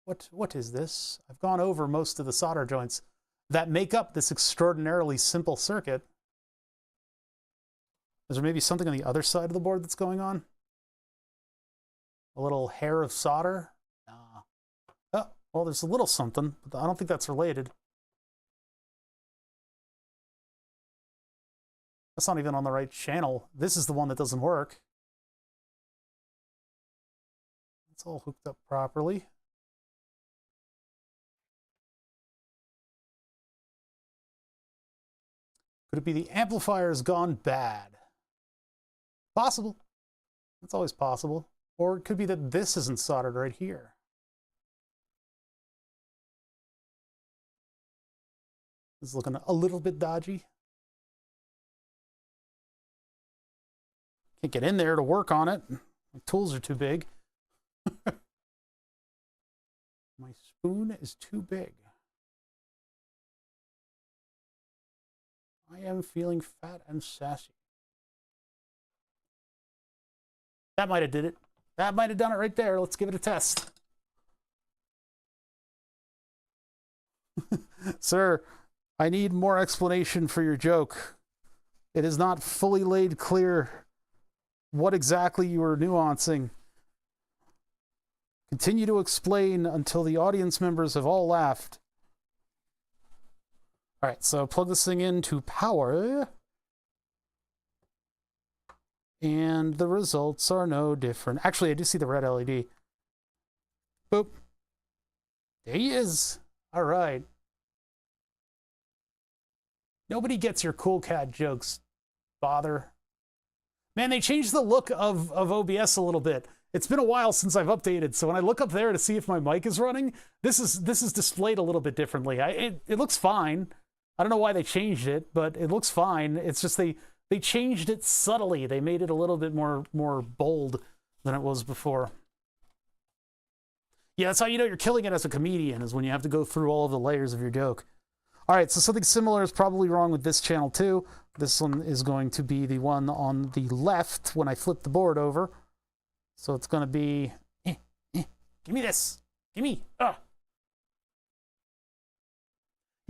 What is this? I've gone over most of the solder joints that make up this extraordinarily simple circuit. Is there maybe something on the other side of the board that's going on? A little hair of solder? Nah. Oh, well, there's a little something, but I don't think that's related. That's not even on the right channel. This is the one that doesn't work. It's all hooked up properly. Could it be the amplifier's gone bad? Possible. It's always possible. Or it could be that this isn't soldered right here. It's looking a little bit dodgy. Can't get in there to work on it. My tools are too big. My spoon is too big. I am feeling fat and sassy. That might have did it. That might have done it right there. Let's give it a test. Sir, I need more explanation for your joke. It is not fully laid clear what exactly you are nuancing. Continue to explain until the audience members have all laughed. All right, so plug this thing into power. And the results are no different. Actually, I do see the red LED. Boop. There he is. All right. Nobody gets your cool cat jokes, father. Man, they changed the look of OBS a little bit. It's been a while since I've updated, so when I look up there to see if my mic is running, this is displayed a little bit differently. It looks fine. I don't know why they changed it, but it looks fine. It's just they changed it subtly. They made it a little bit more bold than it was before. Yeah, that's how you know you're killing it as a comedian, is when you have to go through all of the layers of your joke. All right, so something similar is probably wrong with this channel too. This one is going to be the one on the left when I flip the board over. So it's going to be, give me this, give me, Yeah,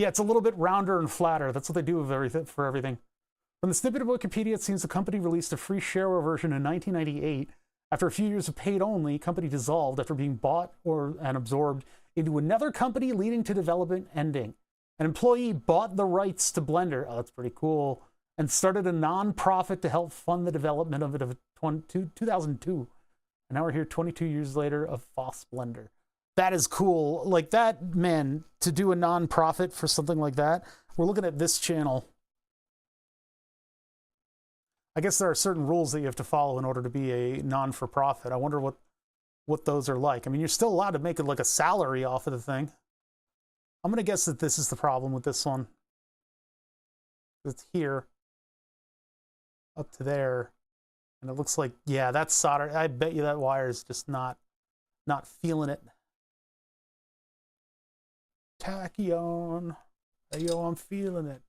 it's a little bit rounder and flatter. That's what they do with everything, for everything. From the snippet of Wikipedia, it seems the company released a free shareware version in 1998. After a few years of paid only, company dissolved after being bought and absorbed into another company, leading to development ending. An employee bought the rights to Blender, oh, that's pretty cool, and started a non-profit to help fund the development of it of 2002. And now we're here 22 years later of FOSS Blender. That is cool. Like that, man, to do a non-profit for something like that. We're looking at this channel. I guess there are certain rules that you have to follow in order to be a non-for-profit. I wonder what those are like. I mean, you're still allowed to make it like a salary off of the thing. I'm going to guess that this is the problem with this one. It's here, up to there. And it looks like, yeah, that's solder. I bet you that wire is just not feeling it. Tachyon. Hey, yo, I'm feeling it.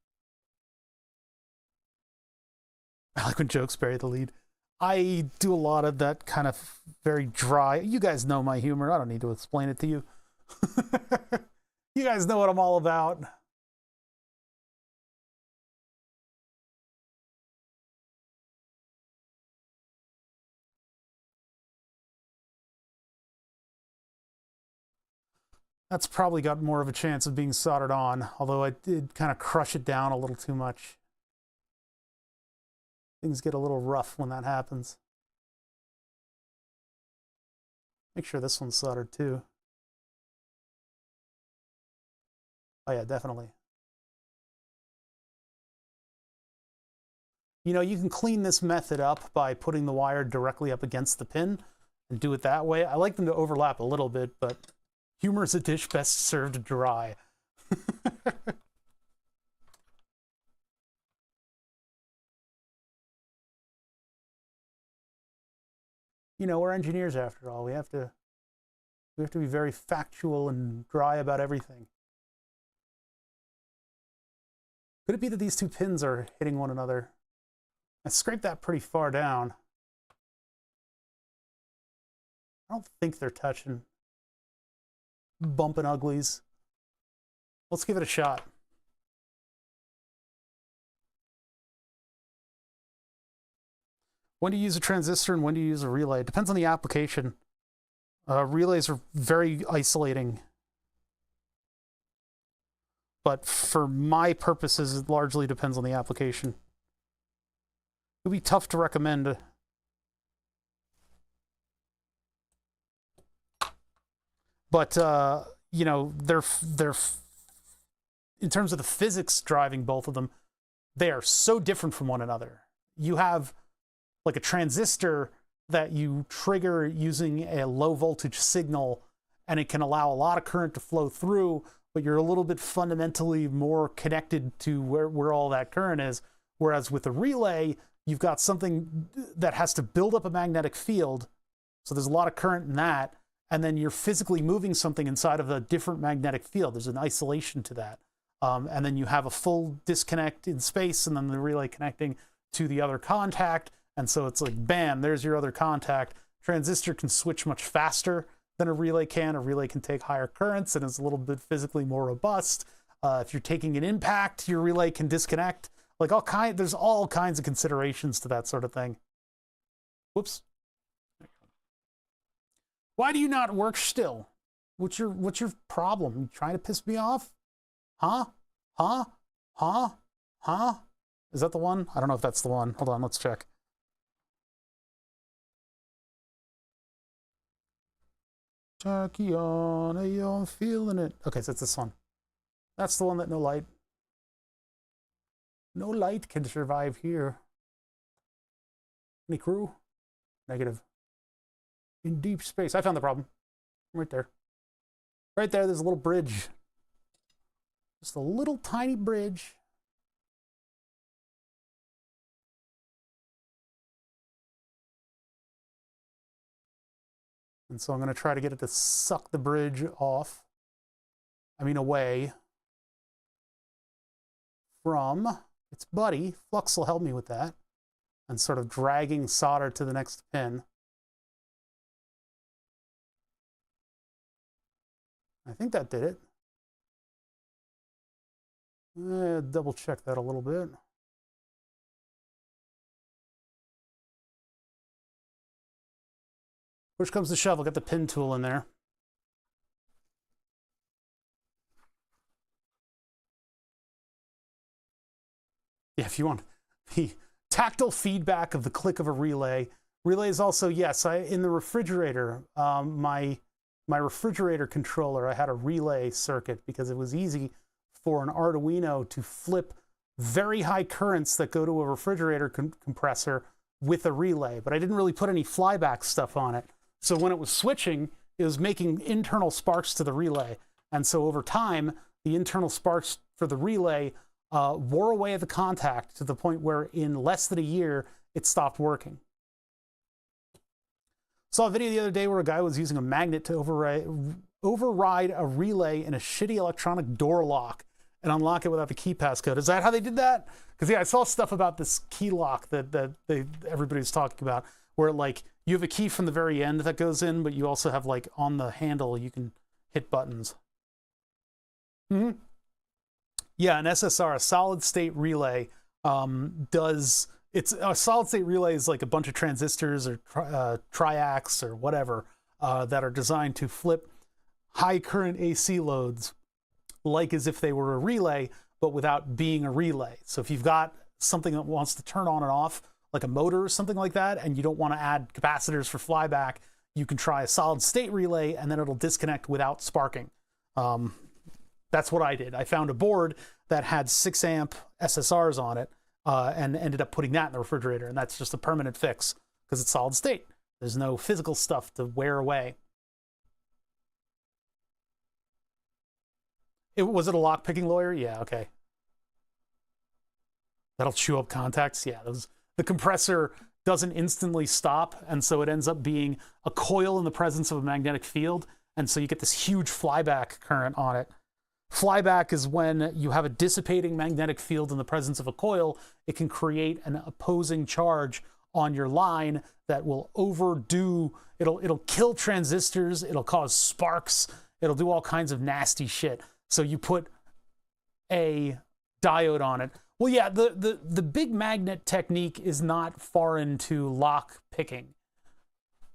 I like when jokes bury the lead. I do a lot of that kind of very dry. You guys know my humor. I don't need to explain it to you. You guys know what I'm all about. That's probably got more of a chance of being soldered on, although I did kind of crush it down a little too much. Things get a little rough when that happens. Make sure this one's soldered too. Oh yeah, definitely. You know, you can clean this method up by putting the wire directly up against the pin and do it that way. I like them to overlap a little bit, but humor is a dish best served dry. You know, we're engineers after all. We have to be very factual and dry about everything. Could it be that these two pins are hitting one another? I scraped that pretty far down. I don't think they're touching. Bumping uglies. Let's give it a shot. When do you use a transistor and when do you use a relay? It depends on the application. Relays are very isolating. But for my purposes, it largely depends on the application. It would be tough to recommend. But, you know, they're in terms of the physics driving both of them, they are so different from one another. You have like a transistor that you trigger using a low voltage signal, and it can allow a lot of current to flow through, but you're a little bit fundamentally more connected to where all that current is. Whereas with a relay, you've got something that has to build up a magnetic field, so there's a lot of current in that, and then you're physically moving something inside of a different magnetic field. There's an isolation to that. And then you have a full disconnect in space, and then the relay connecting to the other contact. And so it's like, bam, there's your other contact. Transistor can switch much faster than a relay can. A relay can take higher currents and is a little bit physically more robust. If you're taking an impact, your relay can disconnect. Like there's all kinds of considerations to that sort of thing. Whoops. Why do you not work still? What's your problem? You trying to piss me off? Huh? Huh? Huh? Huh? Is that the one? I don't know if that's the one. Hold on, let's check. Tachyon, hey, yo, I'm feeling it. Okay, so it's this one. That's the one that no light can survive here. Any crew? Negative. In deep space. I found the problem. Right there. Right there, there's a little bridge. Just a little tiny bridge. And so I'm going to try to get it to suck the bridge off. I mean, away from its buddy. Flux will help me with that. And sort of dragging solder to the next pin. I think that did it. Double check that a little bit. Push comes to shove, I'll get the pin tool in there. Yeah, if you want the tactile feedback of the click of a relay. Relay is also, yes, in the refrigerator, my refrigerator controller, I had a relay circuit because it was easy for an Arduino to flip very high currents that go to a refrigerator compressor with a relay, but I didn't really put any flyback stuff on it. So when it was switching, it was making internal sparks to the relay. And so over time, the internal sparks for the relay wore away at the contact to the point where in less than a year, it stopped working. Saw a video the other day where a guy was using a magnet to override a relay in a shitty electronic door lock and unlock it without the key passcode. Is that how they did that? Because yeah, I saw stuff about this key lock that everybody's talking about, where like you have a key from the very end that goes in, but you also have like on the handle you can hit buttons. Mm-hmm. Yeah, an SSR, a solid state relay, it's a solid state relay is like a bunch of transistors or triacs or whatever that are designed to flip high current AC loads like as if they were a relay, but without being a relay. So if you've got something that wants to turn on and off, like a motor or something like that, and you don't want to add capacitors for flyback, you can try a solid state relay and then it'll disconnect without sparking. That's what I did. I found a board that had 6 amp SSRs on it and ended up putting that in the refrigerator. And that's just a permanent fix because it's solid state. There's no physical stuff to wear away. Was it a lock-picking lawyer? Yeah, okay. That'll chew up contacts? Yeah, the compressor doesn't instantly stop, and so it ends up being a coil in the presence of a magnetic field, and so you get this huge flyback current on it. Flyback is when you have a dissipating magnetic field in the presence of a coil. It can create an opposing charge on your line that will overdo, it'll kill transistors, it'll cause sparks, it'll do all kinds of nasty shit. So you put a diode on it. Well, yeah, the big magnet technique is not foreign to lock picking.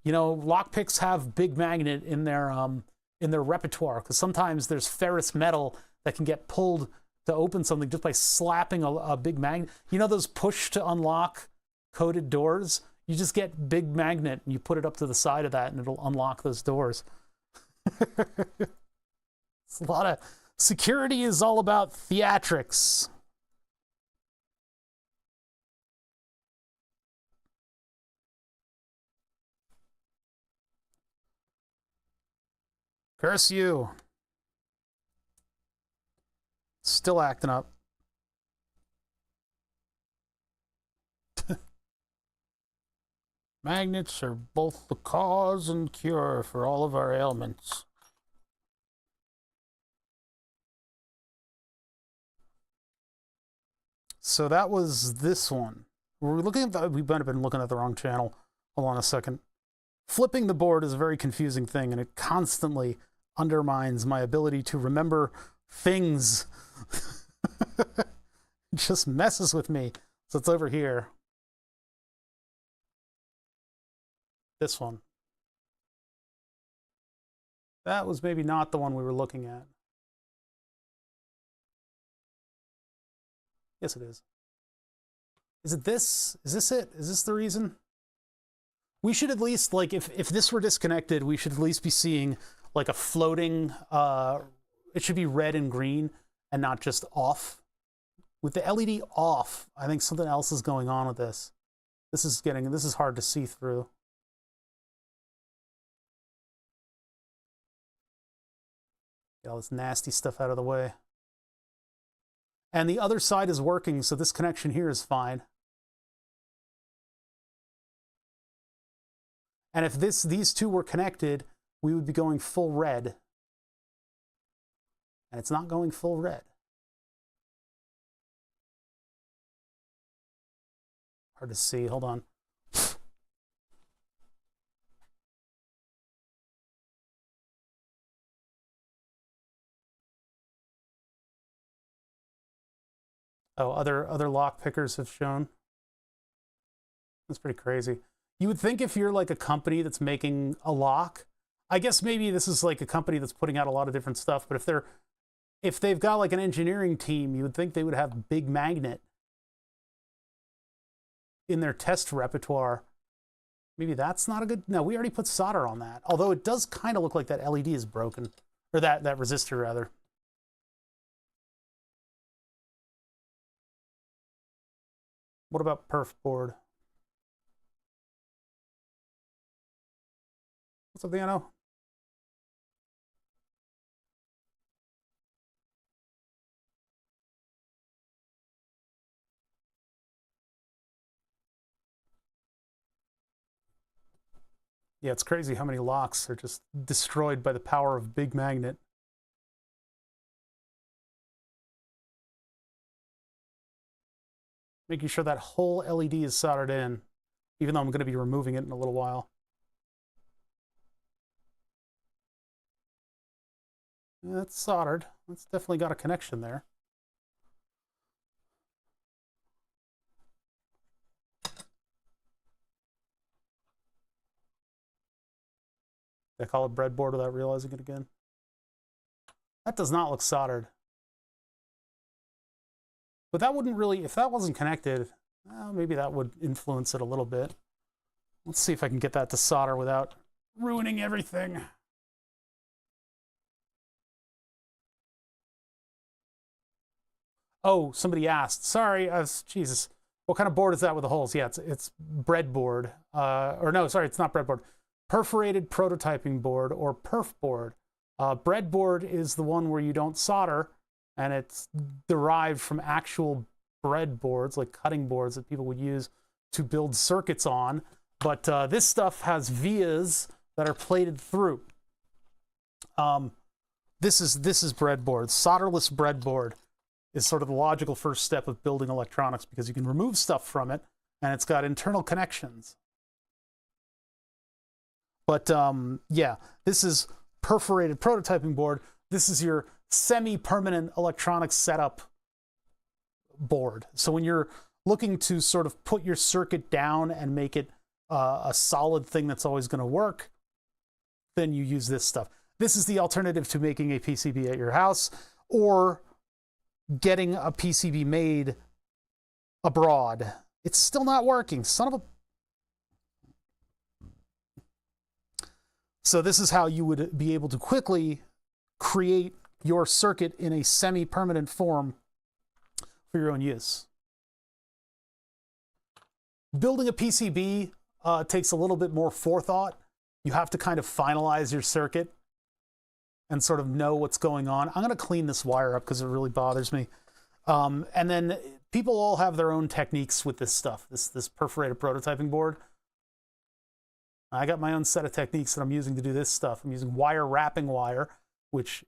You know, lock picks have big magnet in their repertoire because sometimes there's ferrous metal that can get pulled to open something just by slapping a big magnet. You know those push to unlock coated doors? You just get big magnet and you put it up to the side of that and it'll unlock those doors. It's a lot of security is all about theatrics. Curse you. Still acting up. Magnets are both the cause and cure for all of our ailments. So that was this one. We're looking at we might have been looking at the wrong channel. Hold on a second. Flipping the board is a very confusing thing, and it constantly undermines my ability to remember things. It just messes with me. So it's over here. This one. That was maybe not the one we were looking at. Yes, it is. Is it this? Is this it? Is this the reason? We should at least, like, if this were disconnected, we should at least be seeing, like, a floating, it should be red and green and not just off. With the LED off, I think something else is going on with this. This is hard to see through. Get all this nasty stuff out of the way. And the other side is working, so this connection here is fine. And if these two were connected, we would be going full red. And it's not going full red. Hard to see. Hold on. Oh, other lock pickers have shown. That's pretty crazy. You would think if you're like a company that's making a lock, I guess maybe this is like a company that's putting out a lot of different stuff, but if they've got like an engineering team, you would think they would have big magnet in their test repertoire. Maybe that's not a good, no, we already put solder on that. Although it does kind of look like that LED is broken, or that resistor rather. What about perf board? What's up, Deano? Yeah, it's crazy how many locks are just destroyed by the power of big magnet. Making sure that whole LED is soldered in, even though I'm going to be removing it in a little while. Yeah, it's soldered. It's definitely got a connection there. Did I call it breadboard without realizing it again? That does not look soldered. But that wouldn't really, if that wasn't connected, well, maybe that would influence it a little bit. Let's see if I can get that to solder without ruining everything. Oh, somebody asked. Sorry, Jesus. What kind of board is that with the holes? Yeah, it's breadboard. Or no, sorry, it's not breadboard. Perforated prototyping board, or perf board. Breadboard is the one where you don't solder, and it's derived from actual breadboards, like cutting boards that people would use to build circuits on. But this stuff has vias that are plated through. This is breadboard. Solderless breadboard is sort of the logical first step of building electronics, because you can remove stuff from it, and it's got internal connections. But yeah, this is perforated prototyping board. This is your semi-permanent electronics setup board. So when you're looking to sort of put your circuit down and make it a solid thing that's always going to work, then you use this stuff. This is the alternative to making a PCB at your house, or getting a PCB made abroad. It's still not working, son of a... So this is how you would be able to quickly create your circuit in a semi-permanent form for your own use. Building a PCB takes a little bit more forethought. You have to kind of finalize your circuit and sort of know what's going on. I'm going to clean this wire up because it really bothers me. And then people all have their own techniques with this stuff, this perforated prototyping board. I got my own set of techniques that I'm using to do this stuff. I'm using wire wrapping wire, which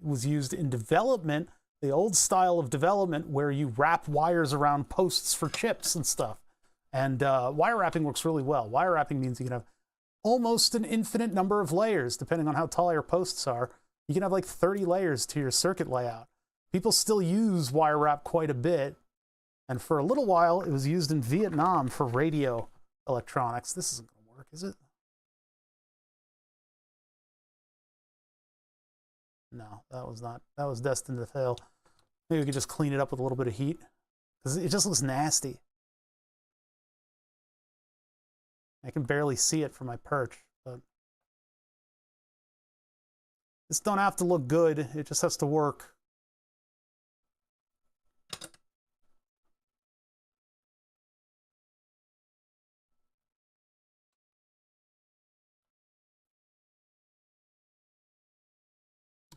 was used in development, the old style of development where you wrap wires around posts for chips and stuff. And wire wrapping works really well. Wire wrapping means you can have almost an infinite number of layers, depending on how tall your posts are. You can have like 30 layers to your circuit layout. People still use wire wrap quite a bit. And for a little while, it was used in Vietnam for radio electronics. This isn't going to work, is it? No, that was not. That was destined to fail. Maybe we could just clean it up with a little bit of heat, because it just looks nasty. I can barely see it from my perch, but this don't have to look good. It just has to work.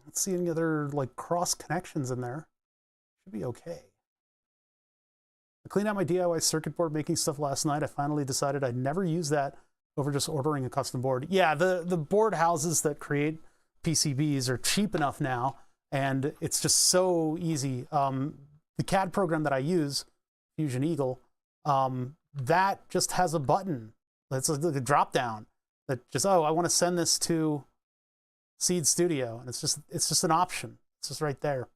Let's see any other like cross connections in there. Should be okay. I cleaned out my DIY circuit board making stuff last night. I finally decided I'd never use that over just ordering a custom board. Yeah, the board houses that create PCBs are cheap enough now, and it's just so easy. The CAD program that I use, Fusion Eagle, that just has a button. That's like a drop down that just, oh, I want to send this to Seed Studio, and it's just an option. It's just right there.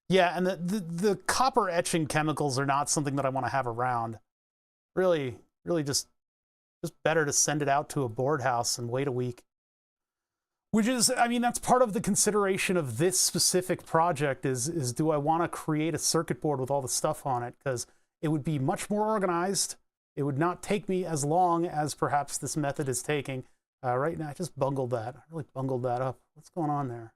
Yeah, and the copper etching chemicals are not something that I want to have around. Really just better to send it out to a board house and wait a week. Which is, I mean, that's part of the consideration of this specific project is do I want to create a circuit board with all the stuff on it? Because it would be much more organized. It would not take me as long as perhaps this method is taking. Right now, I just bungled that. I really bungled that up. What's going on there?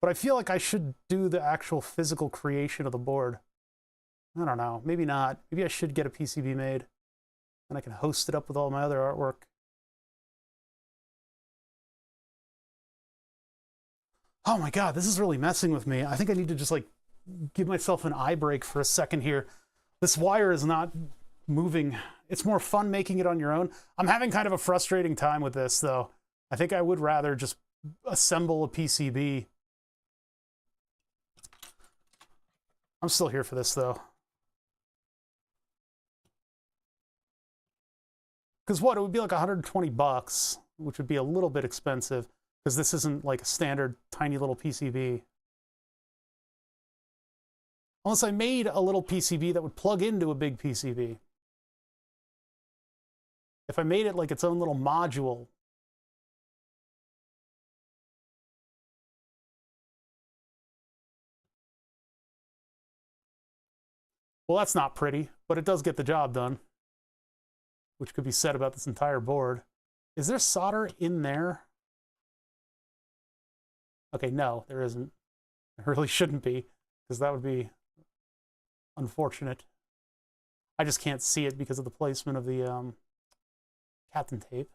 But I feel like I should do the actual physical creation of the board. I don't know. Maybe not. Maybe I should get a PCB made, and I can host it up with all my other artwork. Oh my God, this is really messing with me. I think I need to just like give myself an eye break for a second here. This wire is not moving. It's more fun making it on your own. I'm having kind of a frustrating time with this, though. I think I would rather just assemble a PCB. I'm still here for this, though. Because what? It would be like 120 bucks, which would be a little bit expensive, because this isn't like a standard tiny little PCB. Unless I made a little PCB that would plug into a big PCB. If I made it like its own little module. Well, that's not pretty, but it does get the job done. Which could be said about this entire board. Is there solder in there? Okay, no, there isn't. There really shouldn't be, because that would be unfortunate. I just can't see it because of the placement of the Captain tape.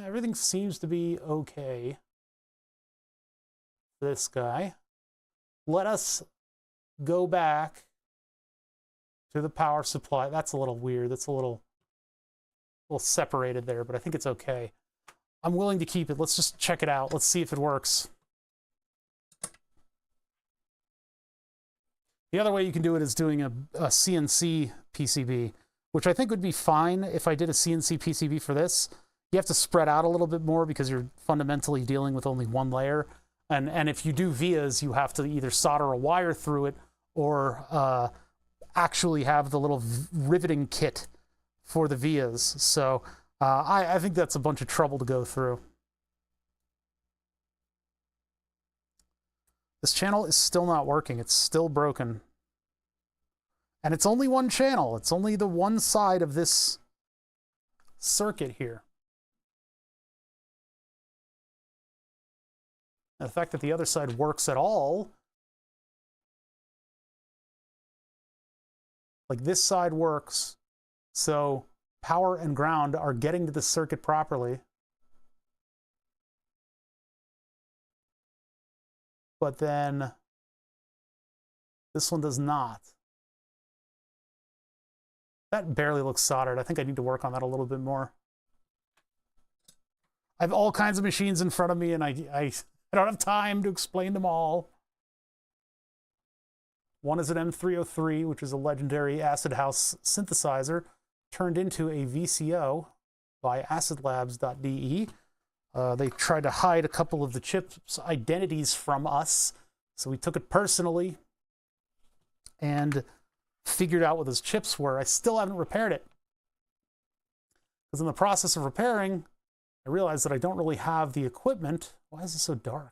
Everything seems to be okay. This guy. Let us go back to the power supply. That's a little weird. That's a little separated there, but I think it's okay. I'm willing to keep it. Let's just check it out. Let's see if it works. The other way you can do it is doing a CNC PCB, which I think would be fine if I did a CNC PCB for this. You have to spread out a little bit more because you're fundamentally dealing with only one layer. And if you do vias, you have to either solder a wire through it or actually have the little riveting kit for the vias. So I think that's a bunch of trouble to go through. This channel is still not working. It's still broken. And it's only one channel. It's only the one side of this circuit here. And the fact that the other side works at all, like this side works, so power and ground are getting to the circuit properly. But then this one does not. That barely looks soldered. I think I need to work on that a little bit more. I have all kinds of machines in front of me, and I don't have time to explain them all. One is an M303, which is a legendary acid house synthesizer turned into a VCO by acidlabs.de. They tried to hide a couple of the chip's identities from us, so we took it personally and figured out what those chips were. I still haven't repaired it, because in the process of repairing, I realized that I don't really have the equipment. Why is it so dark?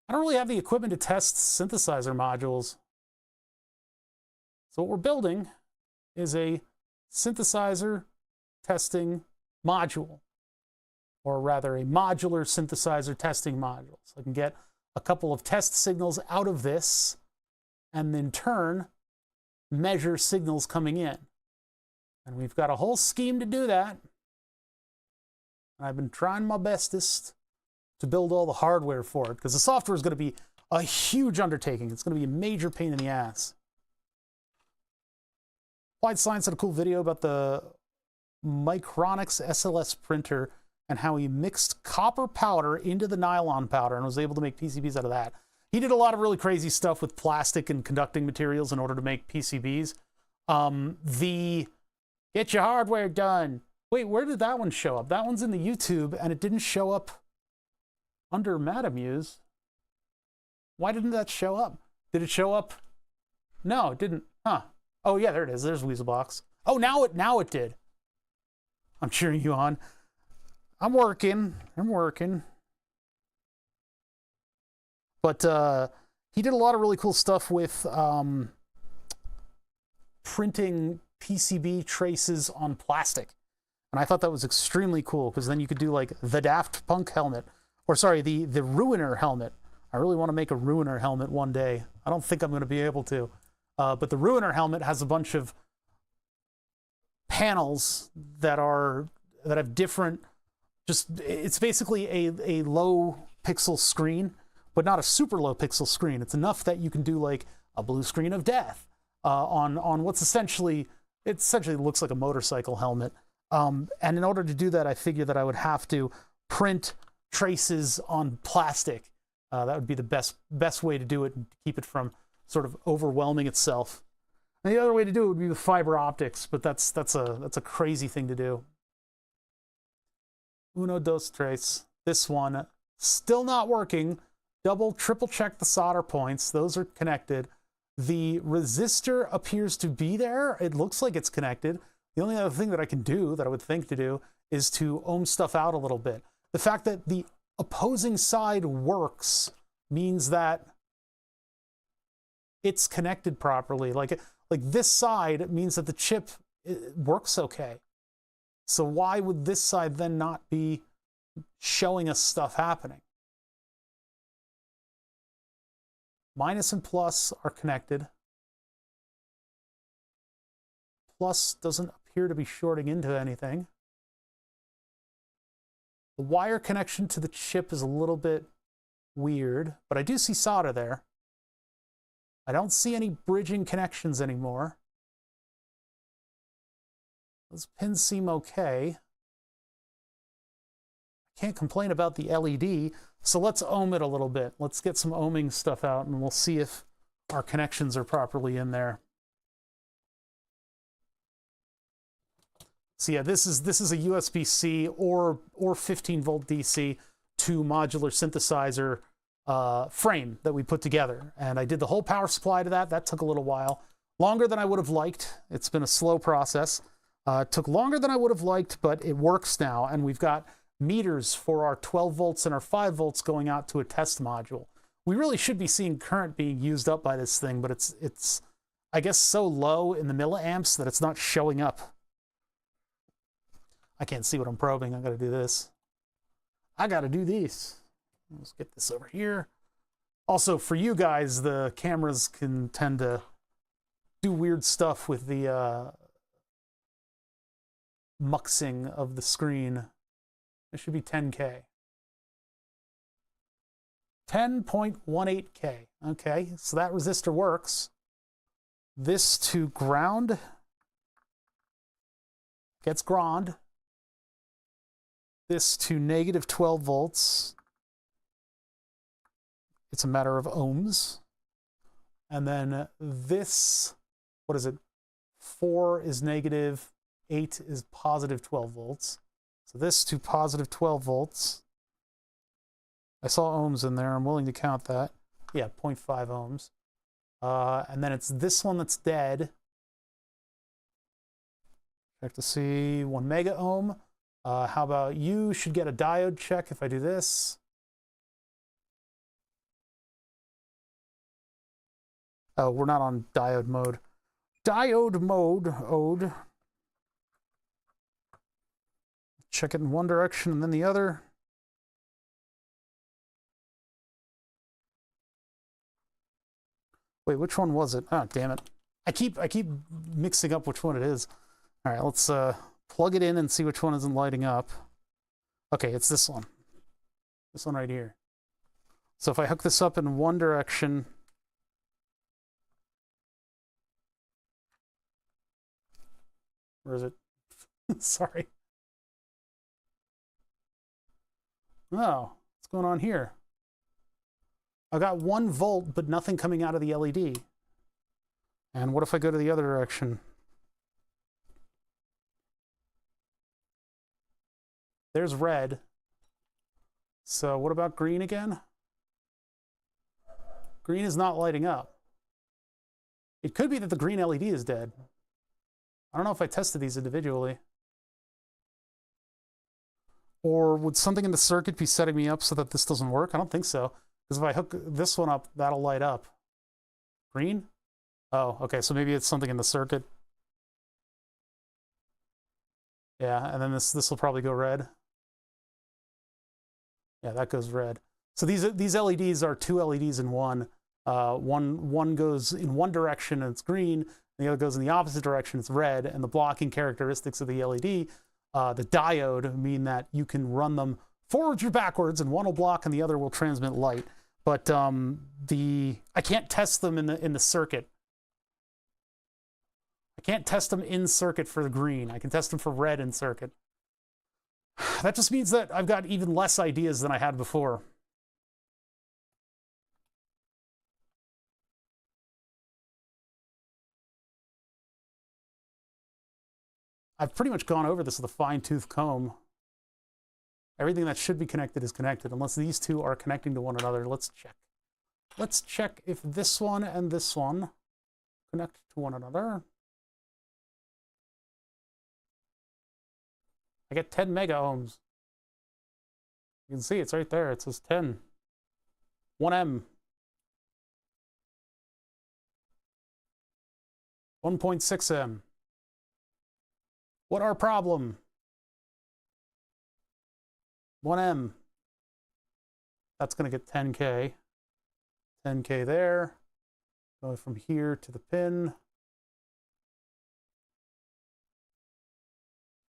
I don't really have the equipment to test synthesizer modules. So what we're building is a synthesizer testing module, or rather a modular synthesizer testing module. So I can get a couple of test signals out of this and in turn measure signals coming in. And we've got a whole scheme to do that. And I've been trying my bestest to build all the hardware for it, because the software is going to be a huge undertaking. It's going to be a major pain in the ass. Applied Science had a cool video about the Micronix SLS printer and how he mixed copper powder into the nylon powder and was able to make PCBs out of that. He did a lot of really crazy stuff with plastic and conducting materials in order to make PCBs. Get your hardware done. Wait, where did that one show up? That one's in the YouTube, and it didn't show up under Matamuse. Why didn't that show up? Did it show up? No, it didn't. Huh. Oh yeah, there it is. There's Weaselbox. Oh, now it did. I'm cheering you on. I'm working. But he did a lot of really cool stuff with printing PCB traces on plastic. And I thought that was extremely cool, because then you could do like the Daft Punk helmet, or sorry, the Ruiner helmet. I really want to make a Ruiner helmet one day. I don't think I'm going to be able to. But the Ruiner helmet has a bunch of panels that have different, it's basically a low pixel screen, but not a super low pixel screen. It's enough that you can do like a blue screen of death, on what's essentially, it essentially looks like a motorcycle helmet. And in order to do that, I figured that I would have to print traces on plastic. That would be the best way to do it and keep it from sort of overwhelming itself. And the other way to do it would be with fiber optics, but that's a crazy thing to do. Uno, dos, tres. This one still not working. Double, triple check the solder points. Those are connected. The resistor appears to be there. It looks like it's connected. The only other thing that I can do, that I would think to do, is to ohm stuff out a little bit. The fact that the opposing side works means that it's connected properly. Like this side means that the chip works okay. So why would this side then not be showing us stuff happening? Minus and plus are connected. Plus doesn't appear to be shorting into anything. The wire connection to the chip is a little bit weird, but I do see solder there. I don't see any bridging connections anymore. Those pins seem okay. Can't complain about the LED, so let's ohm it a little bit. Let's get some ohming stuff out and we'll see if our connections are properly in there. So yeah, this is a USB-C or 15-volt DC to modular synthesizer frame that we put together. And I did the whole power supply to that. That took a little while. Longer than I would have liked. It's been a slow process. It took longer than I would have liked, but it works now. And we've got meters for our 12 volts and our 5 volts going out to a test module. We really should be seeing current being used up by this thing, but it's I guess so low in the milliamps that it's not showing up. I can't see what I'm probing. I got to do this. I got to do this. Let's get this over here. Also, for you guys, the cameras can tend to do weird stuff with the muxing of the screen. It should be 10K. 10.18K. Okay, so that resistor works. This to ground gets ground. This to negative 12 volts. It's a matter of ohms. And then this, what is it? 4 is negative, 8 is positive 12 volts. So this to positive 12 volts. I saw ohms in there. I'm willing to count that. Yeah, 0.5 ohms. And then it's this one that's dead. Check to see 1 mega ohm. How about you should get a diode check if I do this. Oh, we're not on diode mode. Diode mode, ode. Check it in one direction and then the other. Wait, which one was it? Oh, damn it. I keep mixing up which one it is. All right, let's plug it in and see which one isn't lighting up. Okay, it's this one. This one right here. So if I hook this up in one direction, where is it? Sorry. Oh, what's going on here? I got 1 volt, but nothing coming out of the LED. And what if I go to the other direction? There's red. So what about green again? Green is not lighting up. It could be that the green LED is dead. I don't know if I tested these individually. Or would something in the circuit be setting me up so that this doesn't work? I don't think so. Because if I hook this one up, that'll light up. Green? Oh, okay, so maybe it's something in the circuit. Yeah, and then this will probably go red. Yeah, that goes red. So these LEDs are 2 LEDs in one. One goes in one direction and it's green, and the other goes in the opposite direction, it's red. And the blocking characteristics of the LED, the diode, mean that you can run them forwards or backwards, and one will block and the other will transmit light. But I can't test them in the circuit. Can't test them in circuit for the green. I can test them for red in circuit. That just means that I've got even less ideas than I had before. I've pretty much gone over this with a fine-tooth comb. Everything that should be connected is connected, unless these two are connecting to one another. Let's check. Let's check if this one and this one connect to one another. I get 10 mega ohms. You can see it's right there. It says 10. 1M. 1.6M. What our problem? 1M. That's going to get 10K. 10K there. Going from here to the pin.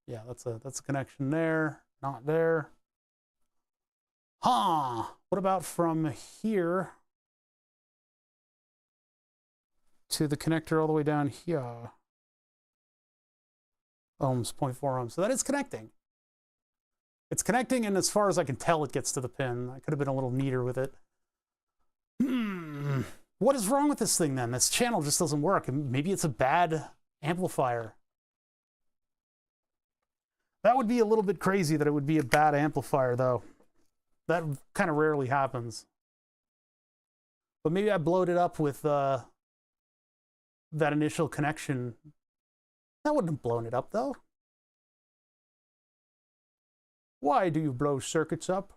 Yeah, that's a connection there. Not there. Huh. What about from here to the connector all the way down here? Ohms, 0.4 ohms. So that is connecting. It's connecting, and as far as I can tell, it gets to the pin. I could have been a little neater with it. What is wrong with this thing, then? This channel just doesn't work. Maybe it's a bad amplifier. That would be a little bit crazy that it would be a bad amplifier, though. That kind of rarely happens. But maybe I blowed it up with that initial connection. That wouldn't have blown it up, though. Why do you blow circuits up?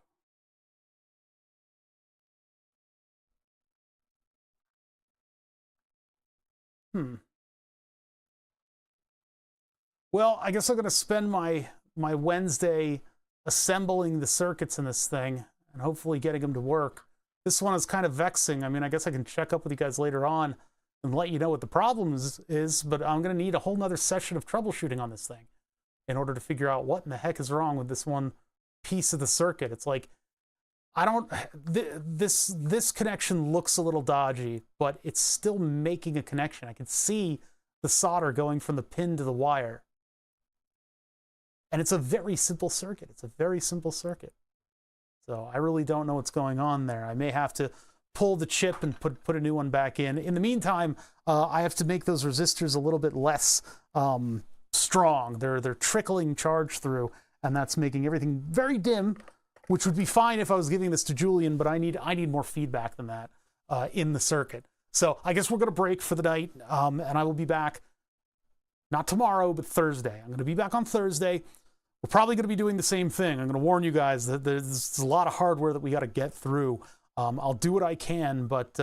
Well, I guess I'm going to spend my Wednesday assembling the circuits in this thing and hopefully getting them to work. This one is kind of vexing. I mean, I guess I can check up with you guys later on and let you know what the problem is, but I'm going to need a whole nother session of troubleshooting on this thing in order to figure out what in the heck is wrong with this one piece of the circuit. It's like, I don't, this connection looks a little dodgy, but it's still making a connection. I can see the solder going from the pin to the wire. And it's a very simple circuit. It's a very simple circuit. So I really don't know what's going on there. I may have to pull the chip and put a new one back in. In the meantime, I have to make those resistors a little bit less strong. They're trickling charge through, and that's making everything very dim, which would be fine if I was giving this to Julian, but I need more feedback than that in the circuit. So I guess we're going to break for the night, and I will be back, not tomorrow, but Thursday. I'm going to be back on Thursday. We're probably going to be doing the same thing. I'm going to warn you guys that there's a lot of hardware that we got to get through. I'll do what I can, but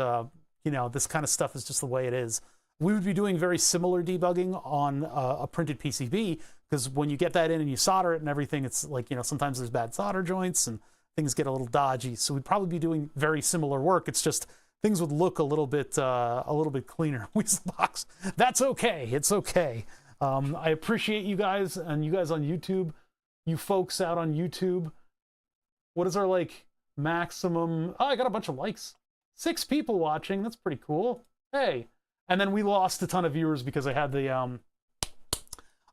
you know, this kind of stuff is just the way it is. We would be doing very similar debugging on a printed PCB, because when you get that in and you solder it and everything, it's like, you know, sometimes there's bad solder joints and things get a little dodgy. So we'd probably be doing very similar work. It's just things would look a little bit cleaner. Weaselbox. That's okay. It's okay. I appreciate you guys, and you guys on YouTube, you folks out on YouTube. What is our like maximum? Oh, I got a bunch of likes. 6 people watching. That's pretty cool. Hey. And then we lost a ton of viewers because I had the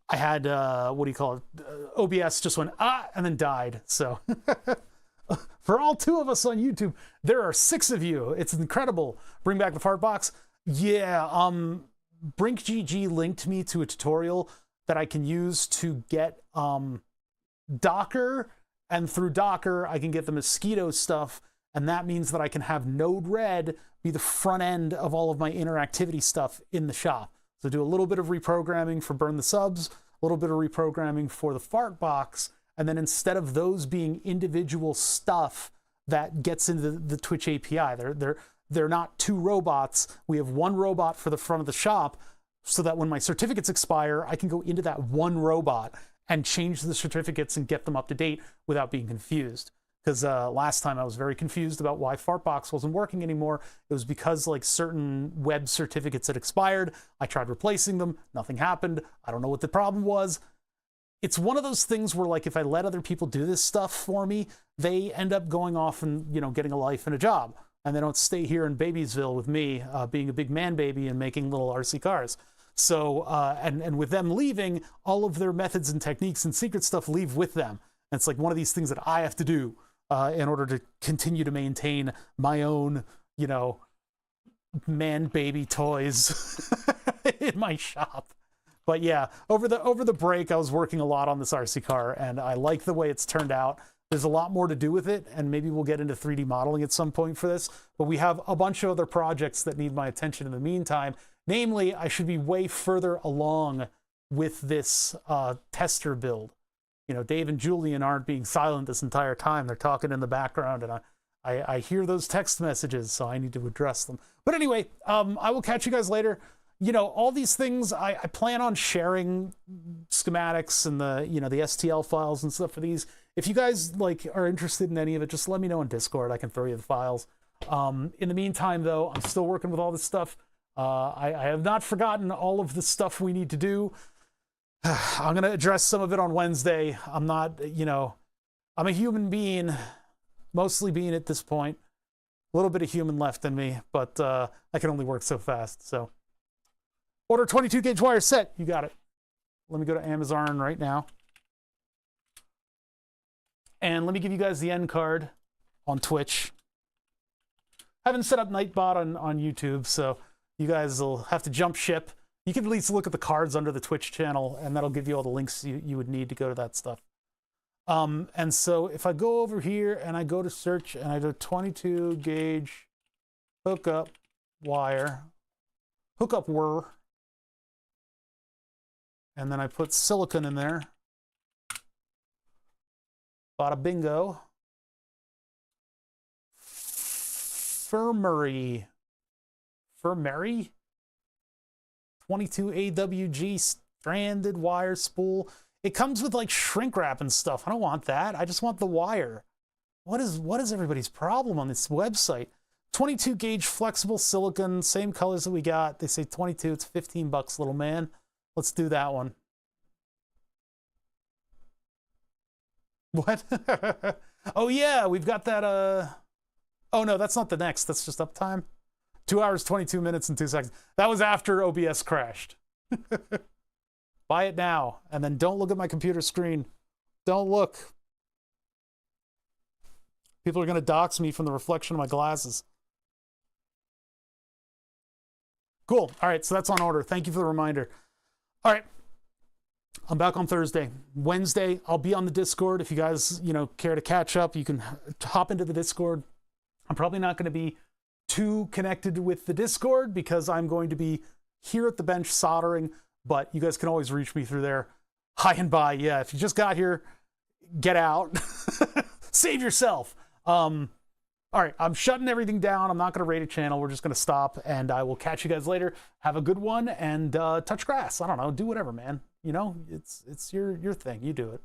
what do you call it? OBS just went and then died. So for all 2 of us on YouTube, there are 6 of you. It's incredible. Bring back the fart box. Yeah. BrinkGG linked me to a tutorial that I can use to get Docker, and through Docker I can get the Mosquito stuff, and that means that I can have Node-RED be the front end of all of my interactivity stuff in the shop. So do a little bit of reprogramming for Burn the Subs, a little bit of reprogramming for the fart box, and then instead of those being individual stuff that gets into the Twitch API, they're not 2 robots. We have 1 robot for the front of the shop, so that when my certificates expire, I can go into that 1 robot and change the certificates and get them up to date without being confused. Because last time I was very confused about why Fartbox wasn't working anymore. It was because like certain web certificates had expired. I tried replacing them. Nothing happened. I don't know what the problem was. It's one of those things where like if I let other people do this stuff for me, they end up going off and, you know, getting a life and a job. And they don't stay here in Babiesville with me being a big man baby and making little RC cars. So, and with them leaving, all of their methods and techniques and secret stuff leave with them. And it's like one of these things that I have to do in order to continue to maintain my own, you know, man baby toys in my shop. But yeah, over the break, I was working a lot on this RC car, and I like the way it's turned out. There's a lot more to do with it, and maybe we'll get into 3D modeling at some point for this. But we have a bunch of other projects that need my attention in the meantime. Namely, I should be way further along with this tester build. You know, Dave and Julian aren't being silent this entire time. They're talking in the background, and I hear those text messages, so I need to address them. But anyway, I will catch you guys later. You know, all these things, I plan on sharing schematics and the, you know, the STL files and stuff for these. If you guys like are interested in any of it, just let me know in Discord. I can throw you the files. In the meantime, though, I'm still working with all this stuff. I have not forgotten all of the stuff we need to do. I'm going to address some of it on Wednesday. I'm not, you know, I'm a human being, mostly being at this point. A little bit of human left in me, but I can only work so fast. So order 22 gauge wire set. You got it. Let me go to Amazon right now. And let me give you guys the end card on Twitch. I haven't set up Nightbot on YouTube, so you guys will have to jump ship. You can at least look at the cards under the Twitch channel, and that'll give you all the links you would need to go to that stuff. And so if I go over here and I go to search and I do 22 gauge hookup wire, hookup wire, and then I put silicon in there. Bada bingo. Firmery. 22 AWG stranded wire spool. It comes with like shrink wrap and stuff. I don't want that. I just want the wire. What is everybody's problem on this website? 22 gauge flexible silicon, same colors that we got. They say 22, it's 15 bucks, little man. Let's do that one. What? Oh yeah, we've got that, oh no, that's not the next, that's just uptime. 2 hours, 22 minutes, and 2 seconds. That was after OBS crashed. Buy it now, and then don't look at my computer screen. Don't look. People are going to dox me from the reflection of my glasses. Cool. All right, so that's on order. Thank you for the reminder. All right. I'm back on Thursday. Wednesday, I'll be on the Discord. If you guys, you know, care to catch up, you can hop into the Discord. I'm probably not going to be too connected with the Discord because I'm going to be here at the bench soldering, but you guys can always reach me through there. Hi and bye. Yeah, if you just got here, get out. Save yourself. All right, I'm shutting everything down. I'm not going to raid a channel. We're just going to stop, and I will catch you guys later. Have a good one, and touch grass. I don't know. Do whatever, man. You know, it's your thing. You do it.